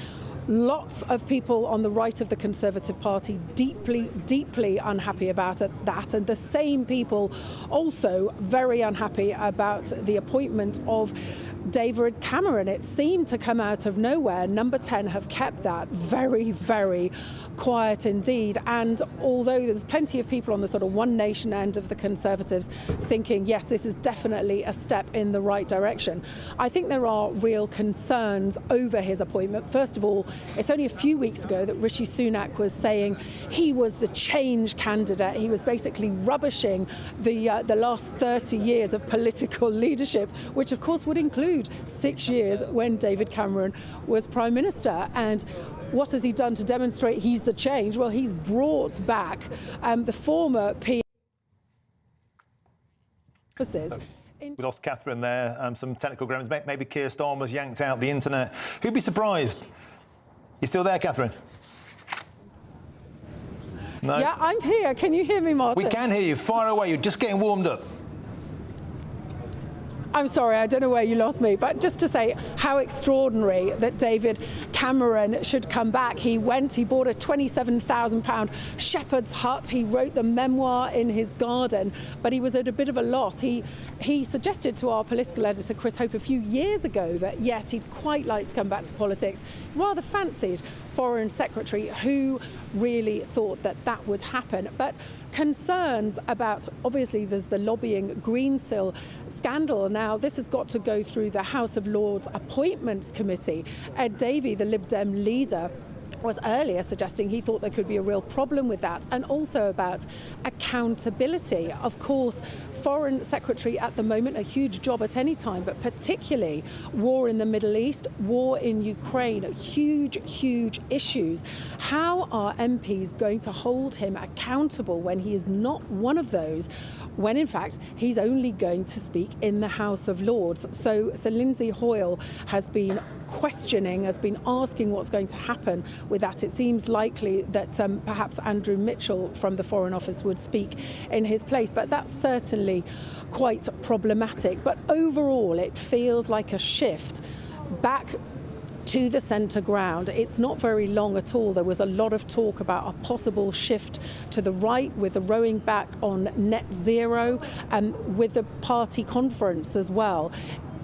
Lots of people on the right of the Conservative Party deeply, deeply unhappy about that, and the same people also very unhappy about the appointment of David Cameron. It seemed to come out of nowhere. Number 10 have kept that very, very quiet indeed. And although there's plenty of people on the sort of One Nation end of the Conservatives thinking, yes, this is definitely a step in the right direction, I think there are real concerns over his appointment. First of all, it's only a few weeks ago that Rishi Sunak was saying he was the change candidate. He was basically rubbishing the last 30 years of political leadership, which of course would include 6 years when David Cameron was Prime Minister. And what has he done to demonstrate he's the change? Well, he's brought back the former PM. We lost Catherine there, some technical grounds. Maybe Keir Starmer's yanked out the internet. Who'd be surprised? You still there, Catherine? No? Yeah, I'm here. Can you hear me, Martin? We can hear you. Fire away. You're just getting warmed up. I'm sorry, I don't know where you lost me, but just to say how extraordinary that David Cameron should come back. He bought a £27,000 shepherd's hut. He wrote the memoir in his garden, but he was at a bit of a loss. He suggested to our political editor, Chris Hope, a few years ago that, yes, he'd quite like to come back to politics. Rather fancied Foreign Secretary, who really thought that that would happen. But concerns about, obviously, there's the lobbying Greensill scandal. Now, this has got to go through the House of Lords Appointments Committee. Ed Davey, the Lib Dem leader, was earlier suggesting he thought there could be a real problem with that, and also about accountability. Of course, Foreign Secretary at the moment, a huge job at any time, but particularly war in the Middle East, war in Ukraine, huge, huge issues. How are MPs going to hold him accountable when he is not one of those, when in fact he's only going to speak in the House of Lords? So Lindsay Hoyle has been questioning, has been asking what's going to happen with that. It seems likely that perhaps Andrew Mitchell from the Foreign Office would speak in his place, but that's certainly quite problematic. But overall, it feels like a shift back to the centre ground. It's not very long at all. There was a lot of talk about a possible shift to the right with the rowing back on net zero and with the party conference as well.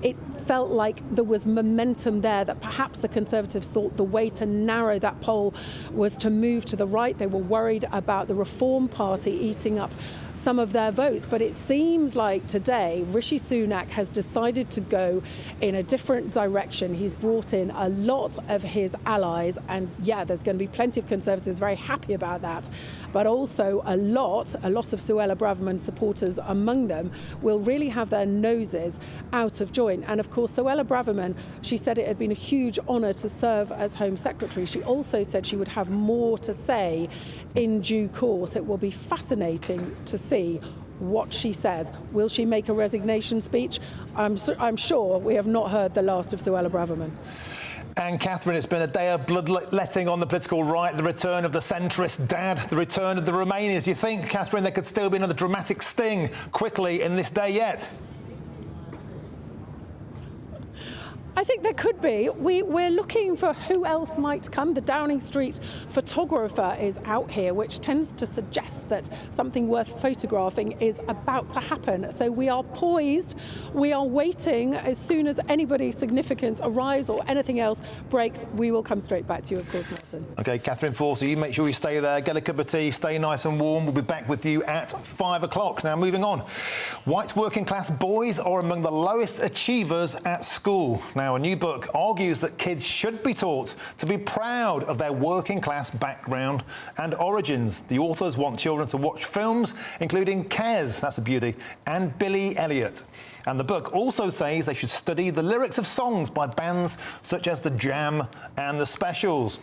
It felt like there was momentum there, that perhaps the Conservatives thought the way to narrow that poll was to move to the right. They were worried about the Reform Party eating up some of their votes. But it seems like today Rishi Sunak has decided to go in a different direction. He's brought in a lot of his allies, and yeah, there's going to be plenty of Conservatives very happy about that. But also a lot of Suella Braverman supporters among them will really have their noses out of joint. And of course, Suella Braverman, she said it had been a huge honour to serve as Home Secretary. She also said she would have more to say in due course. It will be fascinating to see what she says. Will she make a resignation speech? I'm sure we have not heard the last of Suella Braverman. And Catherine, it's been a day of bloodletting on the political right, the return of the centrist dad, the return of the Remainers. You think, Catherine, there could still be another dramatic sting quickly in this day yet? I think there could be. We're looking for who else might come. The Downing Street photographer is out here, which tends to suggest that something worth photographing is about to happen. So we are poised. We are waiting. As soon as anybody significant arrives or anything else breaks, we will come straight back to you, of course, Martin. OK, Catherine Forsey, you make sure you stay there, get a cup of tea, stay nice and warm. We'll be back with you at 5 o'clock. Now, moving on. White working class boys are among the lowest achievers at school. Now, a new book argues that kids should be taught to be proud of their working class background and origins. The authors want children to watch films including Kes, that's a beauty, and Billy Elliot. And the book also says they should study the lyrics of songs by bands such as The Jam and The Specials.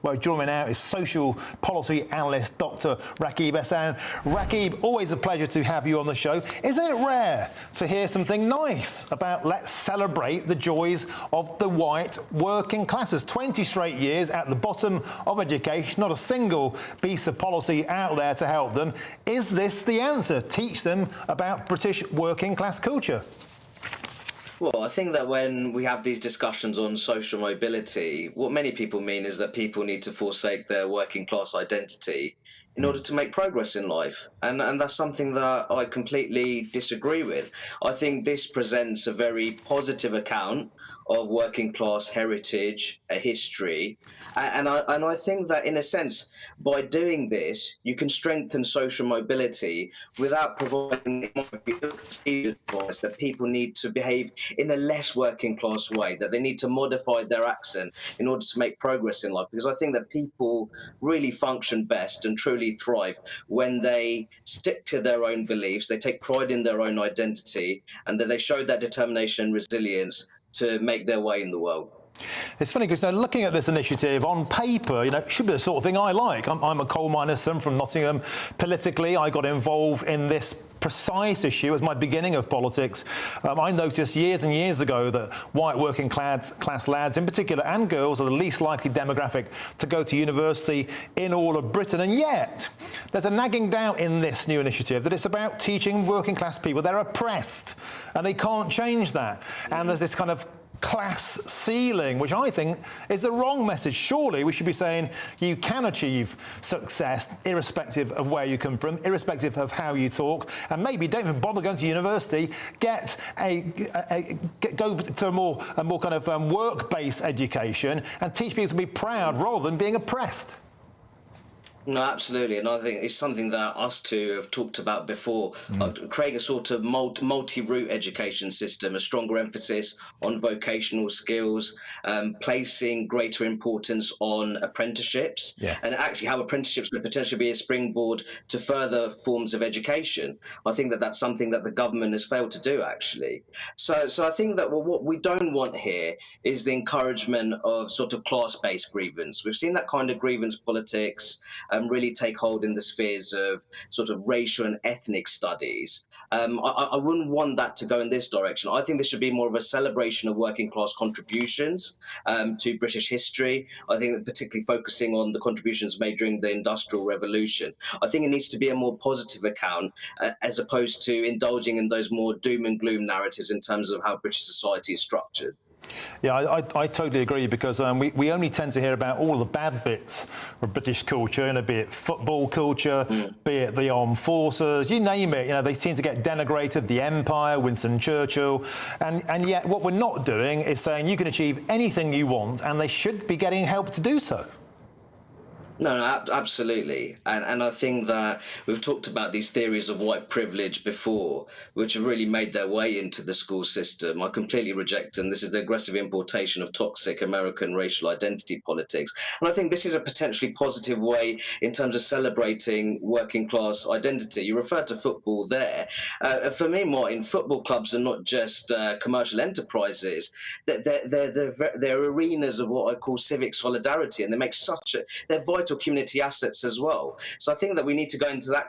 Well, joining me now is social policy analyst Dr. Rakib Ehsan. Rakib, always a pleasure to have you on the show. Isn't it rare to hear something nice about let's celebrate the joys of the white working classes? 20 straight years at the bottom of education, not a single piece of policy out there to help them. Is this the answer? Teach them about British working class culture? Well, I think that when we have these discussions on social mobility, what many people mean is that people need to forsake their working class identity in order to make progress in life. And that's something that I completely disagree with. I think this presents a very positive account of working class heritage, a history. And I think that, in a sense, by doing this, you can strengthen social mobility without providing advice that people need to behave in a less working class way, that they need to modify their accent in order to make progress in life. Because I think that people really function best and truly thrive when they stick to their own beliefs, they take pride in their own identity, and that they show that determination and resilience to make their way in the world. It's funny because looking at this initiative on paper, it should be the sort of thing I like. I'm a coal miner's son from Nottingham. Politically, I got involved in this precise issue as my beginning of politics. I noticed years and years ago that white working class lads in particular, and girls, are the least likely demographic to go to university in all of Britain. And yet, there's a nagging doubt in this new initiative that it's about teaching working class people they're oppressed and they can't change that. And there's this kind of class ceiling, which I think is the wrong message. Surely we should be saying you can achieve success irrespective of where you come from, irrespective of how you talk, and maybe don't even bother going to university. Go to a more kind of work-based education and teach people to be proud rather than being oppressed. No, absolutely, and I think it's something that us two have talked about before. Creating a sort of multi-route education system, a stronger emphasis on vocational skills, placing greater importance on apprenticeships, and actually how apprenticeships could potentially be a springboard to further forms of education. I think that that's something that the government has failed to do, actually. So I think that what we don't want here is the encouragement of sort of class-based grievance. We've seen that kind of grievance politics. really take hold in the spheres of sort of racial and ethnic studies. I wouldn't want that to go in this direction. I think this should be more of a celebration of working class contributions to British history. I think that particularly focusing on the contributions made during the Industrial Revolution. I think it needs to be a more positive account as opposed to indulging in those more doom and gloom narratives in terms of how British society is structured. Yeah, I totally agree, because we only tend to hear about all the bad bits of British culture, be it football culture, be it the armed forces, you name it. They seem to get denigrated, the empire, Winston Churchill, and yet what we're not doing is saying you can achieve anything you want, and they should be getting help to do so. No, absolutely. And I think that we've talked about these theories of white privilege before, which have really made their way into the school system. I completely reject them. This is the aggressive importation of toxic American racial identity politics. And I think this is a potentially positive way in terms of celebrating working class identity. You referred to football there. For me, Martin, football clubs are not just commercial enterprises. They're arenas of what I call civic solidarity, and they make they're vital community assets as well. So I think that we need to go into that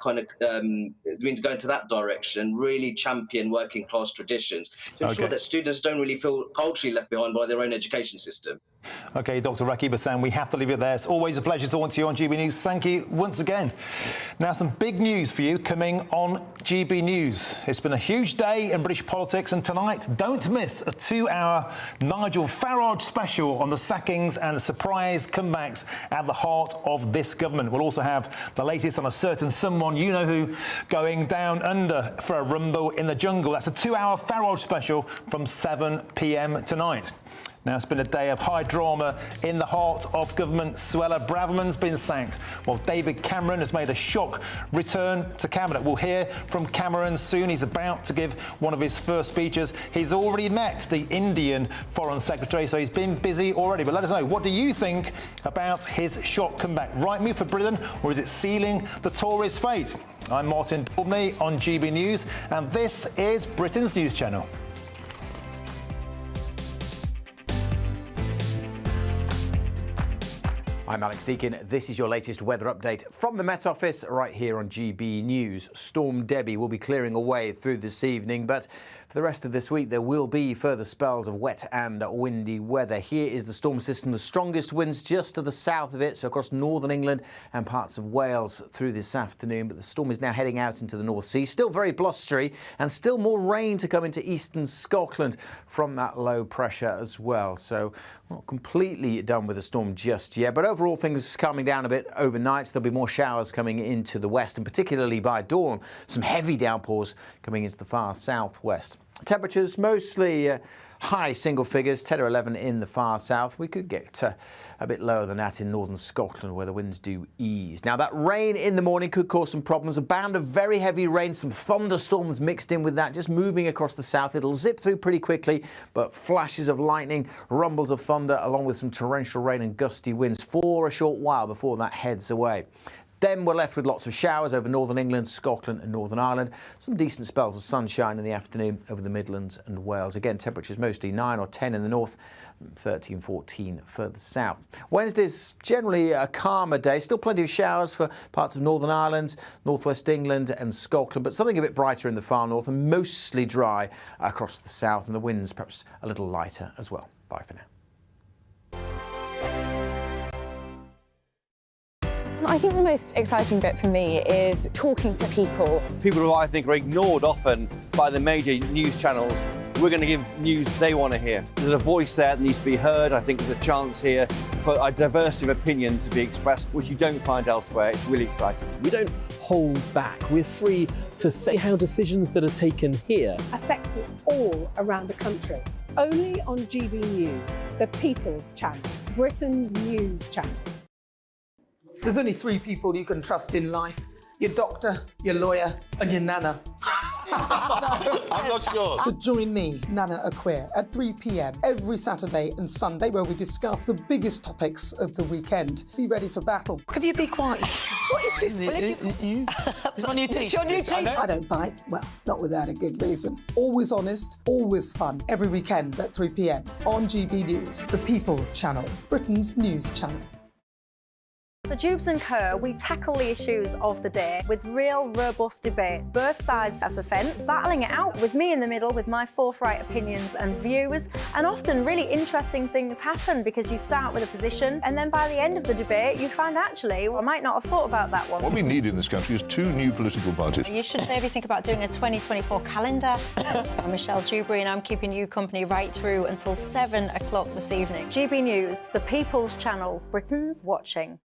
direction and really champion working class traditions to ensure that students don't really feel culturally left behind by their own education system. OK, Dr. Rakib Hassan, we have to leave it there. It's always a pleasure talking to you on GB News. Thank you once again. Now, some big news for you coming on GB News. It's been a huge day in British politics, and tonight, don't miss a 2-hour Nigel Farage special on the sackings and surprise comebacks at the heart of this government. We'll also have the latest on a certain someone, you know who, going down under for a rumble in the jungle. That's a 2-hour Farage special from 7 p.m. tonight. Now, it's been a day of high drama in the heart of government. Suella Braverman's been sacked, while David Cameron has made a shock return to Cabinet. We'll hear from Cameron soon. He's about to give one of his first speeches. He's already met the Indian Foreign Secretary, so he's been busy already. But let us know, what do you think about his shock comeback? Right move for Britain, or is it sealing the Tories' fate? I'm Martin Daubney on GB News, and this is Britain's news channel. I'm Alex Deakin. This is your latest weather update from the Met Office right here on GB News. Storm Debbie will be clearing away through this evening, but for the rest of this week there will be further spells of wet and windy weather. Here is the storm system, the strongest winds just to the south of it, so across northern England and parts of Wales through this afternoon. But the storm is now heading out into the North Sea, still very blustery, and still more rain to come into eastern Scotland from that low pressure as well. So not completely done with the storm just yet, but overall things calming down a bit overnight. So there'll be more showers coming into the west, and particularly by dawn, some heavy downpours coming into the far southwest. Temperatures mostly high single figures, 10 or 11 in the far south. We could get a bit lower than that in northern Scotland, where the winds do ease. Now, that rain in the morning could cause some problems. A band of very heavy rain, some thunderstorms mixed in with that, just moving across the south. It'll zip through pretty quickly, but flashes of lightning, rumbles of thunder, along with some torrential rain and gusty winds for a short while before that heads away. Then we're left with lots of showers over northern England, Scotland and Northern Ireland. Some decent spells of sunshine in the afternoon over the Midlands and Wales. Again, temperatures mostly 9 or 10 in the north, 13, 14 further south. Wednesday's generally a calmer day. Still plenty of showers for parts of Northern Ireland, northwest England and Scotland, but something a bit brighter in the far north and mostly dry across the south, and the winds perhaps a little lighter as well. Bye for now. I think the most exciting bit for me is talking to people. People who I think are ignored often by the major news channels. We're going to give news they want to hear. There's a voice there that needs to be heard. I think there's a chance here for a diversity of opinion to be expressed, which you don't find elsewhere. It's really exciting. We don't hold back. We're free to say how decisions that are taken here affect us all around the country. Only on GB News, the People's Channel, Britain's news channel. There's only 3 people you can trust in life: your doctor, your lawyer, and your nana. I'm not sure. So join me, Nana Akweer, at 3 p.m. every Saturday and Sunday, where we discuss the biggest topics of the weekend. Be ready for battle. Could you be quiet? What is this? It's on your teeth. It's on your teeth. I don't bite. Well, not without a good reason. Always honest, always fun. Every weekend at 3 p.m. on GB News, the People's Channel, Britain's news channel. So Jubes and Co, we tackle the issues of the day with real robust debate, both sides of the fence, battling it out with me in the middle with my forthright opinions and views. And often really interesting things happen because you start with a position and then by the end of the debate you find actually, well, I might not have thought about that one. What we need in this country is 2 new political parties. You should maybe think about doing a 2024 calendar. I'm Michelle Dewberry and I'm keeping you company right through until 7 o'clock this evening. GB News, the People's Channel, Britain's watching.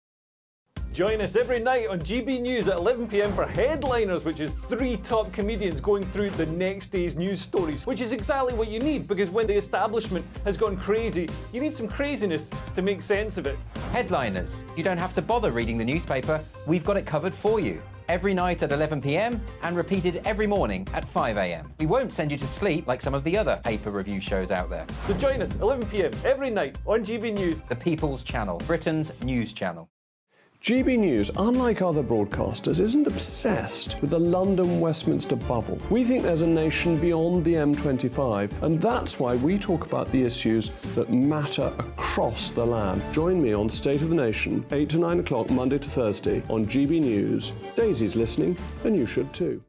Join us every night on GB News at 11 p.m. for Headliners, which is 3 top comedians going through the next day's news stories, which is exactly what you need, because when the establishment has gone crazy, you need some craziness to make sense of it. Headliners. You don't have to bother reading the newspaper. We've got it covered for you. Every night at 11 p.m. and repeated every morning at 5 a.m. We won't send you to sleep like some of the other paper review shows out there. So join us 11 p.m. every night on GB News. The People's Channel, Britain's news channel. GB News, unlike other broadcasters, isn't obsessed with the London-Westminster bubble. We think there's a nation beyond the M25, and that's why we talk about the issues that matter across the land. Join me on State of the Nation, 8 to 9 o'clock, Monday to Thursday, on GB News. Daisy's listening, and you should too.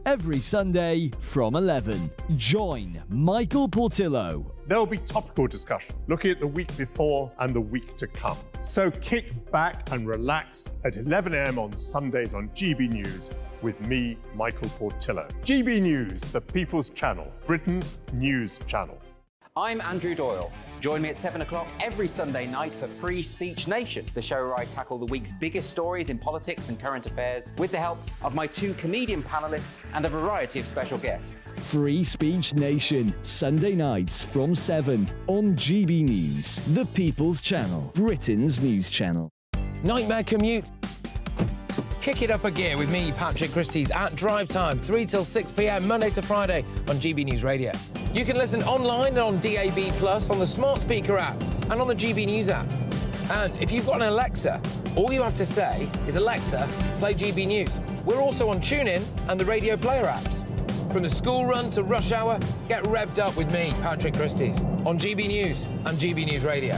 Every Sunday from 11, join Michael Portillo. There will be topical discussion, looking at the week before and the week to come. So kick back and relax at 11 a.m. on Sundays on GB News with me, Michael Portillo. GB News, the People's Channel, Britain's news channel. I'm Andrew Doyle. Join me at 7 o'clock every Sunday night for Free Speech Nation, the show where I tackle the week's biggest stories in politics and current affairs with the help of my 2 comedian panellists and a variety of special guests. Free Speech Nation, Sunday nights from 7 on GB News, the People's Channel, Britain's news channel. Nightmare commute. Kick it up a gear with me, Patrick Christys, at drive time, 3 till 6 p.m, Monday to Friday on GB News Radio. You can listen online and on DAB+, on the smart speaker app, and on the GB News app. And if you've got an Alexa, all you have to say is, Alexa, play GB News. We're also on TuneIn and the Radio Player apps. From the school run to rush hour, get revved up with me, Patrick Christys, on GB News and GB News Radio.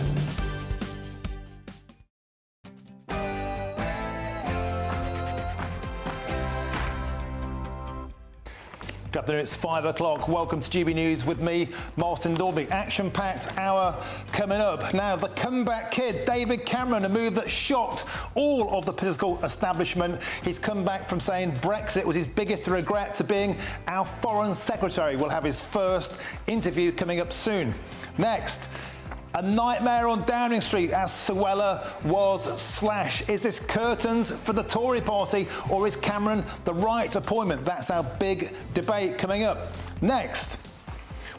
Good afternoon, it's 5 o'clock. Welcome to GB News with me, Martin Dorby. Action-packed hour coming up. Now, the comeback kid, David Cameron, a move that shocked all of the political establishment. He's come back from saying Brexit was his biggest regret to being our Foreign Secretary. We'll have his first interview coming up soon. Next, a nightmare on Downing Street as Suella was slashed. Is this curtains for the Tory party, or is Cameron the right appointment? That's our big debate coming up. Next,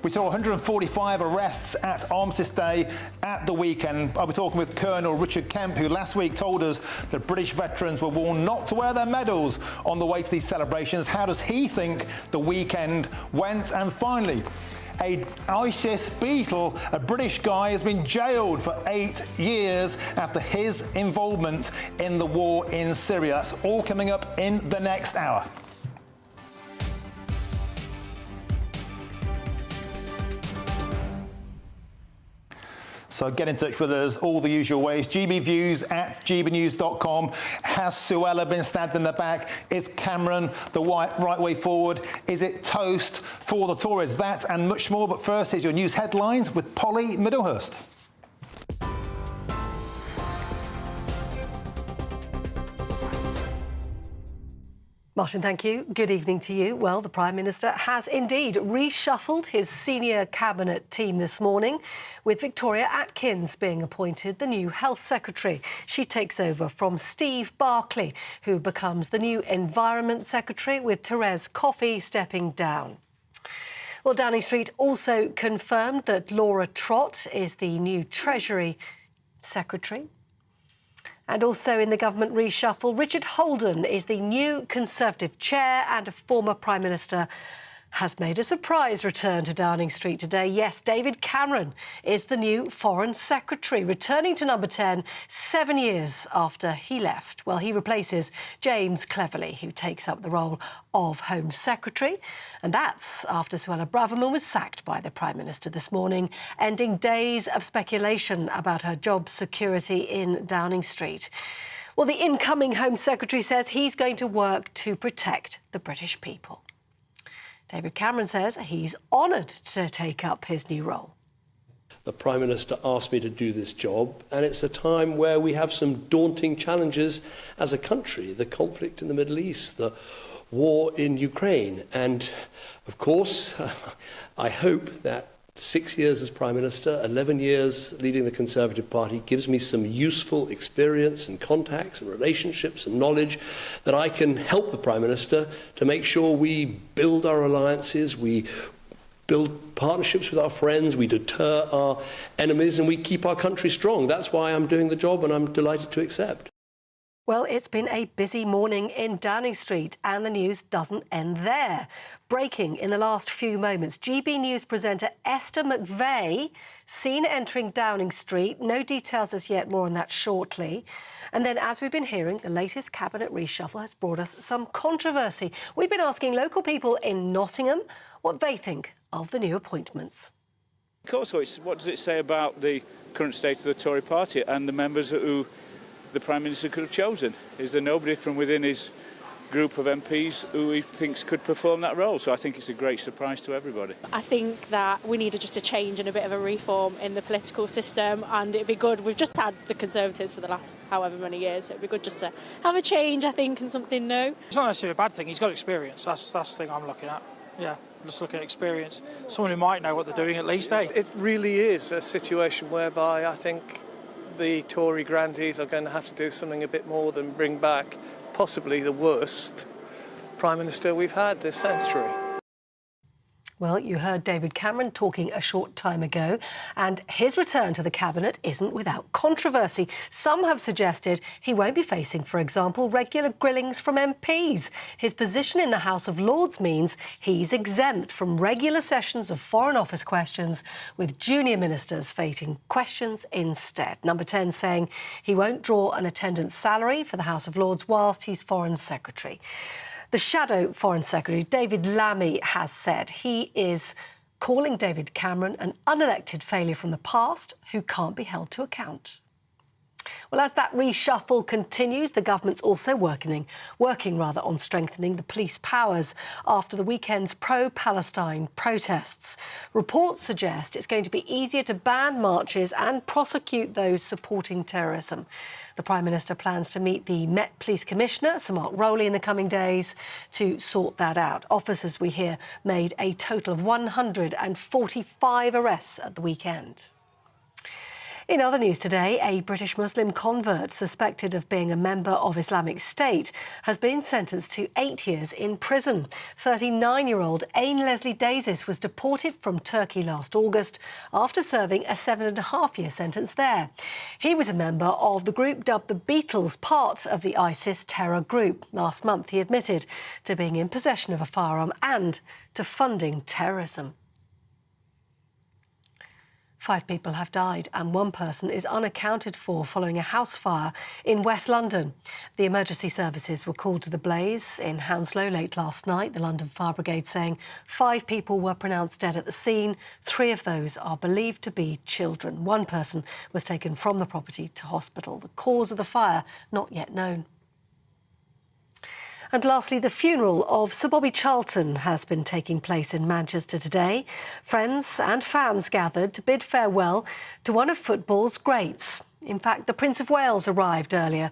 we saw 145 arrests at Armistice Day at the weekend. I'll be talking with Colonel Richard Kemp, who last week told us that British veterans were warned not to wear their medals on the way to these celebrations. How does he think the weekend went? And finally, a ISIS beetle, a British guy, has been jailed for 8 years after his involvement in the war in Syria. That's all coming up in the next hour. So get in touch with us all the usual ways. gbviews at gbnews.com. Has Suella been stabbed in the back? Is Cameron the right way forward? Is it toast for the Tories? That and much more. But first, here's your news headlines with Polly Middlehurst. Martin, thank you. Good evening to you. Well, the Prime Minister has indeed reshuffled his senior cabinet team this morning, with Victoria Atkins being appointed the new Health Secretary. She takes over from Steve Barclay, who becomes the new Environment Secretary, with Therese Coffey stepping down. Well, Downing Street also confirmed that Laura Trott is the new Treasury Secretary. And also in the government reshuffle, Richard Holden is the new Conservative chair, and a former Prime Minister has made a surprise return to Downing Street today. Yes, David Cameron is the new Foreign Secretary, returning to Number 10 7 years after he left. Well, he replaces James Cleverly, who takes up the role of Home Secretary. And that's after Suella Braverman was sacked by the Prime Minister this morning, ending days of speculation about her job security in Downing Street. Well, the incoming Home Secretary says he's going to work to protect the British people. David Cameron says he's honoured to take up his new role. The Prime Minister asked me to do this job, and it's a time where we have some daunting challenges as a country. The conflict in the Middle East, the war in Ukraine, and of course, I hope that 6 years as Prime Minister, 11 years leading the Conservative Party gives me some useful experience and contacts and relationships and knowledge that I can help the Prime Minister to make sure we build our alliances, we build partnerships with our friends, we deter our enemies, and we keep our country strong. That's why I'm doing the job, and I'm delighted to accept. Well, it's been a busy morning in Downing Street, and the news doesn't end there. Breaking in the last few moments, GB News presenter Esther McVey seen entering Downing Street. No details as yet, more on that shortly. And then, as we've been hearing, the latest cabinet reshuffle has brought us some controversy. We've been asking local people in Nottingham what they think of the new appointments. Also, what does it say about the current state of the Tory party and the members who the Prime Minister could have chosen? Is there nobody from within his group of MPs who he thinks could perform that role? So I think it's a great surprise to everybody. I think that we needed just a change and a bit of a reform in the political system, and it'd be good. We've just had the Conservatives for the last however many years. It'd be good just to have a change, I think, and something new. It's not necessarily a bad thing. He's got experience. That's the thing I'm looking at. Yeah, just looking at experience. Someone who might know what they're doing at least, eh? It really is a situation whereby I think the Tory grandees are going to have to do something a bit more than bring back possibly the worst Prime Minister we've had this century. Well, you heard David Cameron talking a short time ago, and his return to the cabinet isn't without controversy. Some have suggested he won't be facing, for example, regular grillings from MPs. His position in the House of Lords means he's exempt from regular sessions of Foreign Office questions, with junior ministers facing questions instead. Number 10 saying he won't draw an attendance salary for the House of Lords whilst he's Foreign Secretary. The shadow Foreign Secretary, David Lammy, has said he is calling David Cameron an unelected failure from the past who can't be held to account. Well, as that reshuffle continues, the government's also working on strengthening the police powers after the weekend's pro-Palestine protests. Reports suggest it's going to be easier to ban marches and prosecute those supporting terrorism. The Prime Minister plans to meet the Met Police Commissioner, Sir Mark Rowley, in the coming days to sort that out. Officers, we hear, made a total of 145 arrests at the weekend. In other news today, a British Muslim convert suspected of being a member of Islamic State has been sentenced to 8 years in prison. 39-year-old Ain Leslie Dazis was deported from Turkey last August after serving a 7.5-year sentence there. He was a member of the group dubbed the Beatles, part of the ISIS terror group. Last month, he admitted to being in possession of a firearm and to funding terrorism. 5 people have died and 1 person is unaccounted for following a house fire in West London. The emergency services were called to the blaze in Hounslow late last night. The London Fire Brigade saying 5 people were pronounced dead at the scene. 3 of those are believed to be children. 1 person was taken from the property to hospital. The cause of the fire not yet known. And lastly, the funeral of Sir Bobby Charlton has been taking place in Manchester today. Friends and fans gathered to bid farewell to one of football's greats. In fact, the Prince of Wales arrived earlier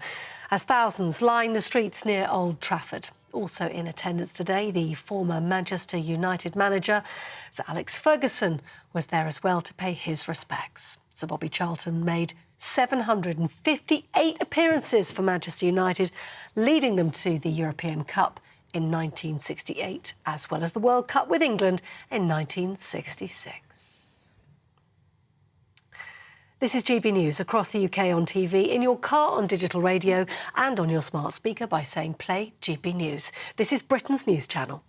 as thousands lined the streets near Old Trafford. Also in attendance today, the former Manchester United manager, Sir Alex Ferguson, was there as well to pay his respects. Sir Bobby Charlton made 758 appearances for Manchester United, leading them to the European Cup in 1968, as well as the World Cup with England in 1966. This is GB News across the UK on TV, in your car on digital radio and on your smart speaker by saying play GB News. This is Britain's news channel.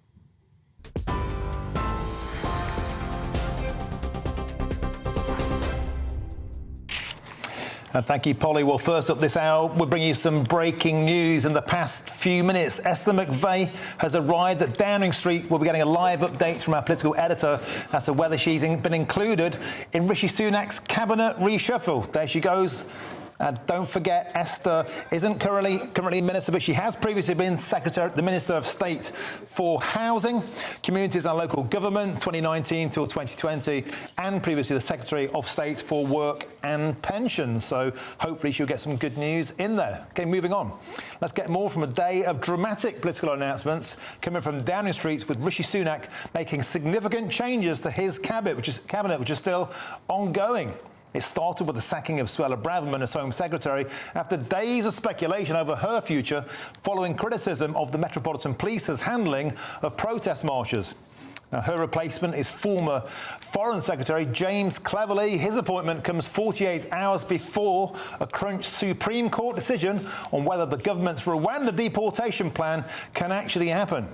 And thank you, Polly. Well, first up this hour, we'll bring you some breaking news. In the past few minutes, Esther McVey has arrived at Downing Street. We'll be getting a live update from our political editor as to whether she's been included in Rishi Sunak's cabinet reshuffle. There she goes. And don't forget, Esther isn't currently Minister, but she has previously been the Minister of State for Housing, Communities and Local Government, 2019 till 2020, and previously the Secretary of State for Work and Pensions. So hopefully she'll get some good news in there. OK, moving on. Let's get more from a day of dramatic political announcements coming from Downing Street, with Rishi Sunak making significant changes to his cabinet, which is still ongoing. It started with the sacking of Suella Braverman as Home Secretary after days of speculation over her future following criticism of the Metropolitan Police's handling of protest marches. Now, her replacement is former Foreign Secretary James Cleverly. His appointment comes 48 hours before a crunched Supreme Court decision on whether the government's Rwanda deportation plan can actually happen.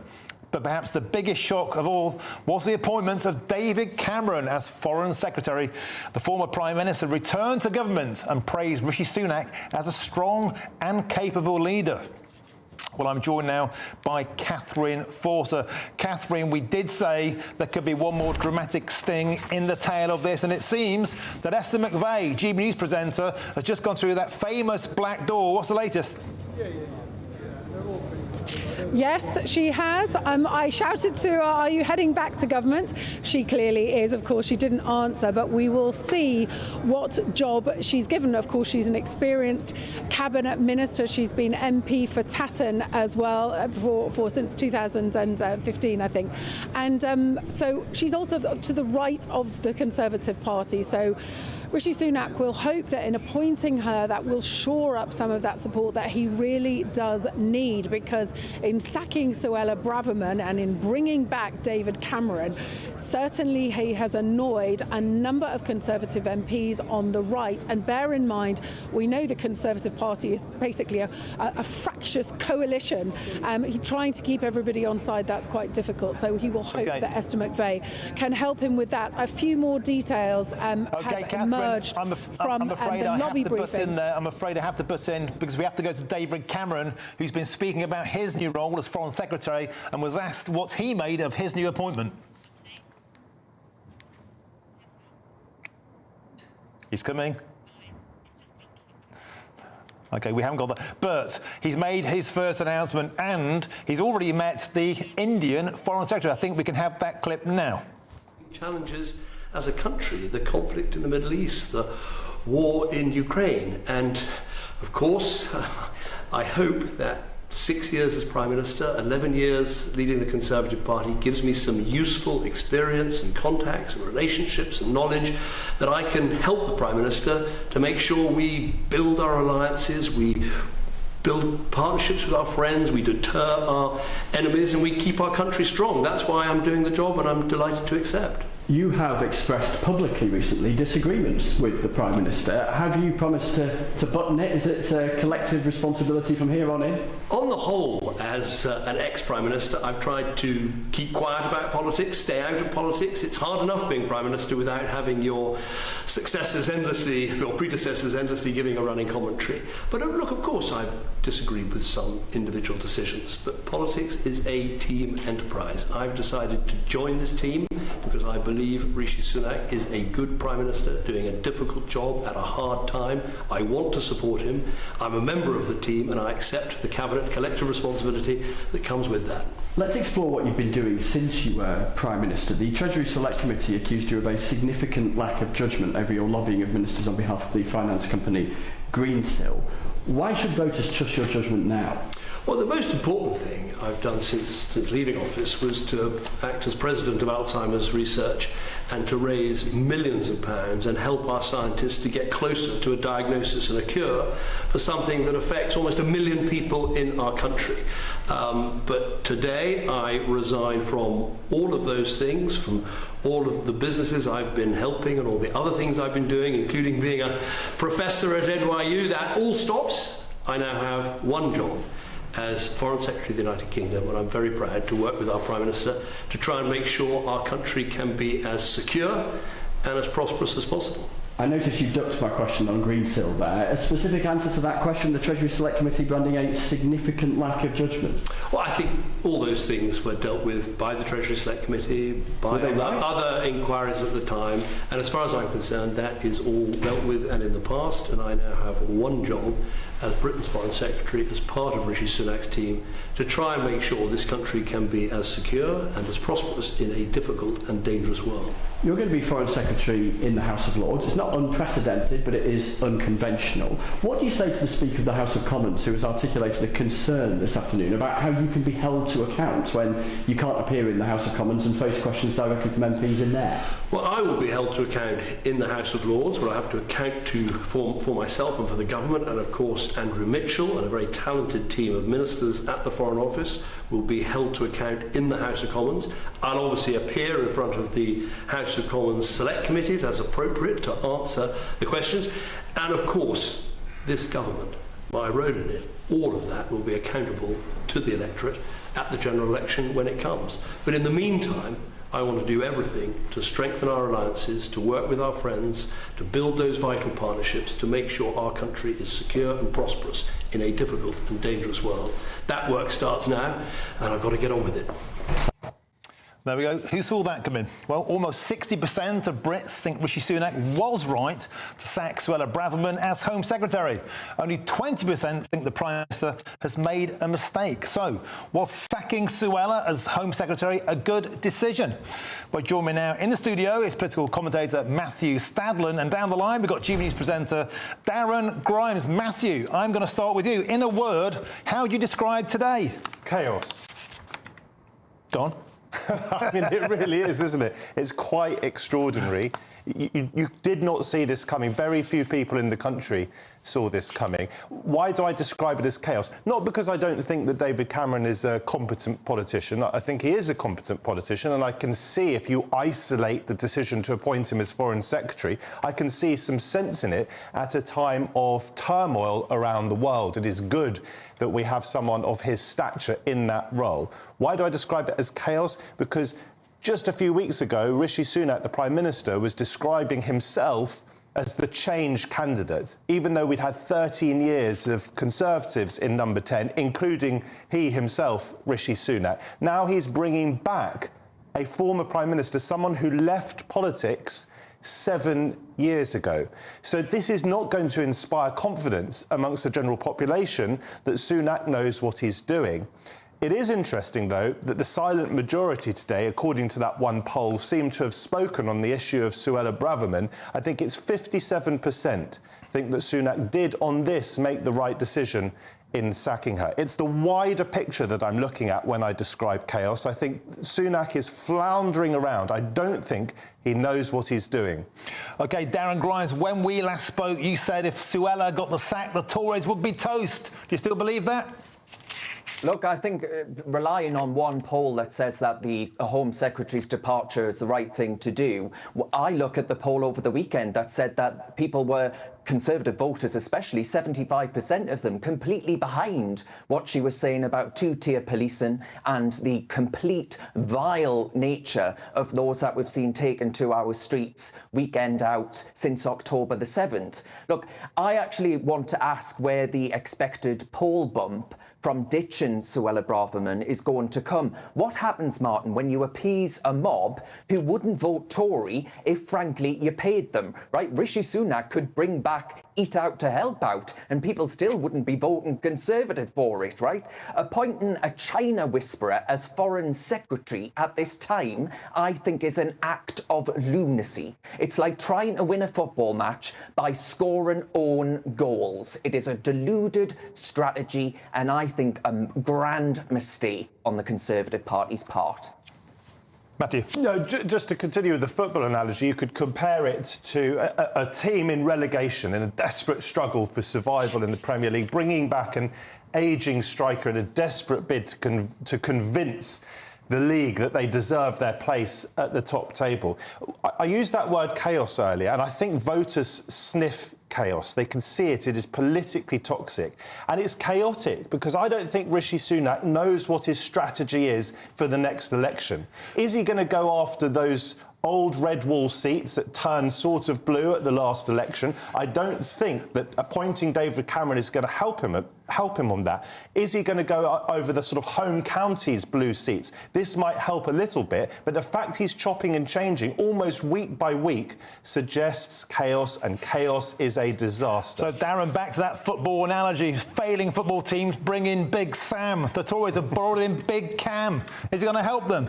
But perhaps the biggest shock of all was the appointment of David Cameron as Foreign Secretary. The former Prime Minister returned to government and praised Rishi Sunak as a strong and capable leader. Well, I'm joined now by Catherine Forster. Catherine, we did say there could be one more dramatic sting in the tail of this, and it seems that Esther McVey, GB News presenter, has just gone through that famous black door. What's the latest? Yes, she has. I shouted to her, are you heading back to government? She clearly is. Of course, she didn't answer, but we will see what job she's given. Of course, she's an experienced cabinet minister. She's been MP for Tatton as well for since 2015, I think. And so she's also to the right of the Conservative Party. So Rishi Sunak will hope that in appointing her, that will shore up some of that support that he really does need, because in sacking Suella Braverman and in bringing back David Cameron, certainly he has annoyed a number of Conservative MPs on the right. And bear in mind, we know the Conservative Party is basically a fractious coalition. He's trying to keep everybody on side. That's quite difficult. So he will hope that Esther McVey can help him with that. A few more details have emerged from the lobby briefing. I'm afraid I have to put in, because we have to go to David Cameron, who's been speaking about his new role as Foreign Secretary and was asked what he made of his new appointment. He's coming. OK, we haven't got that. But he's made his first announcement and he's already met the Indian Foreign Secretary. I think we can have that clip now. Challenges as a country, the conflict in the Middle East, the war in Ukraine. And of course, I hope that 6 years as Prime Minister, 11 years leading the Conservative Party gives me some useful experience and contacts and relationships and knowledge that I can help the Prime Minister to make sure we build our alliances, we build partnerships with our friends, we deter our enemies, and we keep our country strong. That's why I'm doing the job, and I'm delighted to accept. You have expressed publicly recently disagreements with the Prime Minister. Have you promised to button it? Is it a collective responsibility from here on in? On the whole, as an ex-Prime Minister, I've tried to keep quiet about politics, stay out of politics. It's hard enough being Prime Minister without having your predecessors endlessly giving a running commentary. But look, of course, I've disagreed with some individual decisions, but politics is a team enterprise. I've decided to join this team because I believe Rishi Sunak is a good Prime Minister doing a difficult job at a hard time. I want to support him. I'm a member of the team and I accept the Cabinet collective responsibility that comes with that. Let's explore what you've been doing since you were Prime Minister. The Treasury Select Committee accused you of a significant lack of judgment over your lobbying of ministers on behalf of the finance company Greensill. Why should voters trust your judgment now? Well, the most important thing I've done since leaving office was to act as president of Alzheimer's Research and to raise millions of pounds and help our scientists to get closer to a diagnosis and a cure for something that affects almost 1 million people in our country. But today I resign from all of those things, from all of the businesses I've been helping and all the other things I've been doing, including being a professor at NYU. That all stops. I now have one job as Foreign Secretary of the United Kingdom, and I'm very proud to work with our Prime Minister to try and make sure our country can be as secure and as prosperous as possible. I noticed you ducked my question on Greensill there. A specific answer to that question, the Treasury Select Committee branding a significant lack of judgment? Well, I think all those things were dealt with by the Treasury Select Committee, by other inquiries at the time, and as far as I'm concerned, that is all dealt with and in the past, and I now have one job as Britain's Foreign Secretary, as part of Rishi Sunak's team, to try and make sure this country can be as secure and as prosperous in a difficult and dangerous world. You're going to be Foreign Secretary in the House of Lords. It's not unprecedented, but it is unconventional. What do you say to the Speaker of the House of Commons, who has articulated a concern this afternoon about how you can be held to account when you can't appear in the House of Commons and face questions directly from MPs in there? Well, I will be held to account in the House of Lords, where I have to account for myself and for the government, and of course Andrew Mitchell and a very talented team of ministers at the Foreign Office will be held to account in the House of Commons. I'll obviously appear in front of the House of Commons select committees as appropriate to answer the questions, and of course this government, my role in it, all of that will be accountable to the electorate at the general election when it comes. But in the meantime, I want to do everything to strengthen our alliances, to work with our friends, to build those vital partnerships, to make sure our country is secure and prosperous in a difficult and dangerous world. That work starts now, and I've got to get on with it. There we go. Who saw that come in? Well, almost 60% of Brits think Rishi Sunak was right to sack Suella Braverman as Home Secretary. Only 20% think the Prime Minister has made a mistake. So, was sacking Suella as Home Secretary a good decision? Well, join me now in the studio is political commentator Matthew Stadlen, and down the line we've got GBNews presenter Darren Grimes. Matthew, I'm going to start with you. In a word, how do you describe today? Chaos. Go on. I mean, it really is, isn't it? It's quite extraordinary. You did not see this coming. Very few people in the country saw this coming. Why do I describe it as chaos? Not because I don't think that David Cameron is a competent politician. I think he is a competent politician, and I can see, if you isolate the decision to appoint him as Foreign Secretary, I can see some sense in it at a time of turmoil around the world. It is good that we have someone of his stature in that role. Why do I describe it as chaos? Because just a few weeks ago, Rishi Sunak, the Prime Minister, was describing himself as the change candidate, even though we'd had 13 years of Conservatives in number 10, including he himself, Rishi Sunak. Now he's bringing back a former Prime Minister, someone who left politics 7 years ago. So this is not going to inspire confidence amongst the general population that Sunak knows what he's doing. It is interesting, though, that the silent majority today, according to that one poll, seem to have spoken on the issue of Suella Braverman. I think it's 57% think that Sunak did, on this, make the right decision in sacking her. It's the wider picture that I'm looking at when I describe chaos. I think Sunak is floundering around. I don't think he knows what he's doing. OK, Darren Grimes, when we last spoke, you said if Suella got the sack, the Tories would be toast. Do you still believe that? Look, I think relying on one poll that says that the Home Secretary's departure is the right thing to do, I look at the poll over the weekend that said that people were, Conservative voters especially, 75% of them, completely behind what she was saying about two-tier policing and the complete vile nature of those that we've seen taken to our streets weekend out since October the 7th. Look, I actually want to ask where the expected poll bump from ditching Suella Braverman is going to come. What happens, Martin, when you appease a mob who wouldn't vote Tory if, frankly, you paid them, right? Rishi Sunak could bring back Eat Out to Help Out, and people still wouldn't be voting Conservative for it, right? Appointing a China whisperer as Foreign Secretary at this time, I think, is an act of lunacy. It's like trying to win a football match by scoring own goals. It is a deluded strategy, and I think a grand mistake on the Conservative Party's part. Matthew. No, just to continue with the football analogy, you could compare it to a team in relegation, in a desperate struggle for survival in the Premier League, bringing back an ageing striker in a desperate bid to convince the league that they deserve their place at the top table. I used that word chaos earlier, and I think voters sniff chaos. They can see it. It is politically toxic. And it's chaotic because I don't think Rishi Sunak knows what his strategy is for the next election. Is he going to go after those old red wall seats that turned sort of blue at the last election. I don't think that appointing David Cameron is going to help him on that. Is he going to go over the sort of home counties blue seats? This might help a little bit, but the fact he's chopping and changing almost week by week suggests chaos, and chaos is a disaster. So, Darren, back to that football analogy. Failing football teams bring in Big Sam. The Tories have borrowed in Big Cam. Is he going to help them?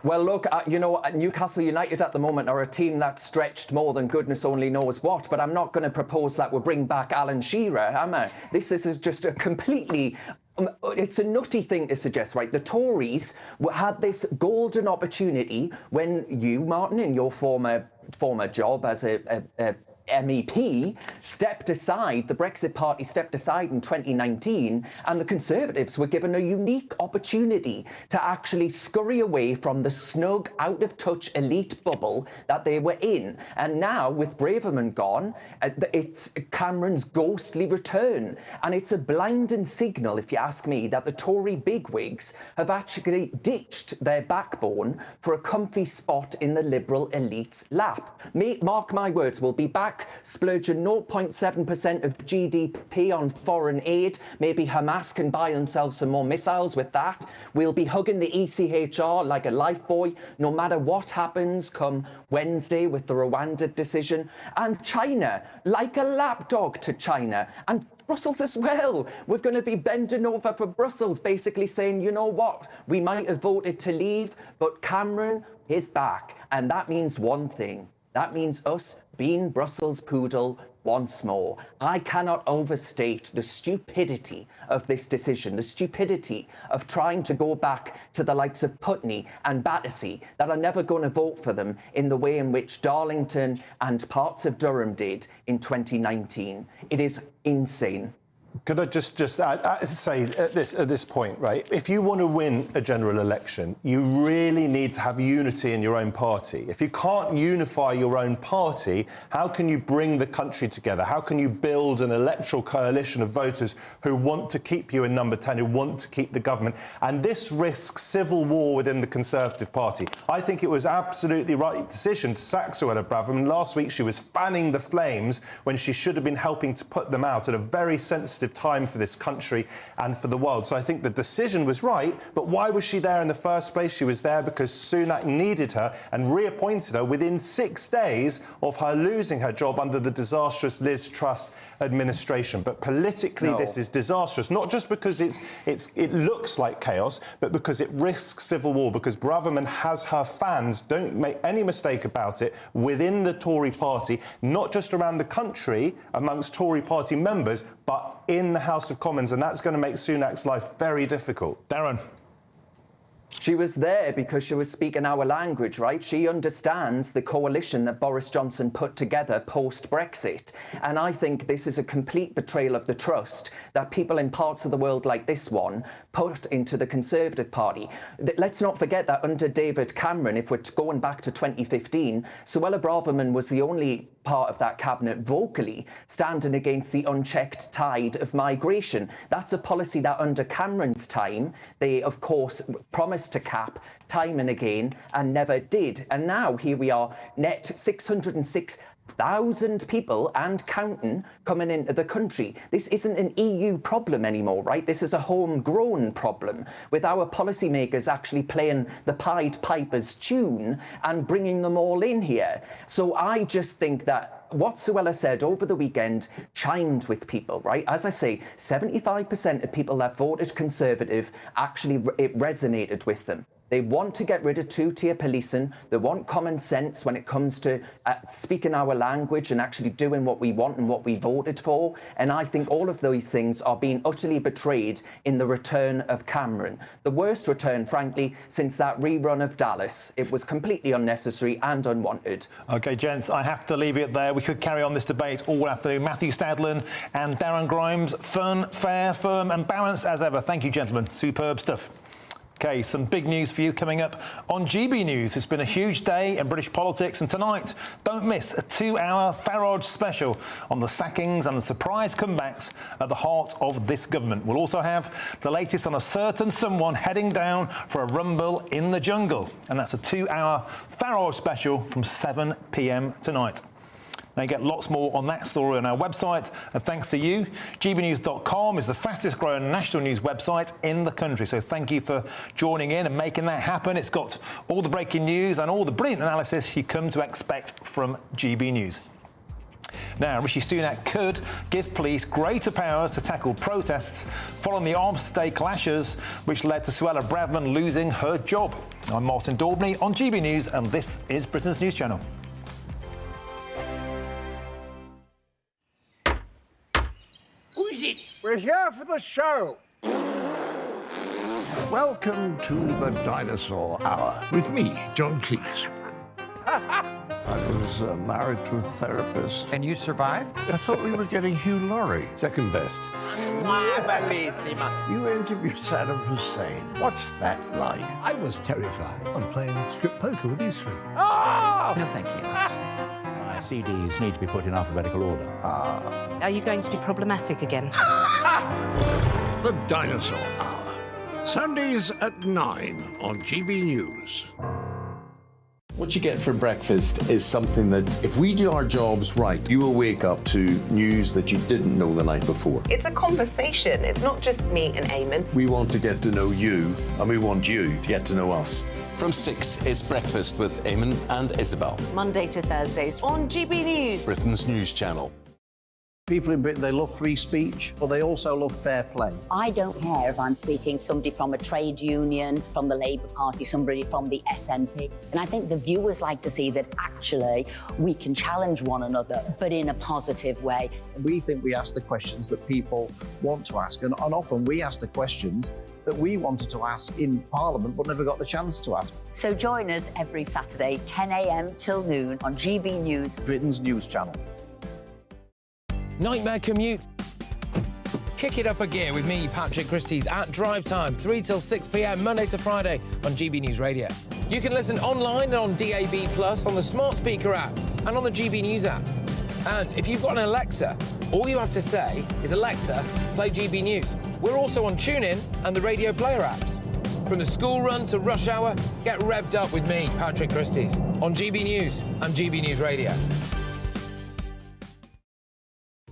Well, look, you know, Newcastle United at the moment are a team that's stretched more than goodness only knows what, but I'm not going to propose that we'll bring back Alan Shearer, am I? This is just a completely... it's a nutty thing to suggest, right? The Tories had this golden opportunity when you, Martin, in your former job as a MEP, stepped aside, the Brexit Party stepped aside in 2019, and the Conservatives were given a unique opportunity to actually scurry away from the snug, out-of-touch elite bubble that they were in. And now, with Braverman gone, it's Cameron's ghostly return. And it's a blinding signal, if you ask me, that the Tory bigwigs have actually ditched their backbone for a comfy spot in the Liberal elite's lap. Mark my words, we'll be back splurging 0.7% of GDP on foreign aid. Maybe Hamas can buy themselves some more missiles with that. We'll be hugging the ECHR like a lifebuoy, no matter what happens come Wednesday with the Rwanda decision. And China, like a lapdog to China. And Brussels as well. We're going to be bending over for Brussels, basically saying, you know what, we might have voted to leave, but Cameron is back. And that means one thing. That means us being Brussels poodle once more. I cannot overstate the stupidity of this decision, the stupidity of trying to go back to the likes of Putney and Battersea that are never going to vote for them in the way in which Darlington and parts of Durham did in 2019. It is insane. Could I just say at this point, right? If you want to win a general election, you really need to have unity in your own party. If you can't unify your own party, how can you bring the country together? How can you build an electoral coalition of voters who want to keep you in number 10, who want to keep the government? And this risks civil war within the Conservative Party. I think it was absolutely right decision to sack Suella Braverman. Last week she was fanning the flames when she should have been helping to put them out at a very sensitive time for this country and for the world. So I think the decision was right, but why was she there in the first place? She was there because Sunak needed her and reappointed her within 6 days of her losing her job under the disastrous Liz Truss administration. But politically, this is disastrous, not just because it looks like chaos, but because it risks civil war, because Braverman has her fans, don't make any mistake about it, within the Tory party, not just around the country amongst Tory party members, but in the House of Commons, and that's going to make Sunak's life very difficult. Darren. She was there because she was speaking our language, right? She understands the coalition that Boris Johnson put together post-Brexit. And I think this is a complete betrayal of the trust that people in parts of the world like this one put into the Conservative Party. Let's not forget that under David Cameron, if we're going back to 2015, Suella Braverman was the only part of that cabinet vocally standing against the unchecked tide of migration. That's a policy that under Cameron's time, they, of course, promised to cap time and again and never did. And now here we are, net 606,000 people and counting coming into the country. This isn't an EU problem anymore, right? This is a homegrown problem with our policymakers actually playing the Pied Piper's tune and bringing them all in here. So I just think that what Suella said over the weekend chimed with people, right? As I say, 75% of people that voted Conservative actually, it resonated with them. They want to get rid of two-tier policing. They want common sense when it comes to speaking our language and actually doing what we want and what we voted for. And I think all of those things are being utterly betrayed in the return of Cameron. The worst return, frankly, since that rerun of Dallas. It was completely unnecessary and unwanted. OK, gents, I have to leave it there. We could carry on this debate all afternoon. Matthew Stadlin and Darren Grimes, fun, fair, firm and balanced as ever. Thank you, gentlemen. Superb stuff. OK, some big news for you coming up on GB News. It's been a huge day in British politics, and tonight, don't miss a 2-hour Farage special on the sackings and the surprise comebacks at the heart of this government. We'll also have the latest on a certain someone heading down for a rumble in the jungle, and that's a 2-hour Farage special from 7 p.m. tonight. Now, you get lots more on that story on our website, and thanks to you, gbnews.com is the fastest growing national news website in the country. So thank you for joining in and making that happen. It's got all the breaking news and all the brilliant analysis you come to expect from GB News. Now, Rishi Sunak could give police greater powers to tackle protests following the armed state clashes, which led to Suella Braverman losing her job. I'm Martin Daubney on GB News, and this is Britain's News Channel. Who is it? We're here for the show. Welcome to the Dinosaur Hour with me, John Cleese. I was married to a therapist. And you survived? I thought we were getting Hugh Laurie. Second best. You interviewed Saddam Hussein. What's that like? I was terrified. I'm playing strip poker with these three. Ah! No, thank you. My CDs need to be put in alphabetical order. Are you going to be problematic again? The Dinosaur Hour. Sundays at 9 on GB News. What you get for breakfast is something that, if we do our jobs right, you will wake up to news that you didn't know the night before. It's a conversation. It's not just me and Eamon. We want to get to know you, and we want you to get to know us. From 6, it's Breakfast with Eamon and Isabel. Monday to Thursdays on GB News. Britain's news channel. People in Britain, they love free speech, but they also love fair play. I don't care if I'm speaking somebody from a trade union, from the Labour Party, somebody from the SNP. And I think the viewers like to see that actually we can challenge one another, but in a positive way. We think we ask the questions that people want to ask, and often we ask the questions that we wanted to ask in Parliament but never got the chance to ask. So join us every Saturday, 10 a.m. till noon on GB News, Britain's news channel. Nightmare commute? Kick it up a gear with me, Patrick Christys, at drive time, 3 till 6 p.m, Monday to Friday on GB News Radio. You can listen online and on DAB+, on the smart speaker app and on the GB News app. And if you've got an Alexa, all you have to say is, Alexa, play GB News. We're also on TuneIn and the Radio Player apps. From the school run to rush hour, get revved up with me, Patrick Christys, on GB News and GB News Radio.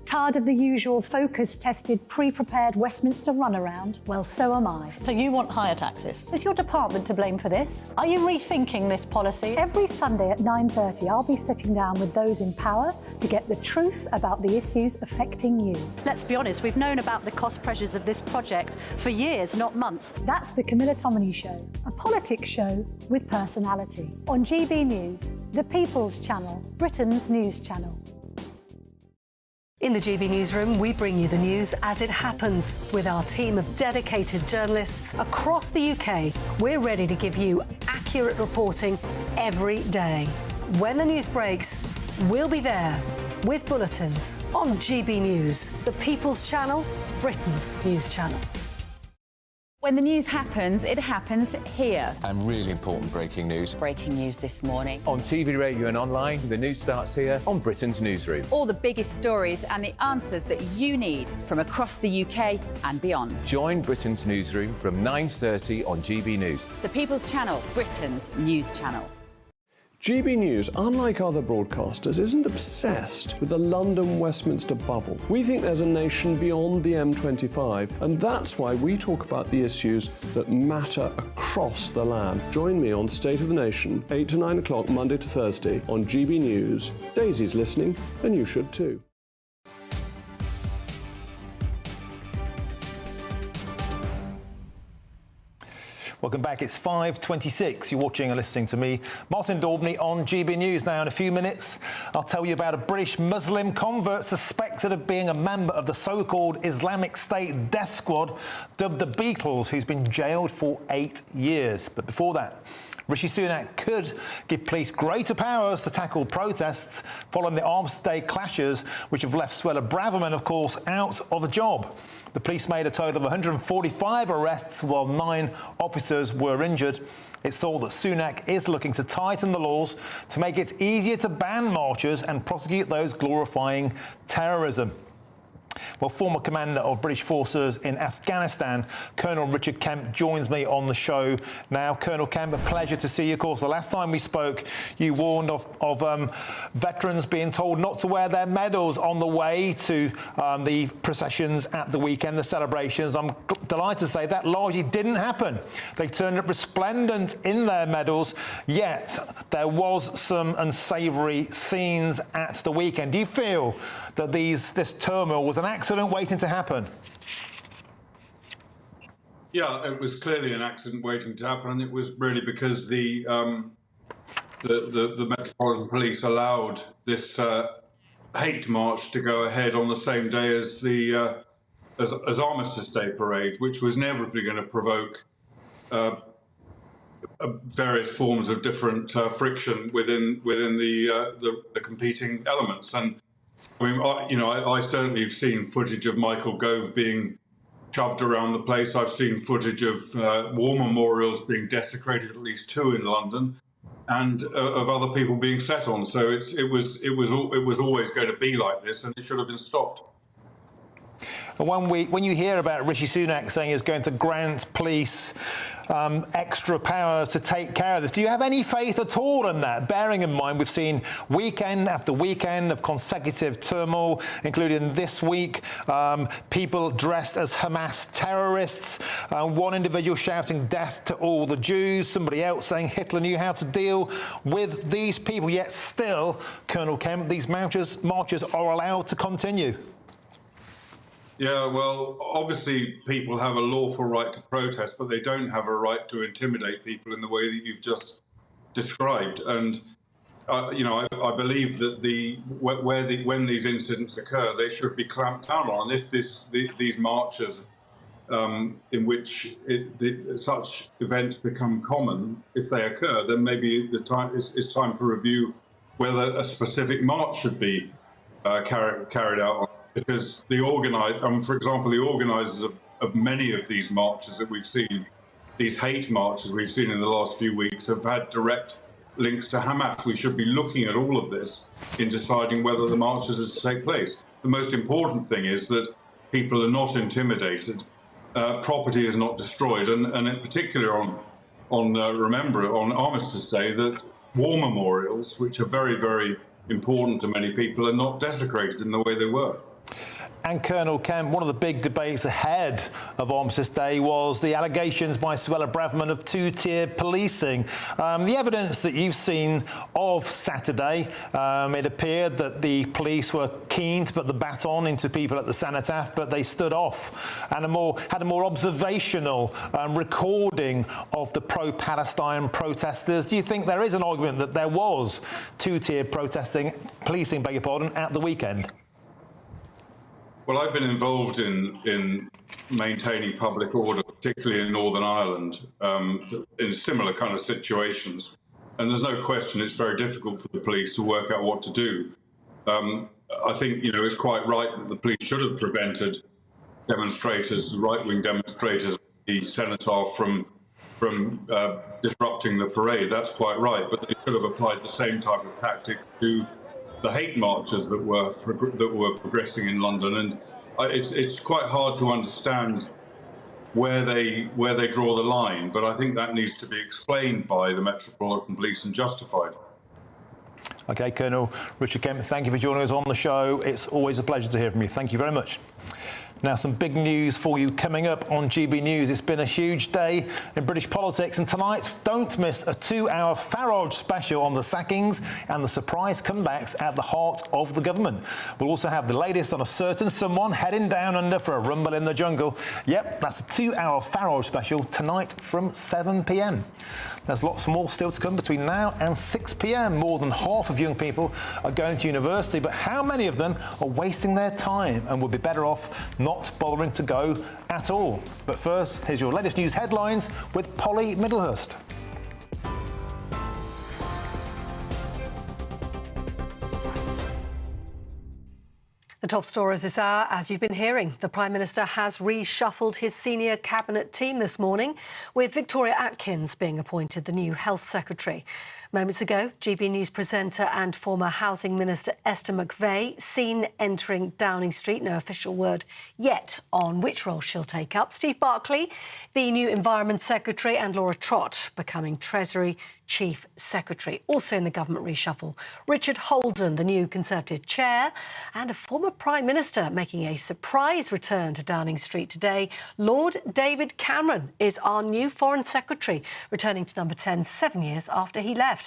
Tired of the usual focus-tested, pre-prepared Westminster runaround? Well, so am I. So you want higher taxes? Is your department to blame for this? Are you rethinking this policy? Every Sunday at 9:30, I'll be sitting down with those in power to get the truth about the issues affecting you. Let's be honest, we've known about the cost pressures of this project for years, not months. That's the Camilla Tominey Show, a politics show with personality. On GB News, the People's Channel, Britain's news channel. In the GB Newsroom, we bring you the news as it happens. With our team of dedicated journalists across the UK, we're ready to give you accurate reporting every day. When the news breaks, we'll be there with bulletins on GB News, the People's Channel, Britain's news channel. When the news happens, it happens here. And really important breaking news. Breaking news this morning. On TV, radio and online, the news starts here on Britain's Newsroom. All the biggest stories and the answers that you need from across the UK and beyond. Join Britain's Newsroom from 9:30 on GB News. The People's Channel, Britain's news channel. GB News, unlike other broadcasters, isn't obsessed with the London-Westminster bubble. We think there's a nation beyond the M25, and that's why we talk about the issues that matter across the land. Join me on State of the Nation, 8 to 9 o'clock, Monday to Thursday, on GB News. Daisy's listening, and you should too. Welcome back. It's 5:26. You're watching and listening to me, Martin Daubney, on GB News. Now, in a few minutes, I'll tell you about a British Muslim convert suspected of being a member of the so-called Islamic State death squad, dubbed the Beatles, who's been jailed for 8 years. But before that, Rishi Sunak could give police greater powers to tackle protests following the Armistice Day clashes, which have left Suella Braverman, of course, out of a job. The police made a total of 145 arrests while 9 officers were injured. It's thought that Sunak is looking to tighten the laws to make it easier to ban marchers and prosecute those glorifying terrorism. Well, former commander of British forces in Afghanistan, Colonel Richard Kemp, joins me on the show now. Colonel Kemp, a pleasure to see you. Of course, the last time we spoke, you warned of veterans being told not to wear their medals on the way to the processions at the weekend, the celebrations. I'm delighted to say that largely didn't happen. They turned up resplendent in their medals, yet there was some unsavoury scenes at the weekend. Do you feel that this turmoil was an accident waiting to happen? Yeah, it was clearly an accident waiting to happen, and it was really because the Metropolitan Police allowed this hate march to go ahead on the same day as the as Armistice Day parade, which was inevitably going to provoke various forms of different friction within the competing elements. And I mean, I certainly have seen footage of Michael Gove being shoved around the place. I've seen footage of war memorials being desecrated, at least 2 in London, and of other people being set on. So it was always going to be like this, and it should have been stopped. When you hear about Rishi Sunak saying he's going to grant police extra powers to take care of this, do you have any faith at all in that? Bearing in mind we've seen weekend after weekend of consecutive turmoil, including this week, people dressed as Hamas terrorists, one individual shouting death to all the Jews, somebody else saying Hitler knew how to deal with these people, yet still, Colonel Kemp, these marches are allowed to continue. Yeah, well, obviously people have a lawful right to protest, but they don't have a right to intimidate people in the way that you've just described. And, I believe that when these incidents occur, they should be clamped down on. And if these marches in which such events become common, if they occur, then maybe it's time to review whether a specific march should be carried out. Because for example, the organisers of many of these marches that we've seen, these hate marches we've seen in the last few weeks, have had direct links to Hamas. We should be looking at all of this in deciding whether the marches are to take place. The most important thing is that people are not intimidated, property is not destroyed, and in particular on Armistice Day, that war memorials, which are very, very important to many people, are not desecrated in the way they were. And Colonel Kemp, one of the big debates ahead of Armistice Day was the allegations by Suella Braverman of 2-tier policing. The evidence that you've seen of Saturday, it appeared that the police were keen to put the baton into people at the cenotaph, but they stood off and had a more observational recording of the pro-Palestine protesters. Do you think there is an argument that there was 2-tier policing, beg your pardon, at the weekend? Well, I've been involved in maintaining public order, particularly in Northern Ireland, in similar kind of situations. And there's no question it's very difficult for the police to work out what to do. I think, it's quite right that the police should have prevented demonstrators, right-wing demonstrators, the cenotaph from disrupting the parade. That's quite right. But they should have applied the same type of tactic to the hate marches that were progressing in London, and it's quite hard to understand where they draw the line. But I think that needs to be explained by the Metropolitan Police and justified. OK, Colonel Richard Kemp, thank you for joining us on the show. It's always a pleasure to hear from you. Thank you very much. Now, some big news for you coming up on GB News. It's been a huge day in British politics, and tonight, don't miss a 2-hour Farage special on the sackings and the surprise comebacks at the heart of the government. We'll also have the latest on a certain someone heading down under for a rumble in the jungle. Yep, that's a 2-hour Farage special tonight from 7 p.m. There's lots more still to come between now and 6 p.m. More than half of young people are going to university, but how many of them are wasting their time and would be better off not bothering to go at all? But first, here's your latest news headlines with Polly Middlehurst. The top stories this hour, as you've been hearing, the Prime Minister has reshuffled his senior cabinet team this morning, with Victoria Atkins being appointed the new Health Secretary. Moments ago, GB News presenter and former Housing Minister Esther McVey seen entering Downing Street. No official word yet on which role she'll take up. Steve Barclay, the new Environment Secretary, and Laura Trott becoming Treasury Chief Secretary. Also in the government reshuffle, Richard Holden, the new Conservative chair, and a former Prime Minister making a surprise return to Downing Street today. Lord David Cameron is our new Foreign Secretary, returning to number 10 7 years after he left.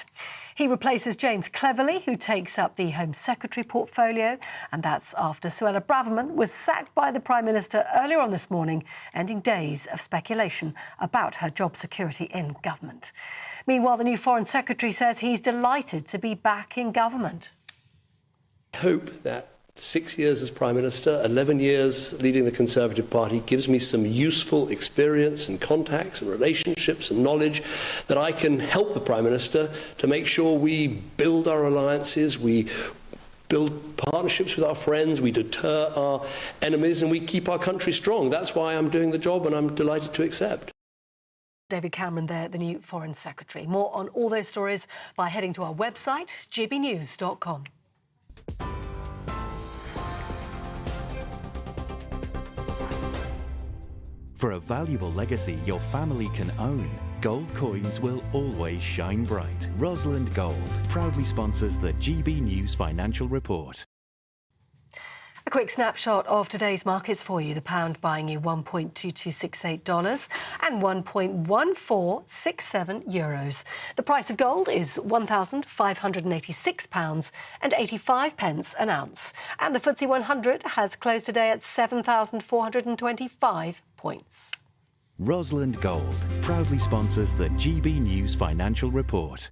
He replaces James Cleverly, who takes up the Home Secretary portfolio, and that's after Suella Braverman was sacked by the Prime Minister earlier on this morning, ending days of speculation about her job security in government. Meanwhile, the new Foreign Secretary says he's delighted to be back in government. I hope that 6 years as Prime Minister, 11 years leading the Conservative Party gives me some useful experience and contacts and relationships and knowledge that I can help the Prime Minister to make sure we build our alliances, we build partnerships with our friends, we deter our enemies, and we keep our country strong. That's why I'm doing the job, and I'm delighted to accept. David Cameron there, the new Foreign Secretary. More on all those stories by heading to our website, gbnews.com. For a valuable legacy your family can own, gold coins will always shine bright. Rosalind Gold proudly sponsors the GB News Financial Report. A quick snapshot of today's markets for you. The pound buying you $1.2268 and €1.1467. The price of gold is £1,586 and 85 pence an ounce. And the FTSE 100 has closed today at 7,425 points. Rosalind Gold proudly sponsors the GB News Financial Report.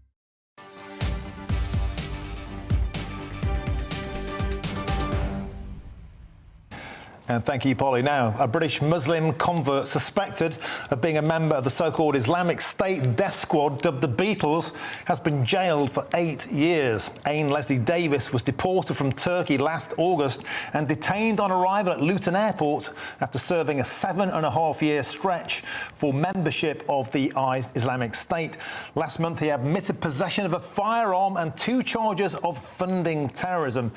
And thank you, Polly. Now, a British Muslim convert suspected of being a member of the so-called Islamic State death squad dubbed the Beatles has been jailed for 8 years. Ain Leslie Davis was deported from Turkey last August and detained on arrival at Luton Airport after serving a 7.5-year stretch for membership of the Islamic State. Last month, he admitted possession of a firearm and 2 charges of funding terrorism.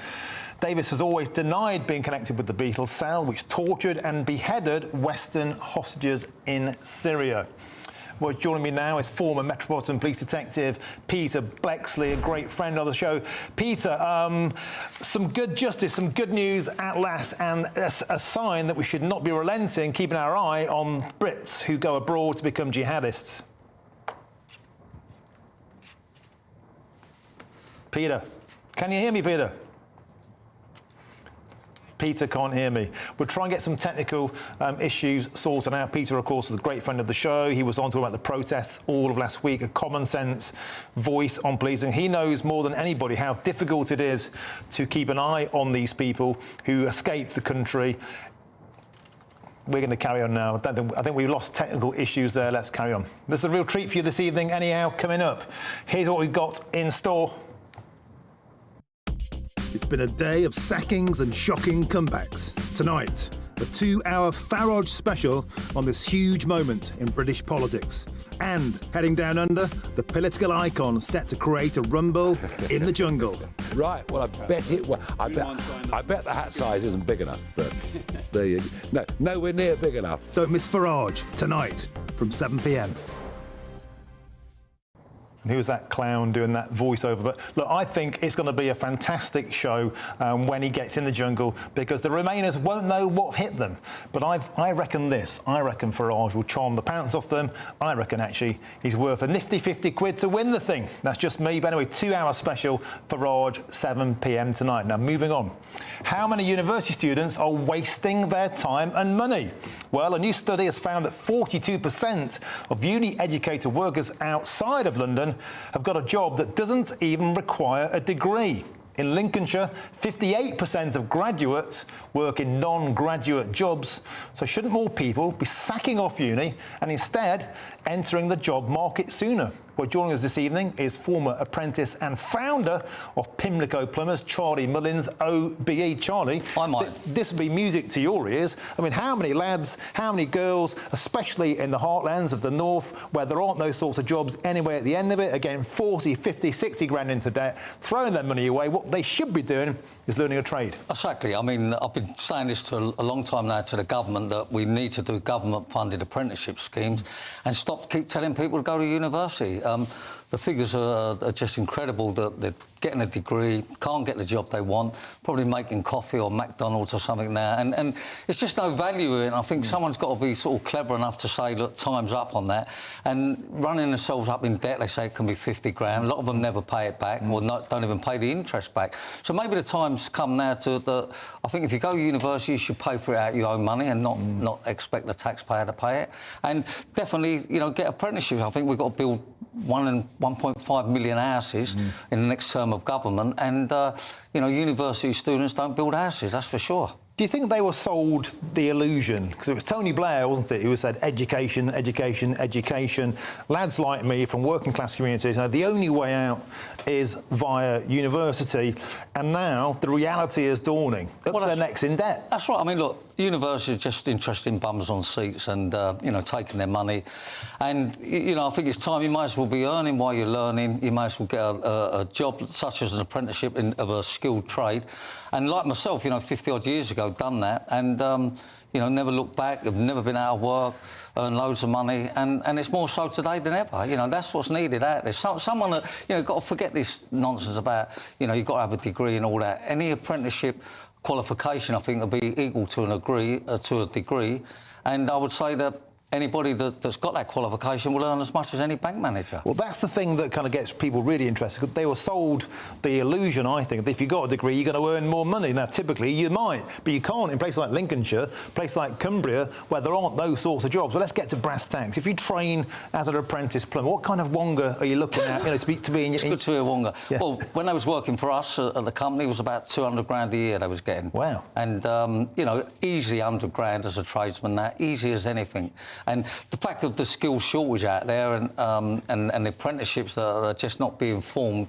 Davis has always denied being connected with the Beatles cell, which tortured and beheaded Western hostages in Syria. Well, joining me now is former Metropolitan Police Detective Peter Blexley, a great friend of the show. Peter, some good justice, some good news at last, and a sign that we should not be relenting, keeping our eye on Brits who go abroad to become jihadists. Peter, can you hear me, Peter? Peter can't hear me. We'll try and get some technical issues sorted out. Peter, of course, is a great friend of the show. He was on talking about the protests all of last week, a common sense voice on policing. He knows more than anybody how difficult it is to keep an eye on these people who escaped the country. We're going to carry on now. I think we've lost technical issues there. Let's carry on. This is a real treat for you this evening. Anyhow, coming up, here's what we've got in store. It's been a day of sackings and shocking comebacks. Tonight, a 2-hour Farage special on this huge moment in British politics. And heading down under, the political icon set to create a rumble in the jungle. Right, well, I bet the hat size isn't big enough, but there you go. No, nowhere near big enough. Don't miss Farage tonight from 7 p.m. And who was that clown doing that voiceover? But look, I think it's going to be a fantastic show when he gets in the jungle, because the Remainers won't know what hit them. But I reckon Farage will charm the pounce off them. I reckon, actually, he's worth a nifty 50 quid to win the thing. That's just me. But anyway, 2-hour special, Farage, 7 p.m. tonight. Now, moving on. How many university students are wasting their time and money? Well, a new study has found that 42% of uni-educated workers outside of London have got a job that doesn't even require a degree. In Lincolnshire, 58% of graduates work in non-graduate jobs. So shouldn't more people be sacking off uni and instead entering the job market sooner? Well, joining us this evening is former apprentice and founder of Pimlico Plumbers, Charlie Mullins, OBE. Charlie, this will be music to your ears. I mean, how many lads, how many girls, especially in the heartlands of the north, where there aren't those sorts of jobs anywhere at the end of it, again, 40, 50, 60 grand into debt, throwing their money away. What they should be doing is learning a trade. Exactly. I mean, I've been saying this to a long time now to the government, that we need to do government-funded apprenticeship schemes and keep telling people to go to university. The figures are just incredible, that they're getting a degree, can't get the job they want, probably making coffee or McDonald's or something now, and it's just no value in it. I think someone's got to be sort of clever enough to say, look, time's up on that, and running themselves up in debt, they say it can be 50 grand. A lot of them never pay it back, or don't even pay the interest back. So maybe the time's come now I think if you go to university, you should pay for it out of your own money and not expect the taxpayer to pay it. And definitely, you know, get apprenticeships. I think we've got to build 1.5 million houses in the next term of government, and you know, university students don't build houses, that's for sure. Do you think they were sold the illusion? Because it was Tony Blair, wasn't it, who said education, education, education. Lads like me from working class communities, the only way out is via university, and now the reality is dawning. Up to their necks in debt. That's right. I mean, look, university is just interested in bums on seats and, you know, taking their money. And, you know, I think it's time. You might as well be earning while you're learning. You might as well get a job such as an apprenticeship of a skilled trade. And like myself, you know, 50-odd years ago, done that, and, you know, never looked back. I've never been out of work, earned loads of money, and it's more so today than ever. You know, that's what's needed out there. Someone that, you know, got to forget this nonsense about, you know, you've got to have a degree and all that. Any apprenticeship qualification, I think, will be equal to a degree, and I would say that anybody that's got that qualification will earn as much as any bank manager. Well, that's the thing that kind of gets people really interested, because they were sold the illusion, I think, that if you've got a degree, you're going to earn more money. Now, typically, you might, but you can't in places like Lincolnshire, places like Cumbria, where there aren't those sorts of jobs. But let's get to brass tacks. If you train as an apprentice plumber, what kind of wonga are you looking at, you know, to be in... It's good to be a wonga. Yeah. Well, when they was working for us at the company, it was about 200 grand a year they was getting. Wow. And, you know, easily 100 grand as a tradesman now, easy as anything. And the fact of the skill shortage out there and the apprenticeships that are just not being formed,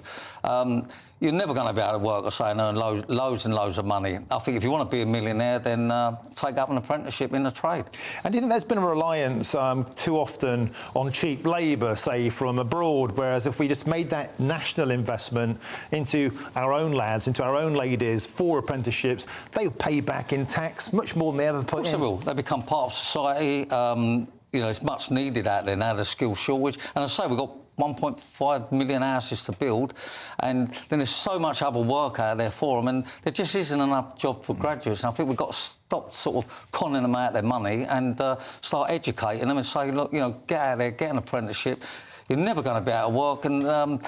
you're never going to be able to work, I say, and earn loads and loads of money. I think if you want to be a millionaire, then take up an apprenticeship in the trade. And do you think there's been a reliance too often on cheap labour, say, from abroad, whereas if we just made that national investment into our own lads, into our own ladies, for apprenticeships, they would pay back in tax much more than they ever put in? Of course they will. They become part of society. You know, it's much needed out there now, the skill shortage. And as I say, we've got 1.5 million houses to build, and then there's so much other work out there for them, and there just isn't enough job for graduates. And I think we've got to stop sort of conning them out their money and start educating them and say, look, you know, get out there, get an apprenticeship. You're never going to be out of work. And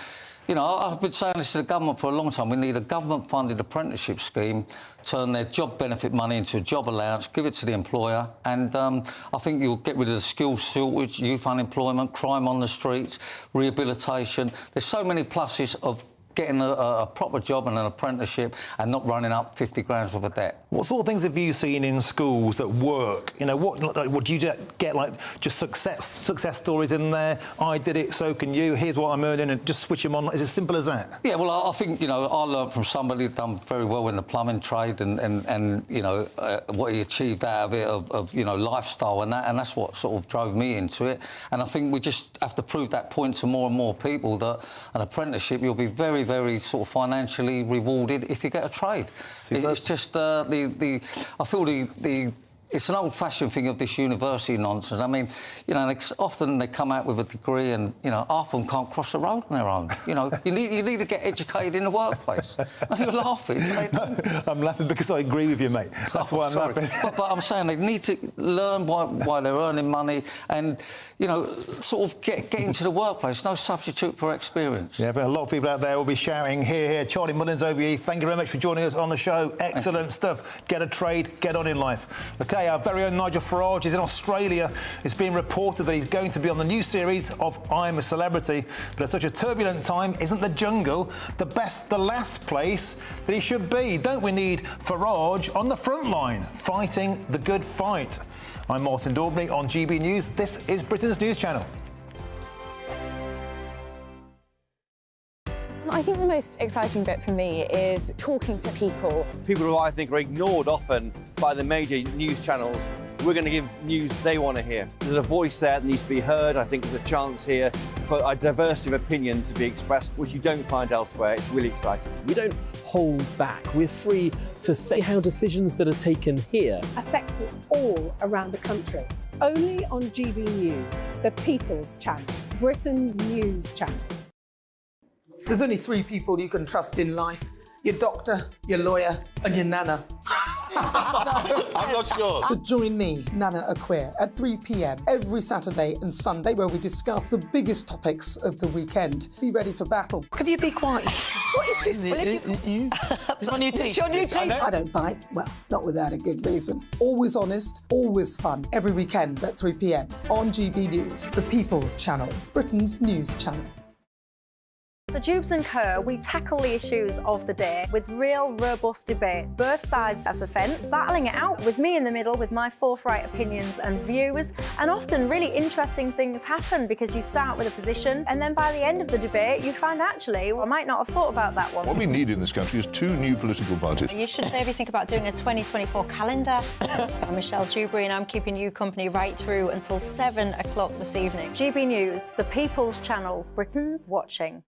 you know, I've been saying this to the government for a long time. We need a government-funded apprenticeship scheme, turn their job benefit money into a job allowance, give it to the employer, and I think you'll get rid of the skills shortage, youth unemployment, crime on the streets, rehabilitation. There's so many pluses of getting a proper job and an apprenticeship and not running up 50 grand worth of debt. What sort of things have you seen in schools that work? You know, what do you get, like, just success stories in there? I did it, so can you. Here's what I'm earning, and just switch them on. Is it as simple as that? Yeah, well, I think, you know, I learned from somebody who'd done very well in the plumbing trade, and you know, what he achieved out of it, of you know, lifestyle and that, and that's what sort of drove me into it. And I think we just have to prove that point to more and more people, that an apprenticeship, you'll be very, very sort of financially rewarded if you get a trade. It's just I feel it's an old-fashioned thing of this university nonsense. I mean, you know, often they come out with a degree and, you know, half of them can't cross the road on their own. You know, you need to get educated in the workplace. No, you're laughing. I'm laughing because I agree with you, mate. That's why I'm laughing. But I'm saying they need to learn why they're earning money and, you know, sort of get into the workplace. No substitute for experience. Yeah, but a lot of people out there will be shouting, hear, hear. Charlie Mullins, OBE, thank you very much for joining us on the show. Excellent stuff. Get a trade, get on in life. OK, our very own Nigel Farage is in Australia. It's been reported that he's going to be on the new series of I'm a Celebrity. But at such a turbulent time, isn't the jungle the last place that he should be? Don't we need Farage on the front line, fighting the good fight? I'm Martin Daubney on GB News. This is Britain's News Channel. I think the most exciting bit for me is talking to people. People who I think are ignored often by the major news channels. We're going to give news they want to hear. There's a voice there that needs to be heard. I think there's a chance here for a diversity of opinion to be expressed, which you don't find elsewhere. It's really exciting. We don't hold back. We're free to say how decisions that are taken here affect us all around the country. Only on GB News, the People's Channel, Britain's news channel. There's only 3 people you can trust in life. Your doctor, your lawyer, and your nana. I'm not sure. So join me, Nana Aquare, at 3 p.m. every Saturday and Sunday, where we discuss the biggest topics of the weekend. Be ready for battle. Could you be quiet? What is this? It's my new It's your new teeth. I don't bite. Well, not without a good reason. Always honest, always fun. Every weekend at 3 p.m. on GB News, the People's Channel, Britain's news channel. So Jubes and Kerr, we tackle the issues of the day with real, robust debate, both sides of the fence, battling it out with me in the middle with my forthright opinions and views. And often really interesting things happen because you start with a position and then by the end of the debate you find actually, well, I might not have thought about that one. What we need in this country is 2 new political parties. You should maybe think about doing a 2024 calendar. I'm Michelle Dewberry and I'm keeping you company right through until 7 o'clock this evening. GB News, the People's Channel, Britain's watching.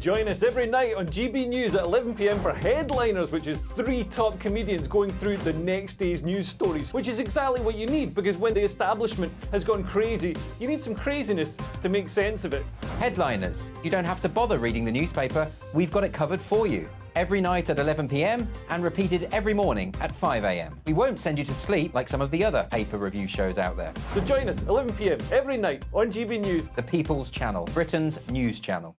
Join us every night on GB News at 11 p.m. for Headliners, which is 3 top comedians going through the next day's news stories, which is exactly what you need, because when the establishment has gone crazy, you need some craziness to make sense of it. Headliners. You don't have to bother reading the newspaper. We've got it covered for you. Every night at 11 p.m. and repeated every morning at 5 a.m. We won't send you to sleep like some of the other paper review shows out there. So join us 11 p.m. every night on GB News. The People's Channel, Britain's news channel.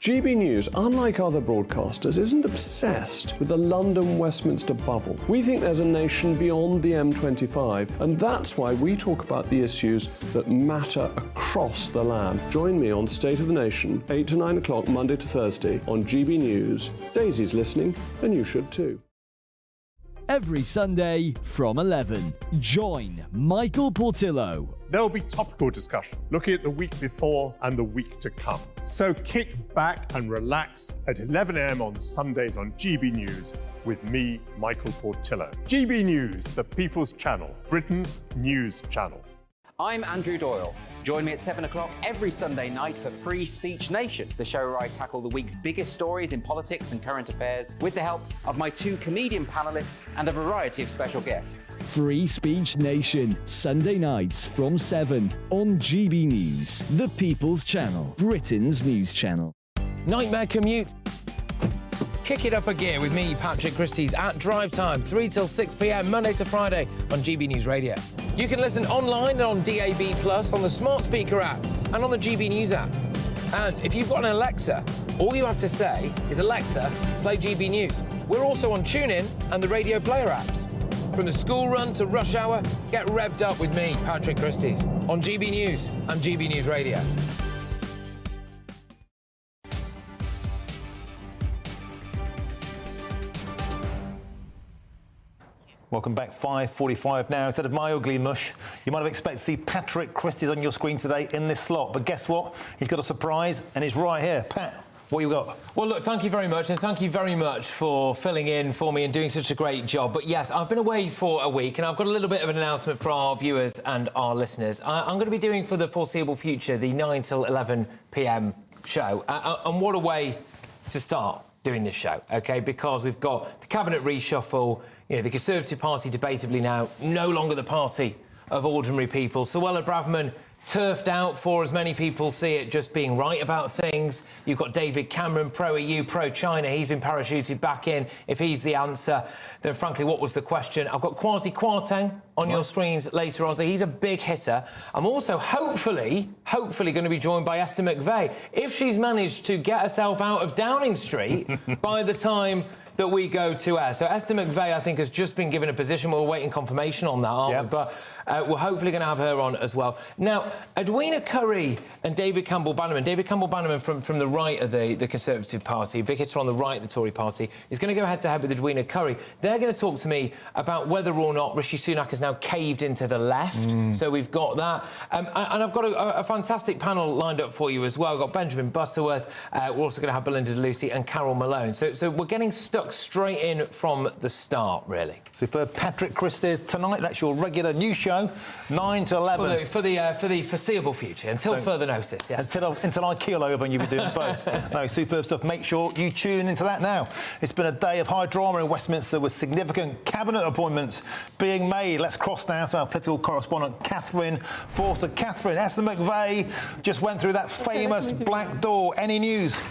GB News, unlike other broadcasters, isn't obsessed with the London-Westminster bubble. We think there's a nation beyond the M25, and that's why we talk about the issues that matter across the land. Join me on State of the Nation, 8 to 9 o'clock, Monday to Thursday, on GB News. Daisy's listening, and you should too. Every Sunday from 11, join Michael Portillo. There'll be topical discussion, looking at the week before and the week to come. So kick back and relax at 11 a.m. on Sundays on GB News with me, Michael Portillo. GB News, the People's Channel, Britain's news channel. I'm Andrew Doyle. Join me at 7 o'clock every Sunday night for Free Speech Nation, the show where I tackle the week's biggest stories in politics and current affairs with the help of my 2 comedian panellists and a variety of special guests. Free Speech Nation, Sunday nights from 7 on GB News, the People's Channel, Britain's news channel. Nightmare commute. Kick it up a gear with me, Patrick Christys, at drive time, 3 till 6 p.m, Monday to Friday on GB News Radio. You can listen online and on DAB+, on the smart speaker app, and on the GB News app. And if you've got an Alexa, all you have to say is, Alexa, play GB News. We're also on TuneIn and the Radio Player apps. From the school run to rush hour, get revved up with me, Patrick Christys, on GB News and GB News Radio. Welcome back, 5:45 now. Instead of my ugly mush, you might have expected to see Patrick Christys on your screen today in this slot. But guess what? He's got a surprise, and it's right here. Pat, what you got? Well, look, thank you very much, and thank you very much for filling in for me and doing such a great job. But yes, I've been away for a week, and I've got a little bit of an announcement for our viewers and our listeners. I'm going to be doing for the foreseeable future the 9 till 11 p.m. show. And what a way to start doing this show, OK? Because we've got the Cabinet reshuffle. You know, the Conservative Party debatably now no longer the party of ordinary people. Suella Braverman turfed out for, as many people see it, just being right about things. You've got David Cameron, pro-EU, pro-China. He's been parachuted back in. If he's the answer, then frankly, what was the question? I've got Kwasi Kwarteng on your screens later on. So he's a big hitter. I'm also hopefully going to be joined by Esther McVey. If she's managed to get herself out of Downing Street by the time that we go to air. So Esther McVey, I think, has just been given a position. We're waiting confirmation on that, aren't we? But We're hopefully going to have her on as well. Now, Edwina Currie and David Campbell-Bannerman. David Campbell-Bannerman from the right of the Conservative Party, big hitter on the right of the Tory Party, is going to go head-to-head with Edwina Currie. They're going to talk to me about whether or not Rishi Sunak has now caved into the left. So we've got that. And I've got a fantastic panel lined up for you as well. We've got Benjamin Butterworth. We're also going to have Belinda DeLucy and Carol Malone. So we're getting stuck straight in from the start, really. Superb. Patrick Christys tonight. That's your regular news show, 9 to 11. For the foreseeable future, until further notice, yes. Until I keel over and you'll be doing both. No, superb stuff. Make sure you tune into that now. It's been a day of high drama in Westminster with significant cabinet appointments being made. Let's cross now to our political correspondent, Catherine Forster. Catherine, Esther McVey just went through that famous black door. Any news?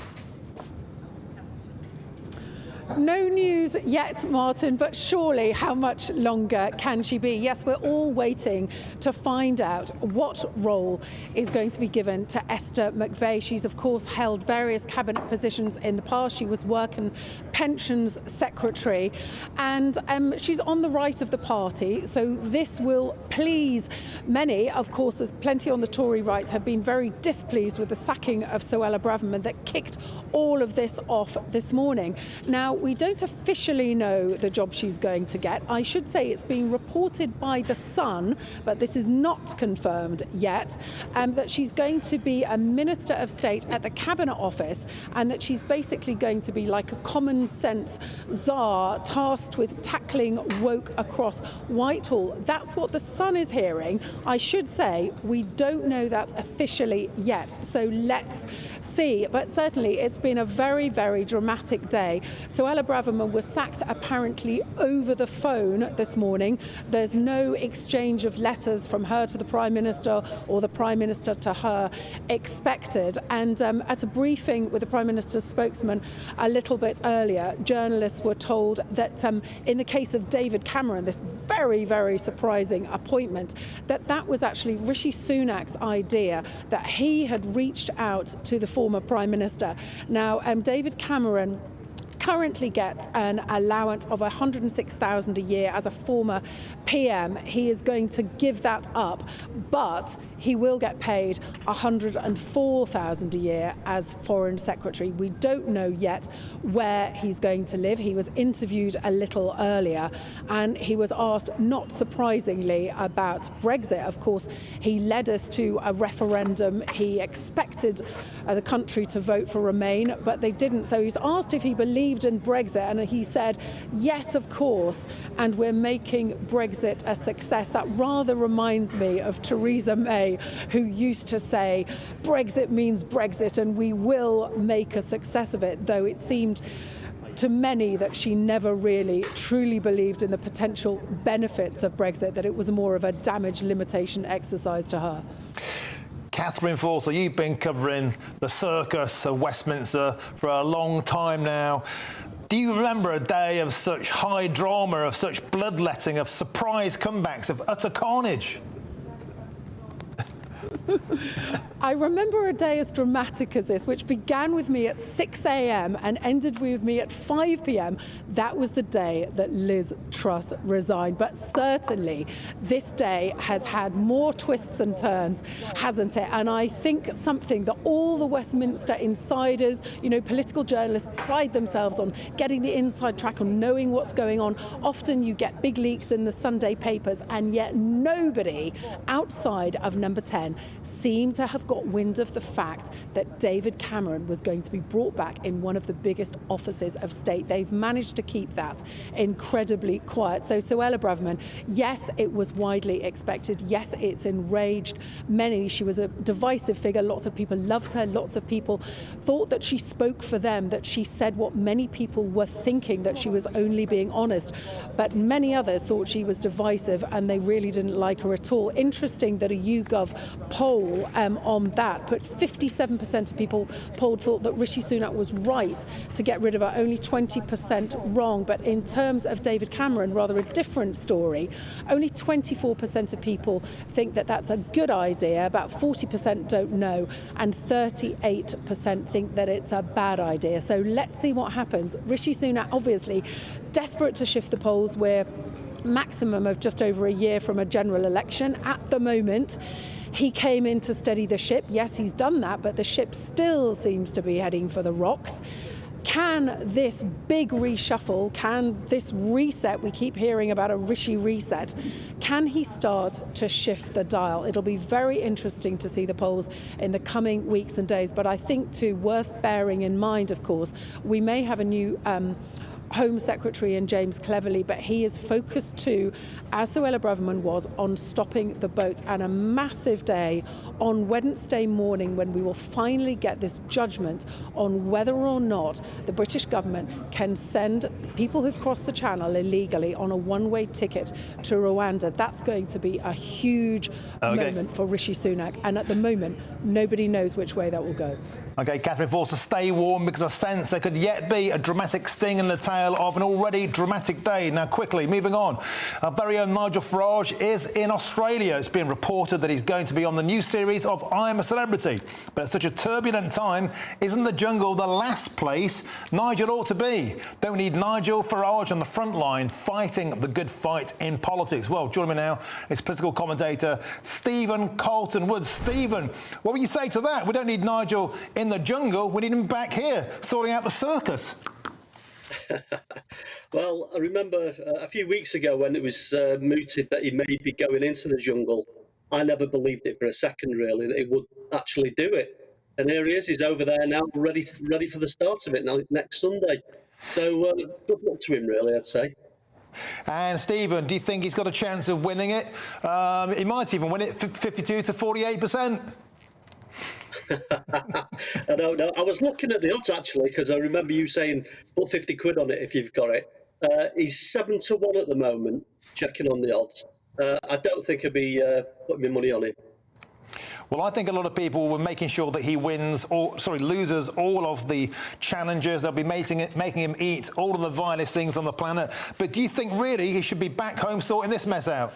No news yet, Martin, but surely how much longer can she be? Yes, we're all waiting to find out what role is going to be given to Esther McVey. She's, of course, held various cabinet positions in the past. She was Work and Pensions Secretary, and she's on the right of the party, so this will please many. Of course, there's plenty on the Tory right have been very displeased with the sacking of Suella Braverman that kicked all of this off this morning. Now, we don't officially know the job she's going to get. I should say it's being reported by The Sun, but this is not confirmed yet, that she's going to be a Minister of State at the Cabinet Office, and that she's basically going to be like a common sense czar tasked with tackling woke across Whitehall. That's what The Sun is hearing. I should say we don't know that officially yet, so let's see. But certainly it's been a very, very dramatic day. Suella Braverman was sacked apparently over the phone this morning. There's no exchange of letters from her to the Prime Minister or the Prime Minister to her expected. And at a briefing with the Prime Minister's spokesman a little bit earlier, journalists were told that in the case of David Cameron, this very, very surprising appointment, that was actually Rishi Sunak's idea, that he had reached out to the former Prime Minister. Now, David Cameron currently gets an allowance of $106,000 a year as a former PM. He is going to give that up, but he will get paid $104,000 a year as Foreign Secretary. We don't know yet where he's going to live. He was interviewed a little earlier, and he was asked, not surprisingly, about Brexit. Of course, he led us to a referendum. He expected the country to vote for Remain, but they didn't. So he's asked if he believed in Brexit, and he said, yes, of course, and we're making Brexit a success. That rather reminds me of Theresa May, who used to say, Brexit means Brexit, and we will make a success of it, though it seemed to many that she never really truly believed in the potential benefits of Brexit, that it was more of a damage limitation exercise to her. Catherine Forster, you've been covering the circus of Westminster for a long time now. Do you remember a day of such high drama, of such bloodletting, of surprise comebacks, of utter carnage? I remember a day as dramatic as this, which began with me at 6 a.m. and ended with me at 5 p.m. That was the day that Liz Truss resigned. But certainly this day has had more twists and turns, hasn't it? And I think something that all the Westminster insiders, political journalists pride themselves on, getting the inside track on knowing what's going on. Often you get big leaks in the Sunday papers, and yet nobody outside of Number 10 seemed to have got wind of the fact that David Cameron was going to be brought back in one of the biggest offices of state. They've managed to keep that incredibly quiet. So Suella Braverman, yes, it was widely expected. Yes, it's enraged many. She was a divisive figure. Lots of people loved her. Lots of people thought that she spoke for them, that she said what many people were thinking, that she was only being honest. But many others thought she was divisive, and they really didn't like her at all. Interesting that a YouGov poll on that put 57% of people polled thought that Rishi Sunak was right to get rid of her, only 20% wrong. But in terms of David Cameron, rather a different story. Only 24% of people think that that's a good idea, about 40% don't know, and 38% think that it's a bad idea. So let's see what happens. Rishi Sunak, obviously, desperate to shift the polls. We're maximum of just over a year from a general election. At the moment, he came in to steady the ship. Yes, he's done that, but the ship still seems to be heading for the rocks. Can this big reshuffle, can this reset, we keep hearing about a Rishi reset, can he start to shift the dial? It'll be very interesting to see the polls in the coming weeks and days, but I think too, worth bearing in mind, of course, we may have a new Home Secretary in James Cleverly, but he is focused too, as Suella Braverman was, on stopping the boats, and a massive day on Wednesday morning when we will finally get this judgment on whether or not the British government can send people who've crossed the channel illegally on a one-way ticket to Rwanda. That's going to be a huge moment for Rishi Sunak, and at the moment nobody knows which way that will go. OK, Catherine Forster, stay warm, because I sense there could yet be a dramatic sting in the tail of an already dramatic day. Now, quickly, moving on. Our very own Nigel Farage is in Australia. It's been reported that he's going to be on the new series of I Am a Celebrity. But at such a turbulent time, isn't the jungle the last place Nigel ought to be? Don't we need Nigel Farage on the front line fighting the good fight in politics? Well, joining me now is political commentator Stephen Carlton-Woods. Stephen, what would you say to that? We don't need Nigel in the jungle, we need him back here sorting out the circus. Well, I remember a few weeks ago when it was mooted that he may be going into the jungle. I never believed it for a second, really, that he would actually do it. And here he is, he's over there now, ready for the start of it now, next Sunday. So good luck to him, really, I'd say. And Stephen, do you think he's got a chance of winning it? He might even win it 52 to 48%. I don't know. I was looking at the odds, actually, because I remember you saying put 50 quid on it if you've got it. He's 7 to 1 at the moment, checking on the odds. I don't think I'd be putting my money on him. Well, I think a lot of people were making sure that he loses all of the challenges. They'll be making him eat all of the vilest things on the planet. But do you think really he should be back home sorting this mess out?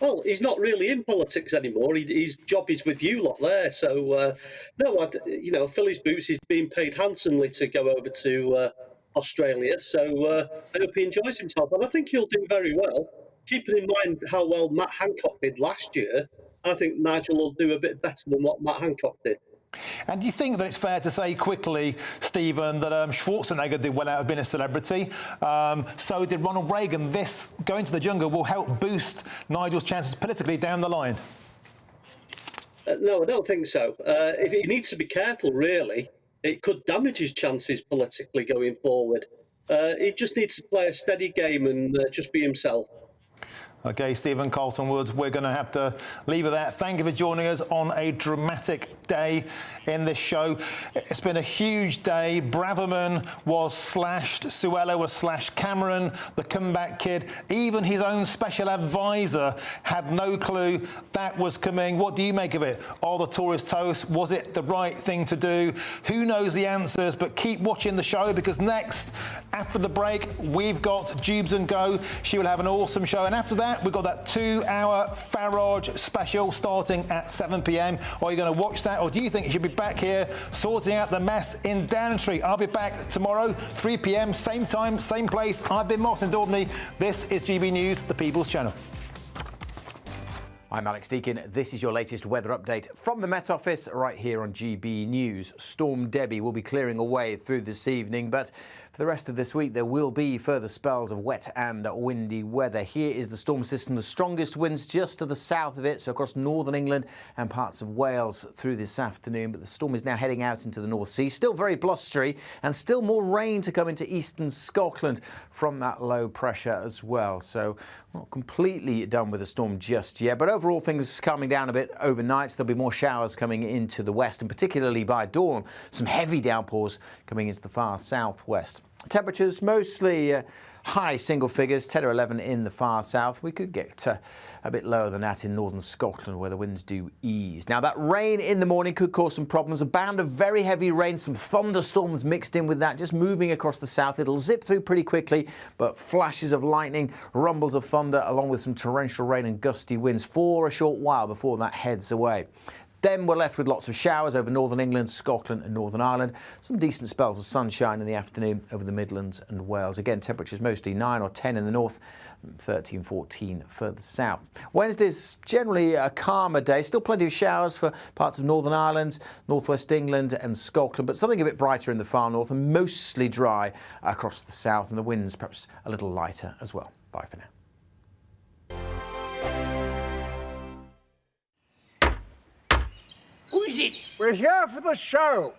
Well, he's not really in politics anymore. His job is with you lot there. So, no, fill his boots. He's being paid handsomely to go over to Australia. So I hope he enjoys himself. And I think he'll do very well. Keeping in mind how well Matt Hancock did last year, I think Nigel will do a bit better than what Matt Hancock did. And do you think that it's fair to say quickly, Stephen, that Schwarzenegger did well out of being a celebrity? So did Ronald Reagan. This going to the jungle will help boost Nigel's chances politically down the line. No, I don't think so. If he needs to be careful, really, it could damage his chances politically going forward. He just needs to play a steady game and just be himself. OK, Stephen Carlton-Woods, we're going to have to leave it at that. Thank you for joining us on a dramatic day in this show. It's been a huge day. Braverman was slashed. Suella was slashed. Cameron, the comeback kid, even his own special advisor had no clue that was coming. What do you make of it? Are the Tories toast? Was it the right thing to do? Who knows the answers? But keep watching the show, because next, after the break, we've got Jubes and Go. She will have an awesome show. And after that, we've got that 2-hour Farage special starting at 7 p.m. Are you going to watch that, or do you think you should be back here sorting out the mess in Downing Street? I'll be back tomorrow, 3 p.m, same time, same place. I've been Martin Daubney. This is GB News, the People's Channel. I'm Alex Deakin. This is your latest weather update from the Met Office right here on GB News. Storm Debbie will be clearing away through this evening, but for the rest of this week there will be further spells of wet and windy weather. Here is the storm system, the strongest winds just to the south of it, so across northern England and parts of Wales through this afternoon. But the storm is now heading out into the North Sea, still very blustery, and still more rain to come into eastern Scotland from that low pressure as well. So not completely done with the storm just yet, but overall things calming down a bit overnight. So there'll be more showers coming into the west, and particularly by dawn, some heavy downpours coming into the far southwest. Temperatures mostly high single figures, 10 or 11 in the far south. We could get a bit lower than that in northern Scotland, where the winds do ease. Now, that rain in the morning could cause some problems. A band of very heavy rain, some thunderstorms mixed in with that, just moving across the south. It'll zip through pretty quickly, but flashes of lightning, rumbles of thunder, along with some torrential rain and gusty winds for a short while before that heads away. Then we're left with lots of showers over northern England, Scotland and Northern Ireland. Some decent spells of sunshine in the afternoon over the Midlands and Wales. Again, temperatures mostly 9 or 10 in the north, 13, 14 further south. Wednesday's generally a calmer day. Still plenty of showers for parts of Northern Ireland, northwest England and Scotland, but something a bit brighter in the far north and mostly dry across the south, and the winds perhaps a little lighter as well. Bye for now. Who is it? We're here for the show.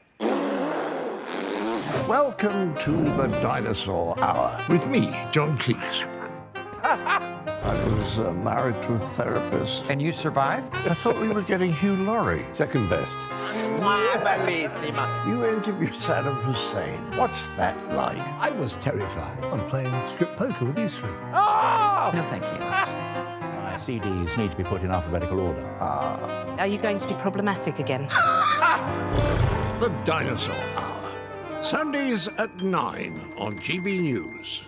Welcome to the Dinosaur Hour with me, John Cleese. I was married to a therapist. And you survived? I thought we were getting Hugh Laurie. Second best. You interviewed Saddam Hussein. What's that like? I was terrified. I'm playing strip poker with these three. Ah! No, thank you. My CDs need to be put in alphabetical order. Are you going to be problematic again? The Dinosaur Hour. Sundays at 9 on GB News.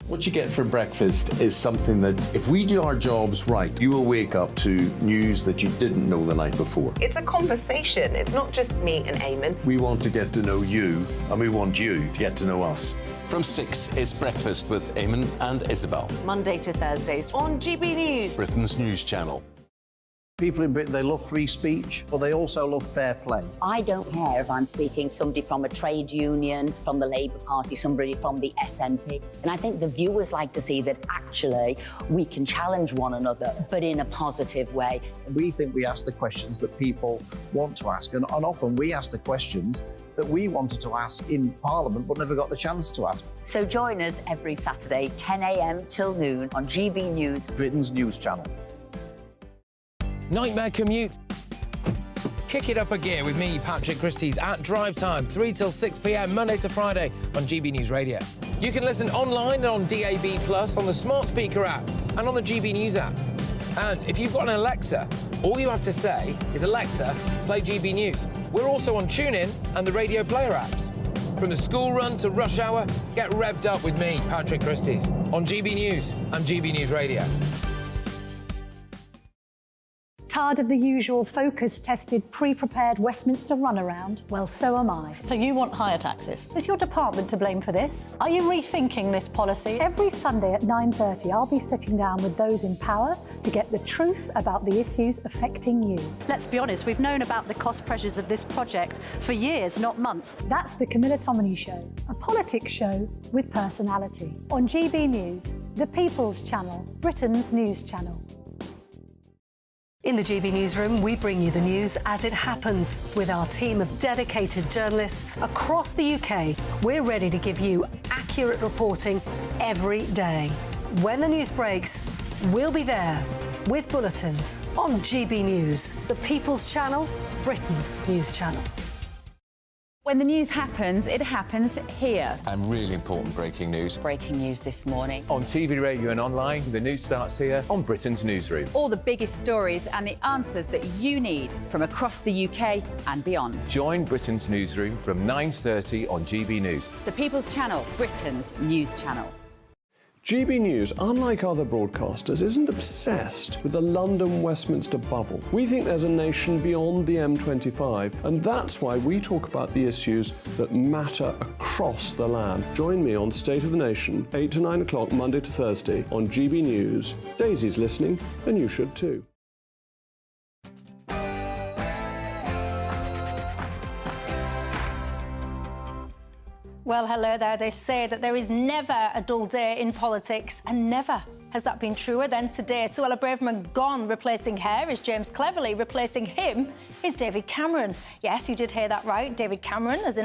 What you get for breakfast is something that, if we do our jobs right, you will wake up to news that you didn't know the night before. It's a conversation. It's not just me and Eamon. We want to get to know you, and we want you to get to know us. From 6, it's Breakfast with Eamon and Isabel. Monday to Thursdays on GB News. Britain's news channel. People in Britain, they love free speech, but they also love fair play. I don't care if I'm speaking somebody from a trade union, from the Labour Party, somebody from the SNP. And I think the viewers like to see that actually we can challenge one another, but in a positive way. We think we ask the questions that people want to ask, and often we ask the questions that we wanted to ask in Parliament but never got the chance to ask. So join us every Saturday, 10 a.m. till noon on GB News, Britain's news channel. Nightmare commute. Kick it up a gear with me, Patrick Christys, at drive time, 3 till 6 p.m, Monday to Friday on GB News Radio. You can listen online and on DAB+, on the smart speaker app and on the GB News app. And if you've got an Alexa, all you have to say is, Alexa, play GB News. We're also on TuneIn and the Radio Player apps. From the school run to rush hour, get revved up with me, Patrick Christys, on GB News and GB News Radio. Tired of the usual focus-tested, pre-prepared Westminster runaround? Well, so am I. So you want higher taxes? Is your department to blame for this? Are you rethinking this policy? Every Sunday at 9:30, I'll be sitting down with those in power to get the truth about the issues affecting you. Let's be honest, we've known about the cost pressures of this project for years, not months. That's the Camilla Tominey Show, a politics show with personality. On GB News, the People's Channel, Britain's news channel. In the GB Newsroom, we bring you the news as it happens. With our team of dedicated journalists across the UK, we're ready to give you accurate reporting every day. When the news breaks, we'll be there with bulletins on GB News, the People's Channel, Britain's news channel. When the news happens, it happens here. And really important breaking news. Breaking news this morning. On TV, radio and online, the news starts here on Britain's Newsroom. All the biggest stories and the answers that you need from across the UK and beyond. Join Britain's Newsroom from 9:30 on GB News. The People's Channel, Britain's news channel. GB News, unlike other broadcasters, isn't obsessed with the London-Westminster bubble. We think there's a nation beyond the M25, and that's why we talk about the issues that matter across the land. Join me on State of the Nation, 8 to 9 o'clock, Monday to Thursday, on GB News. Daisy's listening, and you should too. Well, hello there. They say that there is never a dull day in politics, and never has that been truer than today. Suella Braverman gone, replacing her is James Cleverly, replacing him is David Cameron. Yes, you did hear that right, David Cameron, as in